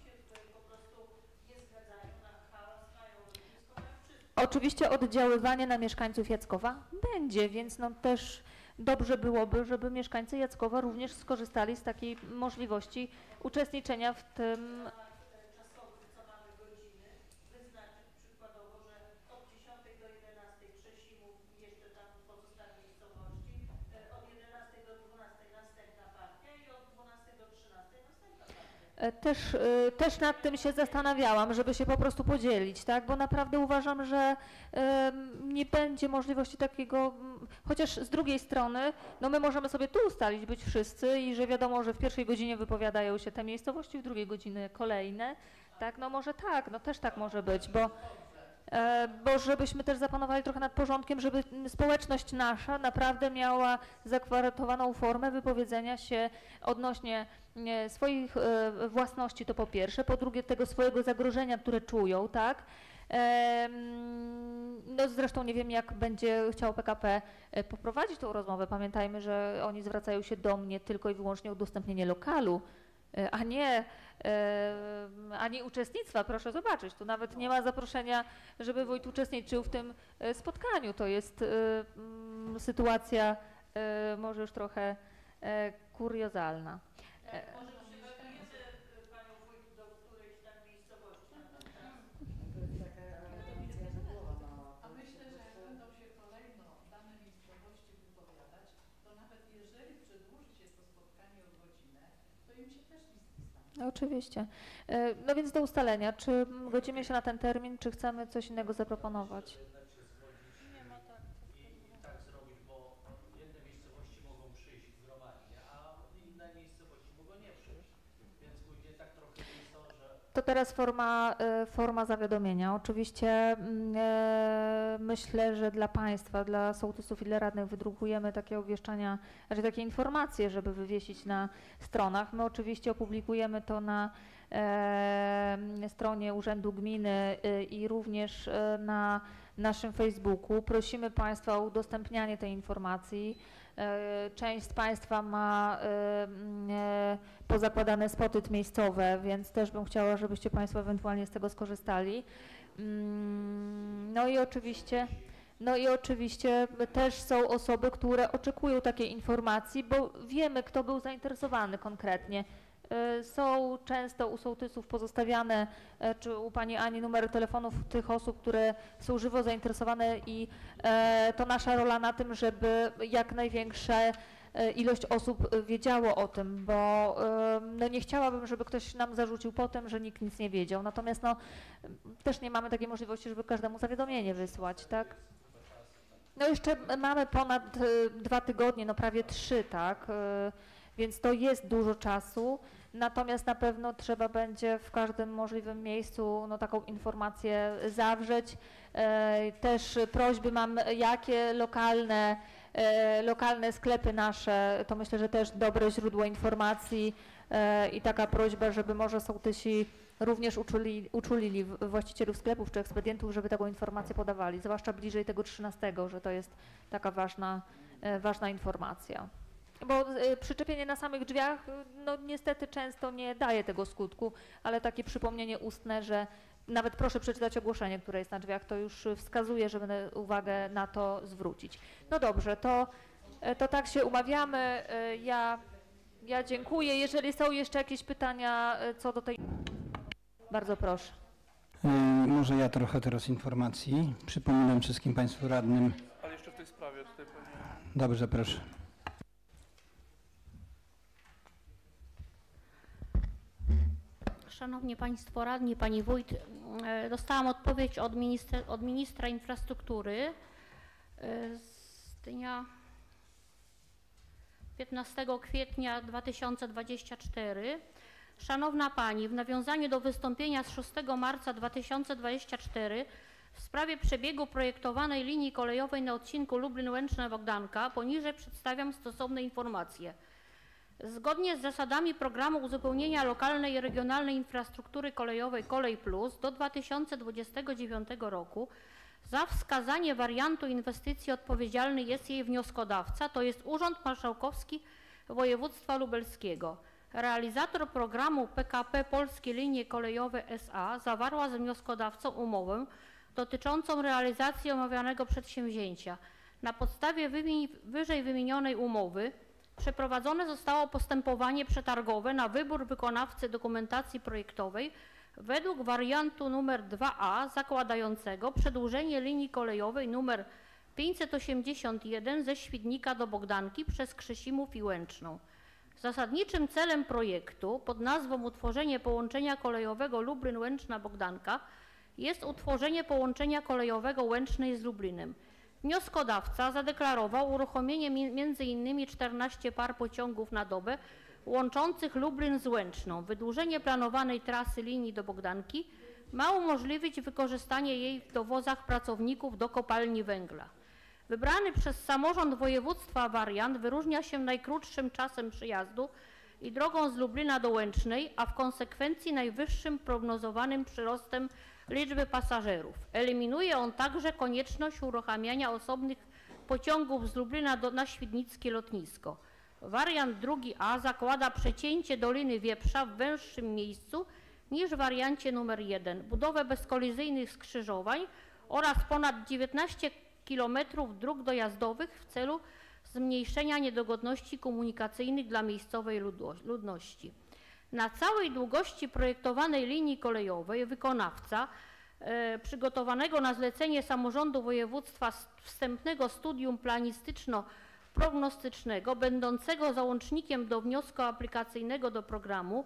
Oczywiście oddziaływanie na mieszkańców Jackowa będzie, więc no też dobrze byłoby, żeby mieszkańcy Jackowa również skorzystali z takiej możliwości uczestniczenia w tym. Też nad tym się zastanawiałam, żeby się po prostu podzielić, tak? Bo naprawdę uważam, że nie będzie możliwości takiego, chociaż z drugiej strony, no my możemy sobie tu ustalić, być wszyscy i że wiadomo, że w pierwszej godzinie wypowiadają się te miejscowości, w drugiej godzinie kolejne, tak? No może tak, no też tak może być, bo żebyśmy też zapanowali trochę nad porządkiem, żeby społeczność nasza naprawdę miała zakwarantowaną formę wypowiedzenia się odnośnie swoich własności, to po pierwsze, po drugie tego swojego zagrożenia, które czują, tak? No zresztą nie wiem, jak będzie chciało PKP poprowadzić tą rozmowę. Pamiętajmy, że oni zwracają się do mnie tylko i wyłącznie o udostępnienie lokalu, a nie uczestnictwa. Proszę zobaczyć, tu nawet nie ma zaproszenia, żeby wójt uczestniczył w tym spotkaniu. To jest sytuacja może już trochę kuriozalna. Może przygotujecie panią wójt do którejś tam miejscowości na ten czas? A myślę, że jak będą się kolejno dane miejscowości wypowiadać, to nawet jeżeli przedłuży się to spotkanie o godzinę, to im się też list wystarczy. No, oczywiście. No więc do ustalenia, czy godzimy się na ten termin, czy chcemy coś innego zaproponować? To teraz forma zawiadomienia. Oczywiście myślę, że dla Państwa, dla sołtysów i dla radnych wydrukujemy takie obwieszczenia, znaczy takie informacje, żeby wywiesić na stronach. My oczywiście opublikujemy to na stronie Urzędu Gminy i również na naszym Facebooku. Prosimy Państwa o udostępnianie tej informacji. Część z Państwa ma pozakładane spoty miejscowe, więc też bym chciała, żebyście Państwo ewentualnie z tego skorzystali. No i oczywiście też są osoby, które oczekują takiej informacji, bo wiemy, kto był zainteresowany konkretnie. Są często u sołtysów pozostawiane, czy u Pani Ani, numery telefonów tych osób, które są żywo zainteresowane i to nasza rola na tym, żeby jak największa ilość osób wiedziało o tym, bo no nie chciałabym, żeby ktoś nam zarzucił potem, że nikt nic nie wiedział. Natomiast no, też nie mamy takiej możliwości, żeby każdemu zawiadomienie wysłać, tak? No jeszcze mamy ponad 2 tygodnie, no prawie 3, tak? Więc to jest dużo czasu, natomiast na pewno trzeba będzie w każdym możliwym miejscu no, taką informację zawrzeć. Też prośby mam, jakie lokalne sklepy nasze, to myślę, że też dobre źródło informacji i taka prośba, żeby może sołtysi również uczulili właścicielów sklepów czy ekspedientów, żeby taką informację podawali, zwłaszcza bliżej tego 13, że to jest taka ważna informacja. Bo przyczepienie na samych drzwiach, no niestety często nie daje tego skutku, ale takie przypomnienie ustne, że nawet proszę przeczytać ogłoszenie, które jest na drzwiach, to już wskazuje, żeby uwagę na to zwrócić. No dobrze, to tak się umawiamy. Ja dziękuję. Jeżeli są jeszcze jakieś pytania co do tej... Bardzo proszę. Może ja trochę teraz informacji. Przypominam wszystkim Państwu radnym. Ale jeszcze w tej sprawie tutaj pani... Dobrze, proszę. Szanowni Państwo Radni, Pani Wójt, dostałam odpowiedź od ministra infrastruktury z dnia 15 kwietnia 2024. Szanowna Pani, w nawiązaniu do wystąpienia z 6 marca 2024 w sprawie przebiegu projektowanej linii kolejowej na odcinku Lublin-Łęczna-Bogdanka poniżej przedstawiam stosowne informacje. Zgodnie z zasadami programu uzupełnienia lokalnej i regionalnej infrastruktury kolejowej Kolej Plus do 2029 roku za wskazanie wariantu inwestycji odpowiedzialny jest jej wnioskodawca, to jest Urząd Marszałkowski Województwa Lubelskiego. Realizator programu PKP Polskie Linie Kolejowe S.A. zawarła z wnioskodawcą umowę dotyczącą realizacji omawianego przedsięwzięcia. Na podstawie wyżej wymienionej umowy przeprowadzone zostało postępowanie przetargowe na wybór wykonawcy dokumentacji projektowej według wariantu numer 2A zakładającego przedłużenie linii kolejowej numer 581 ze Świdnika do Bogdanki przez Krzesimów i Łęczną. Zasadniczym celem projektu pod nazwą utworzenie połączenia kolejowego Lublin-Łęczna-Bogdanka jest utworzenie połączenia kolejowego Łęcznej z Lublinem. Wnioskodawca zadeklarował uruchomienie m.in. 14 par pociągów na dobę łączących Lublin z Łęczną. Wydłużenie planowanej trasy linii do Bogdanki ma umożliwić wykorzystanie jej w dowozach pracowników do kopalni węgla. Wybrany przez samorząd województwa wariant wyróżnia się najkrótszym czasem przyjazdu i drogą z Lublina do Łęcznej, a w konsekwencji najwyższym prognozowanym przyrostem liczby pasażerów. Eliminuje on także konieczność uruchamiania osobnych pociągów z Lublina na świdnickie lotnisko. Wariant 2A zakłada przecięcie Doliny Wieprza w węższym miejscu niż w wariancie numer 1, budowę bezkolizyjnych skrzyżowań oraz ponad 19 km dróg dojazdowych w celu zmniejszenia niedogodności komunikacyjnych dla miejscowej ludności. Na całej długości projektowanej linii kolejowej wykonawca przygotowanego na zlecenie samorządu województwa wstępnego studium planistyczno-prognostycznego będącego załącznikiem do wniosku aplikacyjnego do programu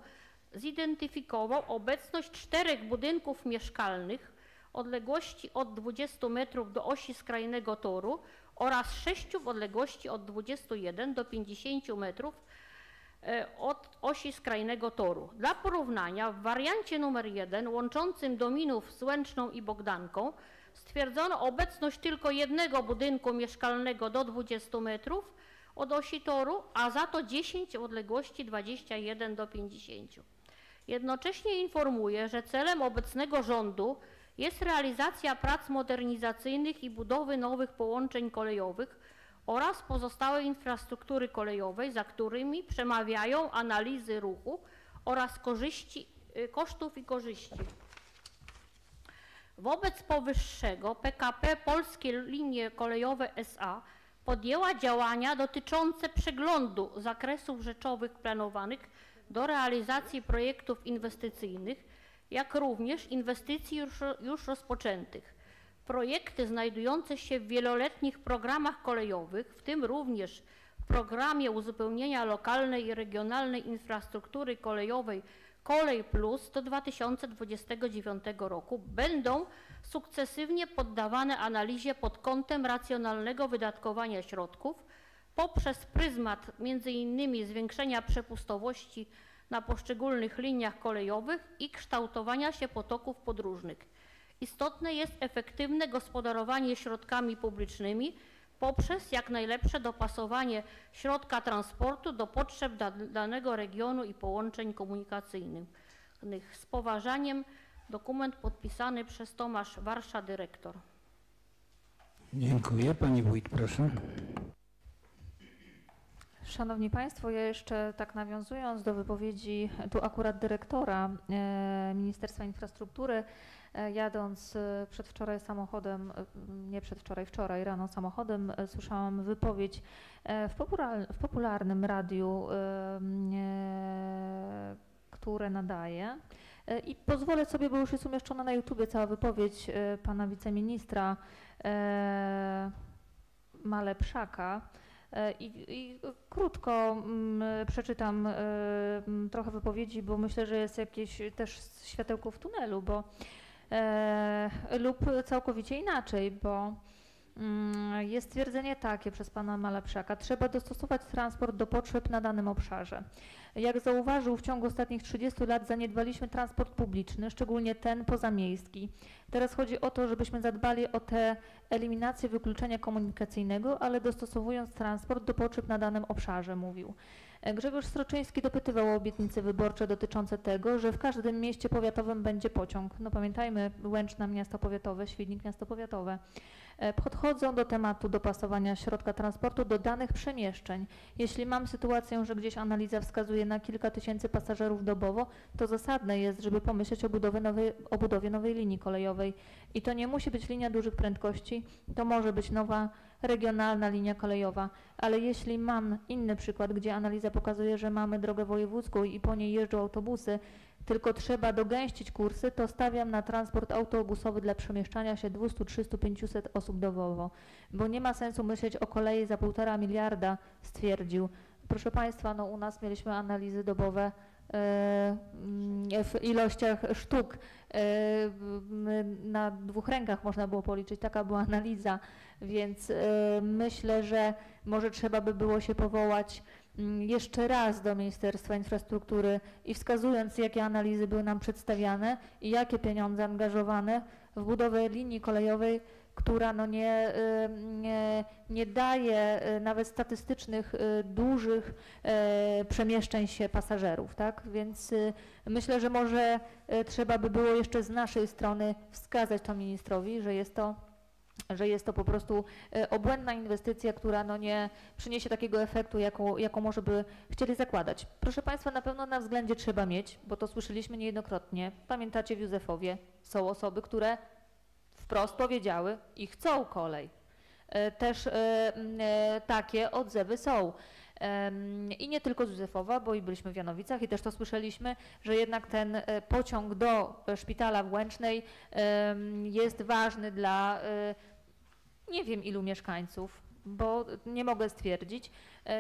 zidentyfikował obecność 4 budynków mieszkalnych odległości od 20 metrów do osi skrajnego toru oraz 6 w odległości od 21 do 50 metrów od osi skrajnego toru. Dla porównania w wariancie numer 1 łączącym Dominów z Łęczną i Bogdanką stwierdzono obecność tylko jednego budynku mieszkalnego do 20 metrów od osi toru, a za to 10 w odległości 21 do 50. Jednocześnie informuję, że celem obecnego rządu jest realizacja prac modernizacyjnych i budowy nowych połączeń kolejowych oraz pozostałej infrastruktury kolejowej, za którymi przemawiają analizy ruchu oraz kosztów i korzyści. Wobec powyższego PKP Polskie Linie Kolejowe S.A. podjęła działania dotyczące przeglądu zakresów rzeczowych planowanych do realizacji projektów inwestycyjnych, jak również inwestycji już rozpoczętych. Projekty znajdujące się w wieloletnich programach kolejowych, w tym również w programie uzupełnienia lokalnej i regionalnej infrastruktury kolejowej Kolej Plus do 2029 roku, będą sukcesywnie poddawane analizie pod kątem racjonalnego wydatkowania środków poprzez pryzmat m.in. zwiększenia przepustowości na poszczególnych liniach kolejowych i kształtowania się potoków podróżnych. Istotne jest efektywne gospodarowanie środkami publicznymi poprzez jak najlepsze dopasowanie środka transportu do potrzeb danego regionu i połączeń komunikacyjnych. Z poważaniem dokument podpisany przez Tomasz Warsza, dyrektor. Dziękuję. Pani wójt, proszę. Szanowni Państwo, ja jeszcze tak nawiązując do wypowiedzi tu akurat dyrektora Ministerstwa Infrastruktury, jadąc przedwczoraj samochodem, nie przedwczoraj, wczoraj rano samochodem, słyszałam wypowiedź w popularnym radiu, które nadaje. I pozwolę sobie, bo już jest umieszczona na YouTubie cała wypowiedź pana wiceministra Malepszaka. I krótko przeczytam trochę wypowiedzi, bo myślę, że jest jakieś też światełko w tunelu, bo lub całkowicie inaczej, bo jest stwierdzenie takie przez pana Malepszaka: trzeba dostosować transport do potrzeb na danym obszarze. Jak zauważył, w ciągu ostatnich 30 lat zaniedbaliśmy transport publiczny, szczególnie ten pozamiejski. Teraz chodzi o to, żebyśmy zadbali o tę eliminację wykluczenia komunikacyjnego, ale dostosowując transport do potrzeb na danym obszarze, mówił. Grzegorz Sroczyński dopytywał o obietnice wyborcze dotyczące tego, że w każdym mieście powiatowym będzie pociąg. No pamiętajmy, Łęczna miasto powiatowe, Świdnik miasto powiatowe. Podchodzą do tematu dopasowania środka transportu do danych przemieszczeń. Jeśli mam sytuację, że gdzieś analiza wskazuje na kilka tysięcy pasażerów dobowo, to zasadne jest, żeby pomyśleć o budowie nowej linii kolejowej. I to nie musi być linia dużych prędkości, to może być nowa regionalna linia kolejowa, ale jeśli mam inny przykład, gdzie analiza pokazuje, że mamy drogę wojewódzką i po niej jeżdżą autobusy, tylko trzeba dogęścić kursy, to stawiam na transport autobusowy dla przemieszczania się 200, 300, 500 osób dobowo, bo nie ma sensu myśleć o kolei za 1,5 miliarda, stwierdził. Proszę Państwa, no u nas mieliśmy analizy dobowe w ilościach sztuk, na 2 rękach można było policzyć, taka była analiza, więc myślę, że może trzeba by było się powołać jeszcze raz do Ministerstwa Infrastruktury i wskazując, jakie analizy były nam przedstawiane i jakie pieniądze angażowane w budowę linii kolejowej, która no nie daje nawet statystycznych dużych przemieszczeń się pasażerów, tak? Więc myślę, że może trzeba by było jeszcze z naszej strony wskazać to ministrowi, że jest to po prostu obłędna inwestycja, która no nie przyniesie takiego efektu, jaką może by chcieli zakładać. Proszę Państwa, na pewno na względzie trzeba mieć, bo to słyszeliśmy niejednokrotnie. Pamiętacie, w Józefowie są osoby, które wprost powiedziały i chcą kolej. Też takie odzewy są. I nie tylko z Józefowa, bo i byliśmy w Janowicach i też to słyszeliśmy, że jednak ten pociąg do szpitala w Łęcznej jest ważny dla nie wiem ilu mieszkańców, bo nie mogę stwierdzić.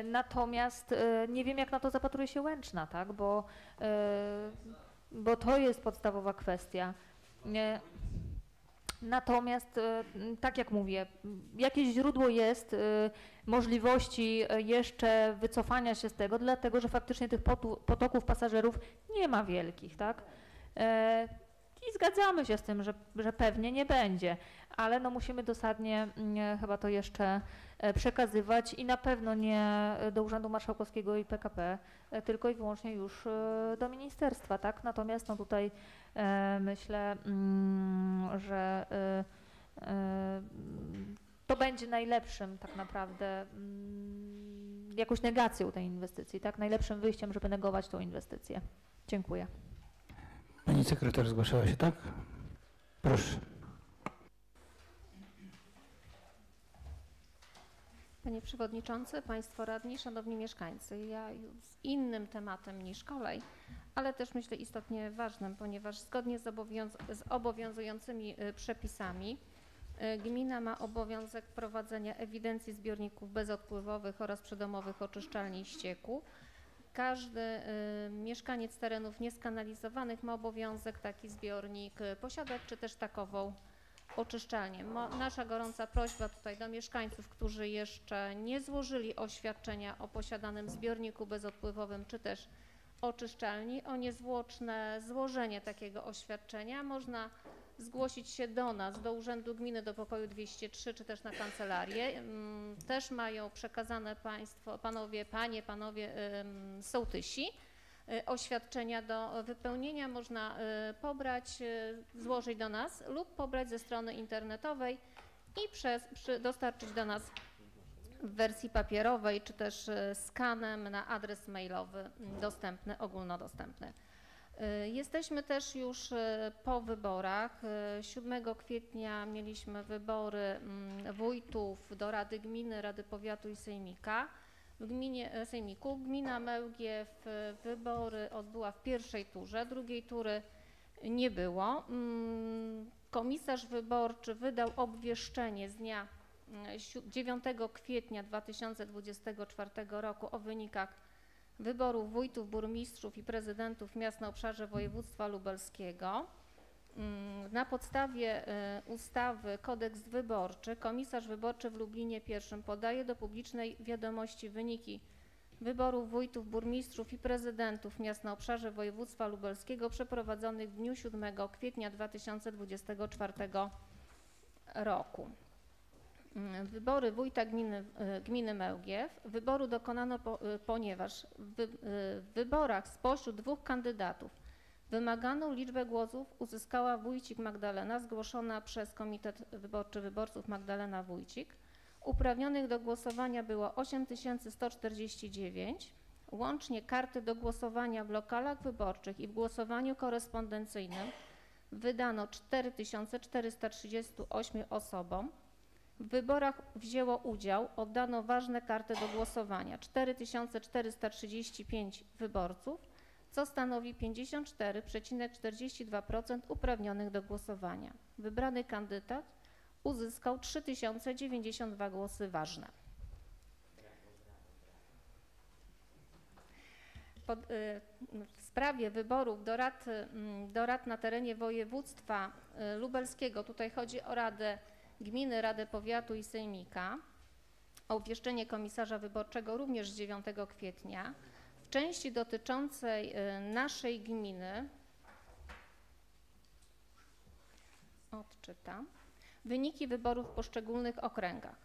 Natomiast nie wiem, jak na to zapatruje się Łęczna, tak? Bo to jest podstawowa kwestia. Natomiast, tak jak mówię, jakieś źródło jest możliwości jeszcze wycofania się z tego, dlatego że faktycznie tych potoków pasażerów nie ma wielkich, tak? I zgadzamy się z tym, że pewnie nie będzie, ale no musimy dosadnie chyba to jeszcze przekazywać i na pewno nie do Urzędu Marszałkowskiego i PKP, tylko i wyłącznie już do ministerstwa, tak? Natomiast no tutaj myślę, że to będzie najlepszym tak naprawdę jakąś negacją tej inwestycji, tak? Najlepszym wyjściem, żeby negować tą inwestycję. Dziękuję. Pani sekretarz zgłaszała się, tak? Proszę. Panie Przewodniczący, Państwo Radni, Szanowni Mieszkańcy, ja z innym tematem niż kolej, ale też myślę istotnie ważnym, ponieważ zgodnie z obowiązującymi przepisami gmina ma obowiązek prowadzenia ewidencji zbiorników bezodpływowych oraz przydomowych oczyszczalni ścieku. Każdy mieszkaniec terenów nieskanalizowanych ma obowiązek taki zbiornik posiadać, czy też takową oczyszczalnię. Nasza gorąca prośba tutaj do mieszkańców, którzy jeszcze nie złożyli oświadczenia o posiadanym zbiorniku bezodpływowym, czy też oczyszczalni, o niezwłoczne złożenie takiego oświadczenia. Można zgłosić się do nas, do Urzędu Gminy, do pokoju 203, czy też na kancelarię. Też mają przekazane panowie sołtysi oświadczenia do wypełnienia. Można pobrać, złożyć do nas lub pobrać ze strony internetowej i dostarczyć do nas w wersji papierowej, czy też skanem na adres mailowy dostępny, ogólnodostępny. Jesteśmy też już po wyborach. 7 kwietnia mieliśmy wybory wójtów do Rady Gminy, Rady Powiatu i Sejmika. Sejmiku. Gmina Mełgiew wybory odbyła w pierwszej turze, drugiej tury nie było. Komisarz wyborczy wydał obwieszczenie z dnia 9 kwietnia 2024 roku o wynikach wyborów wójtów, burmistrzów i prezydentów miast na obszarze województwa lubelskiego. Na podstawie ustawy Kodeks Wyborczy komisarz wyborczy w Lublinie I podaje do publicznej wiadomości wyniki wyborów wójtów, burmistrzów i prezydentów miast na obszarze województwa lubelskiego przeprowadzonych w dniu 7 kwietnia 2024 roku. Wybory wójta gminy Mełgiew. Wyboru dokonano, ponieważ w wyborach spośród 2 kandydatów wymaganą liczbę głosów uzyskała Wójcik Magdalena, zgłoszona przez Komitet Wyborczy Wyborców Magdalena Wójcik. Uprawnionych do głosowania było 8149. Łącznie karty do głosowania w lokalach wyborczych i w głosowaniu korespondencyjnym wydano 4438 osobom. W wyborach wzięło udział, oddano ważne karty do głosowania 4435 wyborców, co stanowi 54,42% uprawnionych do głosowania. Wybrany kandydat uzyskał 3092 głosy ważne. W sprawie wyborów do rad na terenie województwa lubelskiego, tutaj chodzi o Radę Gminy, Radę Powiatu i Sejmika, obwieszczenie komisarza wyborczego również z 9 kwietnia. W części dotyczącej naszej gminy odczytam wyniki wyborów w poszczególnych okręgach.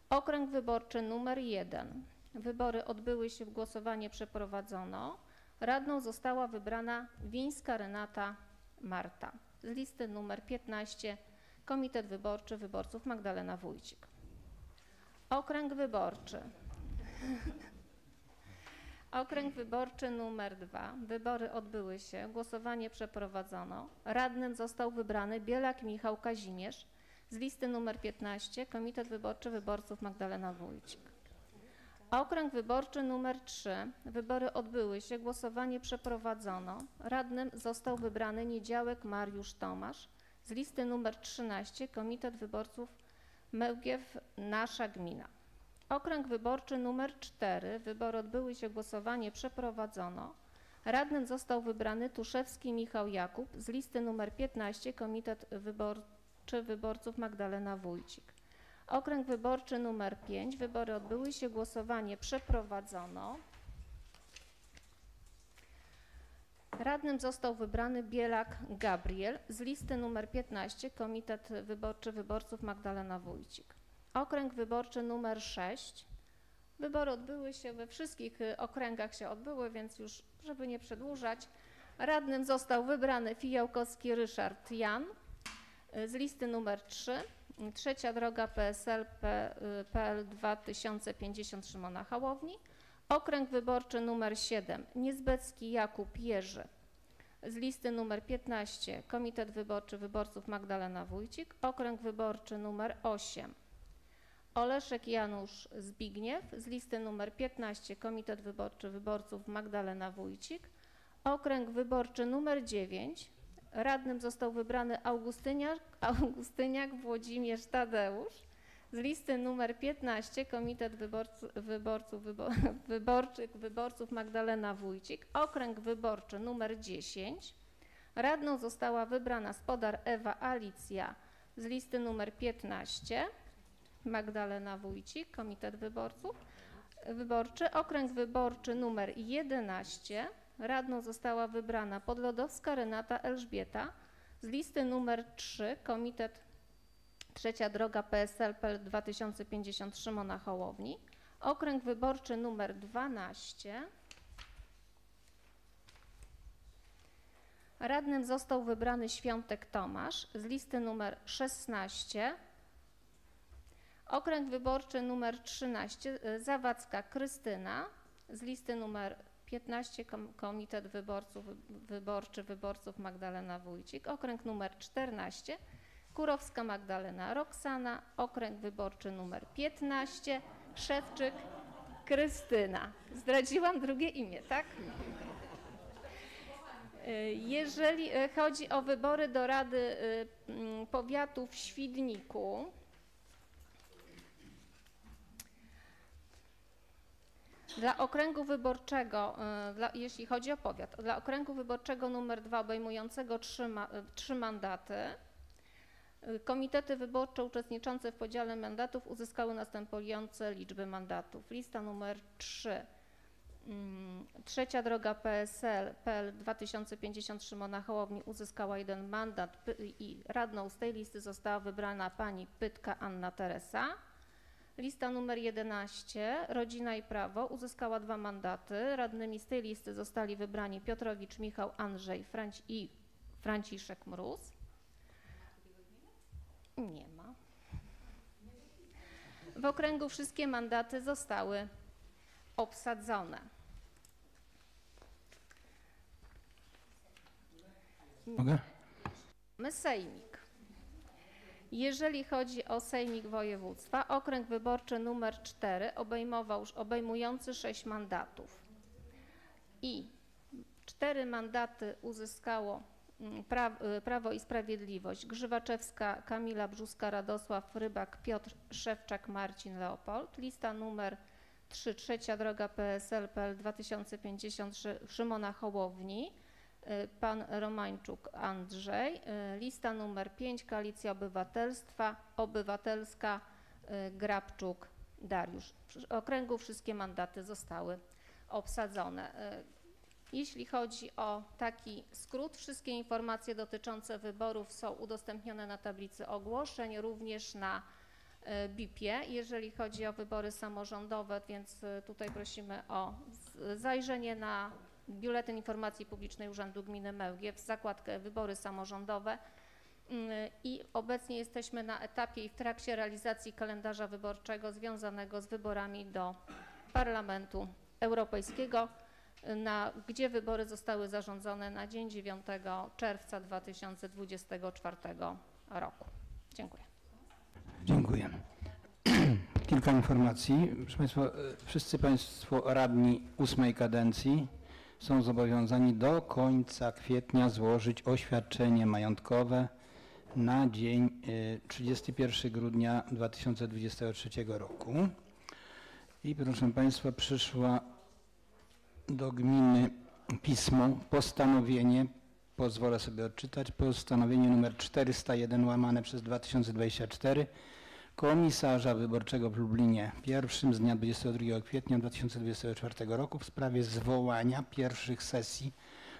Okręg wyborczy numer 1. Wybory odbyły się, głosowanie przeprowadzono. Radną została wybrana Wińska Renata Marta. Z listy numer 15 Komitet Wyborczy Wyborców Magdalena Wójcik. Okręg wyborczy. Okręg wyborczy numer 2. Wybory odbyły się, głosowanie przeprowadzono. Radnym został wybrany Bielak Michał Kazimierz. Z listy numer 15 Komitet Wyborczy Wyborców Magdalena Wójcik. Okręg wyborczy numer 3. Wybory odbyły się, głosowanie przeprowadzono. Radnym został wybrany Niedziałek Mariusz Tomasz. Z listy numer 13 Komitet Wyborców Mełgiew Nasza Gmina. Okręg wyborczy numer 4. Wybory odbyły się, głosowanie przeprowadzono. Radnym został wybrany Tuszewski Michał Jakub. Z listy numer 15 Komitet wyborczy wyborców Magdalena Wójcik. Okręg wyborczy numer 5. Wybory odbyły się, głosowanie przeprowadzono. Radnym został wybrany Bielak Gabriel z listy numer 15, Komitet Wyborczy Wyborców Magdalena Wójcik. Okręg wyborczy numer 6. Wybory odbyły się, we wszystkich okręgach się odbyły, więc już, żeby nie przedłużać, radnym został wybrany Fijałkowski Ryszard Jan z listy numer 3, Trzecia Droga PSL-PL 2050 Szymona Hołowni. Okręg wyborczy numer 7, Niezbecki Jakub Jerzy z listy numer 15, Komitet Wyborczy Wyborców Magdalena Wójcik. Okręg wyborczy numer 8, Oleszek Janusz Zbigniew z listy numer 15, Komitet Wyborczy Wyborców Magdalena Wójcik. Okręg wyborczy numer 9, radnym został wybrany Augustyniak Włodzimierz Tadeusz z listy numer 15, Komitet Wyborczych Magdalena Wójcik. Okręg wyborczy numer 10, radną została wybrana Spodar Ewa Alicja z listy numer 15, Magdalena Wójcik, Komitet Wyborczy. Okręg wyborczy numer 11, radną została wybrana Podlodowska Renata Elżbieta z listy numer 3, Komitet Trzecia Droga PSL-PL 2050 Szymona Hołowni. Okręg wyborczy numer 12, radnym został wybrany Świątek Tomasz z listy numer 16. Okręg wyborczy numer 13, Zawadzka Krystyna z listy numer 15, Komitet Wyborczy Wyborców Magdalena Wójcik. Okręg numer 14, Kurowska Magdalena Roxana. Okręg wyborczy numer 15, Szewczyk Krystyna. Zdradziłam drugie imię, tak? Jeżeli chodzi o wybory do Rady Powiatu w Świdniku, dla okręgu wyborczego, jeśli chodzi o powiat, dla okręgu wyborczego numer 2 obejmującego 3 mandaty, komitety wyborcze uczestniczące w podziale mandatów uzyskały następujące liczby mandatów. Lista numer 3, Trzecia Droga PSL-PL 2050 Szymona Hołowni uzyskała 1 mandat i radną z tej listy została wybrana pani Pytka Anna Teresa. Lista numer 11, Rodzina i Prawo, uzyskała 2 mandaty. Radnymi z tej listy zostali wybrani Piotrowicz Michał Andrzej i Franciszek Mróz. Nie ma. W okręgu wszystkie mandaty zostały obsadzone. Mogę? Mamy sejmik. Jeżeli chodzi o sejmik województwa, okręg wyborczy numer 4 obejmujący 6 mandatów i 4 mandaty uzyskało Prawo i Sprawiedliwość, Grzywaczewska, Kamila Brzuska, Radosław Rybak, Piotr Szewczak, Marcin Leopold. Lista numer 3, Trzecia Droga PSL-PL 2050 Szymona Hołowni, pan Romańczuk Andrzej. Lista numer 5, Koalicja Obywatelska, Grabczuk Dariusz. W okręgu wszystkie mandaty zostały obsadzone. Jeśli chodzi o taki skrót, wszystkie informacje dotyczące wyborów są udostępnione na tablicy ogłoszeń, również na BIP-ie. Jeżeli chodzi o wybory samorządowe, więc tutaj prosimy o zajrzenie na Biuletyn Informacji Publicznej Urzędu Gminy Mełgiew, zakładkę Wybory Samorządowe i obecnie jesteśmy na etapie i w trakcie realizacji kalendarza wyborczego związanego z wyborami do Parlamentu Europejskiego, gdzie wybory zostały zarządzone na dzień 9 czerwca 2024 roku. Dziękuję. Dziękuję. Kilka informacji. Proszę Państwa, wszyscy Państwo radni 8 kadencji są zobowiązani do końca kwietnia złożyć oświadczenie majątkowe na dzień 31 grudnia 2023 roku. I proszę Państwa, przyszła do gminy pismo, postanowienie pozwolę sobie odczytać. Postanowienie nr 401 łamane przez 2024 Komisarza Wyborczego w Lublinie I z dnia 22 kwietnia 2024 roku w sprawie zwołania pierwszych sesji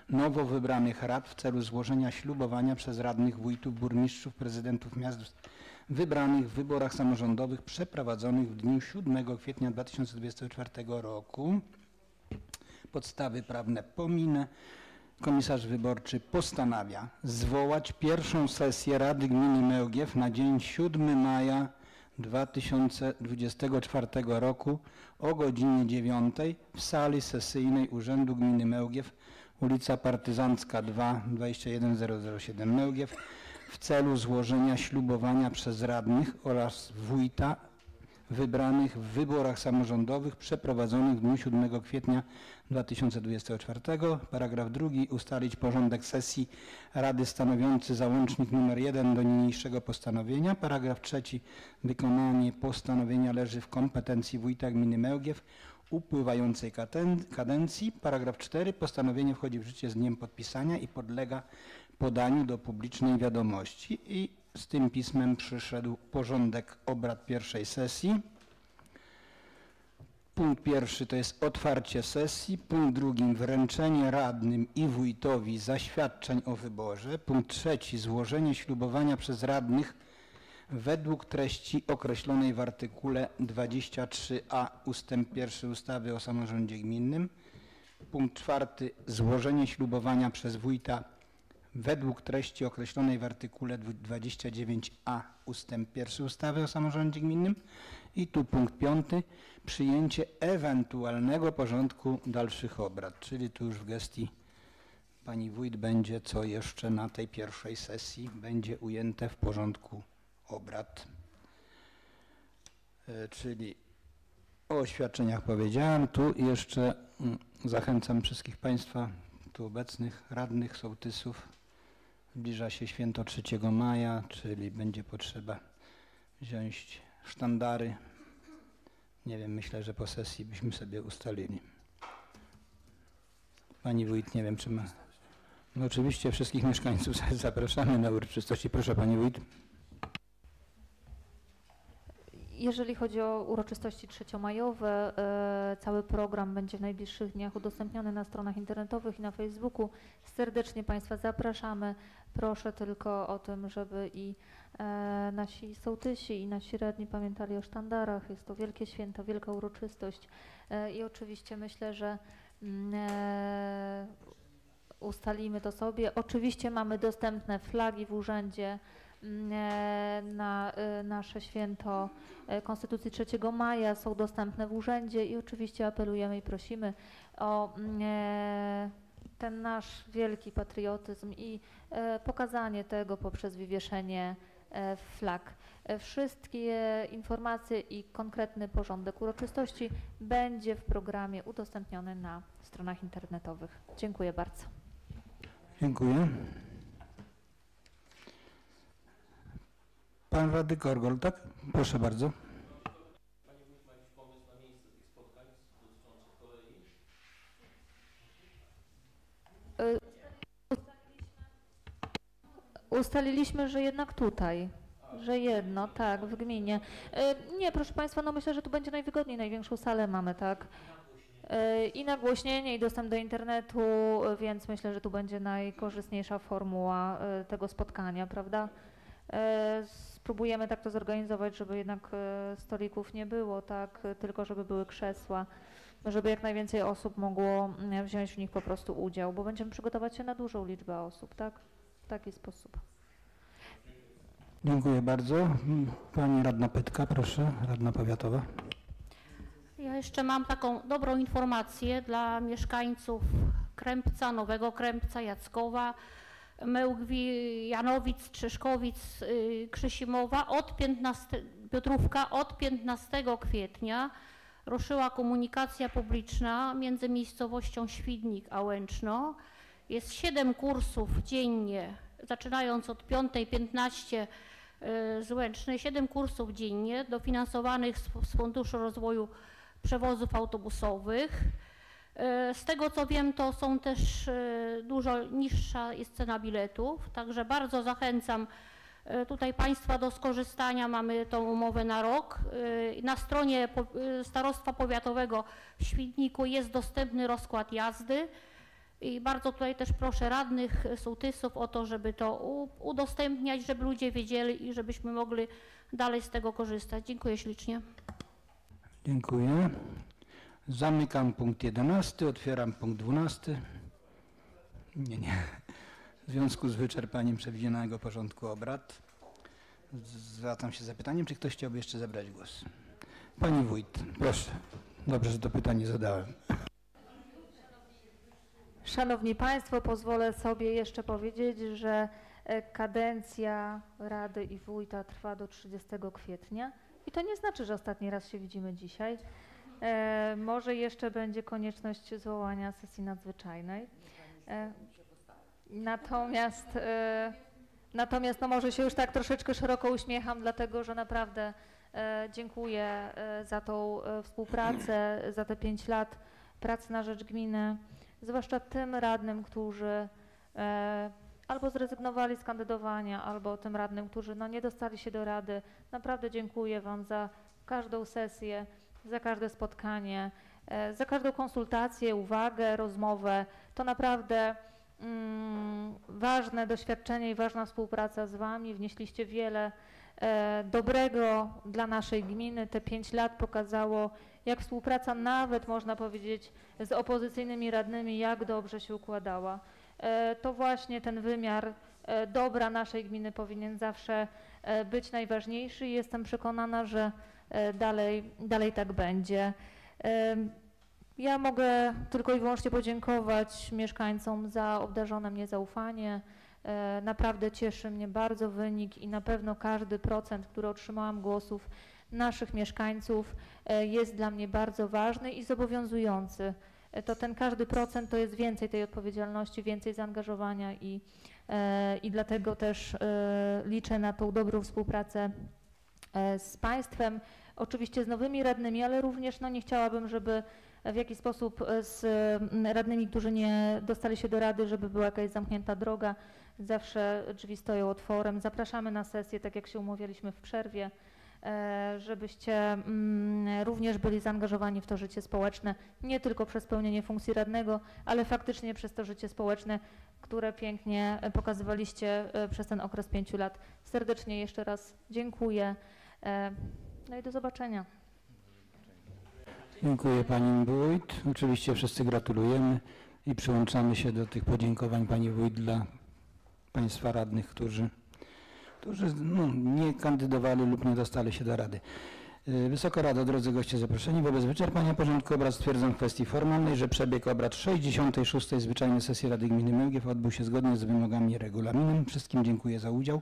nowo wybranych rad w celu złożenia ślubowania przez radnych, wójtów, burmistrzów, prezydentów miast wybranych w wyborach samorządowych przeprowadzonych w dniu 7 kwietnia 2024 roku. Podstawy prawne pominę. Komisarz wyborczy postanawia zwołać pierwszą sesję Rady Gminy Mełgiew na dzień 7 maja 2024 roku o godzinie 9 w sali sesyjnej Urzędu Gminy Mełgiew, ulica Partyzancka 2, 21007 Mełgiew w celu złożenia ślubowania przez radnych oraz wójta wybranych w wyborach samorządowych przeprowadzonych w dniu 7 kwietnia 2024. Paragraf 2. Ustalić porządek sesji Rady stanowiący załącznik nr 1 do niniejszego postanowienia. Paragraf 3. Wykonanie postanowienia leży w kompetencji wójta gminy Mełgiew upływającej kadencji. Paragraf 4. Postanowienie wchodzi w życie z dniem podpisania i podlega podaniu do publicznej wiadomości. I z tym pismem przyszedł porządek obrad pierwszej sesji. Punkt pierwszy to jest otwarcie sesji. Punkt drugi wręczenie radnym i wójtowi zaświadczeń o wyborze. Punkt trzeci złożenie ślubowania przez radnych według treści określonej w artykule 23a ustęp 1 ustawy o samorządzie gminnym. Punkt czwarty złożenie ślubowania przez wójta według treści określonej w artykule 29a ustęp 1 ustawy o samorządzie gminnym. I tu punkt 5. Przyjęcie ewentualnego porządku dalszych obrad, czyli tu już w gestii pani wójt będzie, co jeszcze na tej pierwszej sesji będzie ujęte w porządku obrad. Czyli o oświadczeniach powiedziałem. Tu jeszcze zachęcam wszystkich Państwa tu obecnych radnych, sołtysów. Zbliża się święto 3 maja, czyli będzie potrzeba wziąć sztandary. Nie wiem, myślę, że po sesji byśmy sobie ustalili. Pani wójt, nie wiem, czy ma... No oczywiście wszystkich mieszkańców zapraszamy na uroczystości. Proszę pani wójt. Jeżeli chodzi o uroczystości trzeciomajowe, cały program będzie w najbliższych dniach udostępniony na stronach internetowych i na Facebooku. Serdecznie Państwa zapraszamy. Proszę tylko o tym, żeby i nasi sołtysi i nasi radni pamiętali o sztandarach. Jest to wielkie święto, wielka uroczystość i oczywiście myślę, że ustalimy to sobie. Oczywiście mamy dostępne flagi w urzędzie na nasze święto Konstytucji 3 maja, są dostępne w urzędzie i oczywiście apelujemy i prosimy o ten nasz wielki patriotyzm i pokazanie tego poprzez wywieszenie flag. Wszystkie informacje i konkretny porządek uroczystości będzie w programie udostępniony na stronach internetowych. Dziękuję bardzo. Dziękuję. Pan radny Korgol, tak? Proszę bardzo. Panie wójt, ma jakiś pomysł na miejsce tych spotkań dotyczących kolei? Ustaliliśmy, że jednak tutaj, że jedno, tak, w gminie. Nie, proszę Państwa, no myślę, że tu będzie najwygodniej, największą salę mamy, tak? I nagłośnienie, i dostęp do internetu, więc myślę, że tu będzie najkorzystniejsza formuła tego spotkania, prawda? Spróbujemy tak to zorganizować, żeby jednak stolików nie było, tak, tylko żeby były krzesła, żeby jak najwięcej osób mogło wziąć w nich po prostu udział, bo będziemy przygotować się na dużą liczbę osób, tak, w taki sposób. Dziękuję bardzo. Pani radna Pytka, proszę, radna powiatowa. Ja jeszcze mam taką dobrą informację dla mieszkańców Krępca, Nowego Krępca, Jackowa, Mełgwi, Janowic, Trzeszkowic, Krzysimowa. Piotrówka od 15 kwietnia ruszyła komunikacja publiczna między miejscowością Świdnik a Łęczno. Jest 7 kursów dziennie, zaczynając od 5:15 z Łęcznej, 7 kursów dziennie dofinansowanych z Funduszu Rozwoju Przewozów Autobusowych. Z tego co wiem, to są też dużo niższa jest cena biletów, także bardzo zachęcam tutaj Państwa do skorzystania. Mamy tą umowę na rok. Na stronie Starostwa Powiatowego w Świdniku jest dostępny rozkład jazdy i bardzo tutaj też proszę radnych, sołtysów o to, żeby to udostępniać, żeby ludzie wiedzieli i żebyśmy mogli dalej z tego korzystać. Dziękuję ślicznie. Dziękuję. Zamykam punkt 11, otwieram punkt 12. Nie. W związku z wyczerpaniem przewidzianego porządku obrad zwracam się z zapytaniem, czy ktoś chciałby jeszcze zabrać głos. Pani wójt, proszę. Dobrze, że to pytanie zadałem. Szanowni Państwo, pozwolę sobie jeszcze powiedzieć, że kadencja Rady i Wójta trwa do 30 kwietnia i to nie znaczy, że ostatni raz się widzimy dzisiaj. Może jeszcze będzie konieczność zwołania sesji nadzwyczajnej. Natomiast no może się już tak troszeczkę szeroko uśmiecham, dlatego że naprawdę dziękuję za tą współpracę, za te 5 lat pracy na rzecz gminy, zwłaszcza tym radnym, którzy albo zrezygnowali z kandydowania, albo tym radnym, którzy no nie dostali się do rady. Naprawdę dziękuję Wam za każdą sesję, za każde spotkanie, za każdą konsultację, uwagę, rozmowę. To naprawdę ważne doświadczenie i ważna współpraca z Wami. Wnieśliście wiele dobrego dla naszej gminy. Te 5 lat pokazało, jak współpraca nawet, można powiedzieć, z opozycyjnymi radnymi, jak dobrze się układała. To właśnie ten wymiar dobra naszej gminy powinien zawsze być najważniejszy i jestem przekonana, że dalej tak będzie. Ja mogę tylko i wyłącznie podziękować mieszkańcom za obdarzone mnie zaufanie. Naprawdę cieszy mnie bardzo wynik i na pewno każdy procent, który otrzymałam głosów naszych mieszkańców jest dla mnie bardzo ważny i zobowiązujący. To ten każdy procent to jest więcej tej odpowiedzialności, więcej zaangażowania i dlatego też liczę na tą dobrą współpracę z Państwem, oczywiście z nowymi radnymi, ale również no, nie chciałabym, żeby w jakiś sposób z radnymi, którzy nie dostali się do rady, żeby była jakaś zamknięta droga. Zawsze drzwi stoją otworem. Zapraszamy na sesję, tak jak się umawialiśmy w przerwie, żebyście również byli zaangażowani w to życie społeczne, nie tylko przez pełnienie funkcji radnego, ale faktycznie przez to życie społeczne, które pięknie pokazywaliście przez ten okres 5 lat. Serdecznie jeszcze raz dziękuję. No i do zobaczenia. Dziękuję Pani Wójt. Oczywiście wszyscy gratulujemy i przyłączamy się do tych podziękowań Pani Wójt dla Państwa radnych, którzy no, nie kandydowali lub nie dostali się do Rady. Wysoka Rado, drodzy goście zaproszeni, wobec wyczerpania porządku obrad stwierdzam w kwestii formalnej, że przebieg obrad 66. zwyczajnej sesji Rady Gminy Mełgiew odbył się zgodnie z wymogami regulaminem. Wszystkim dziękuję za udział.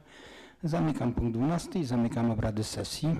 Zamykam punkt 12 i zamykam obrady sesji.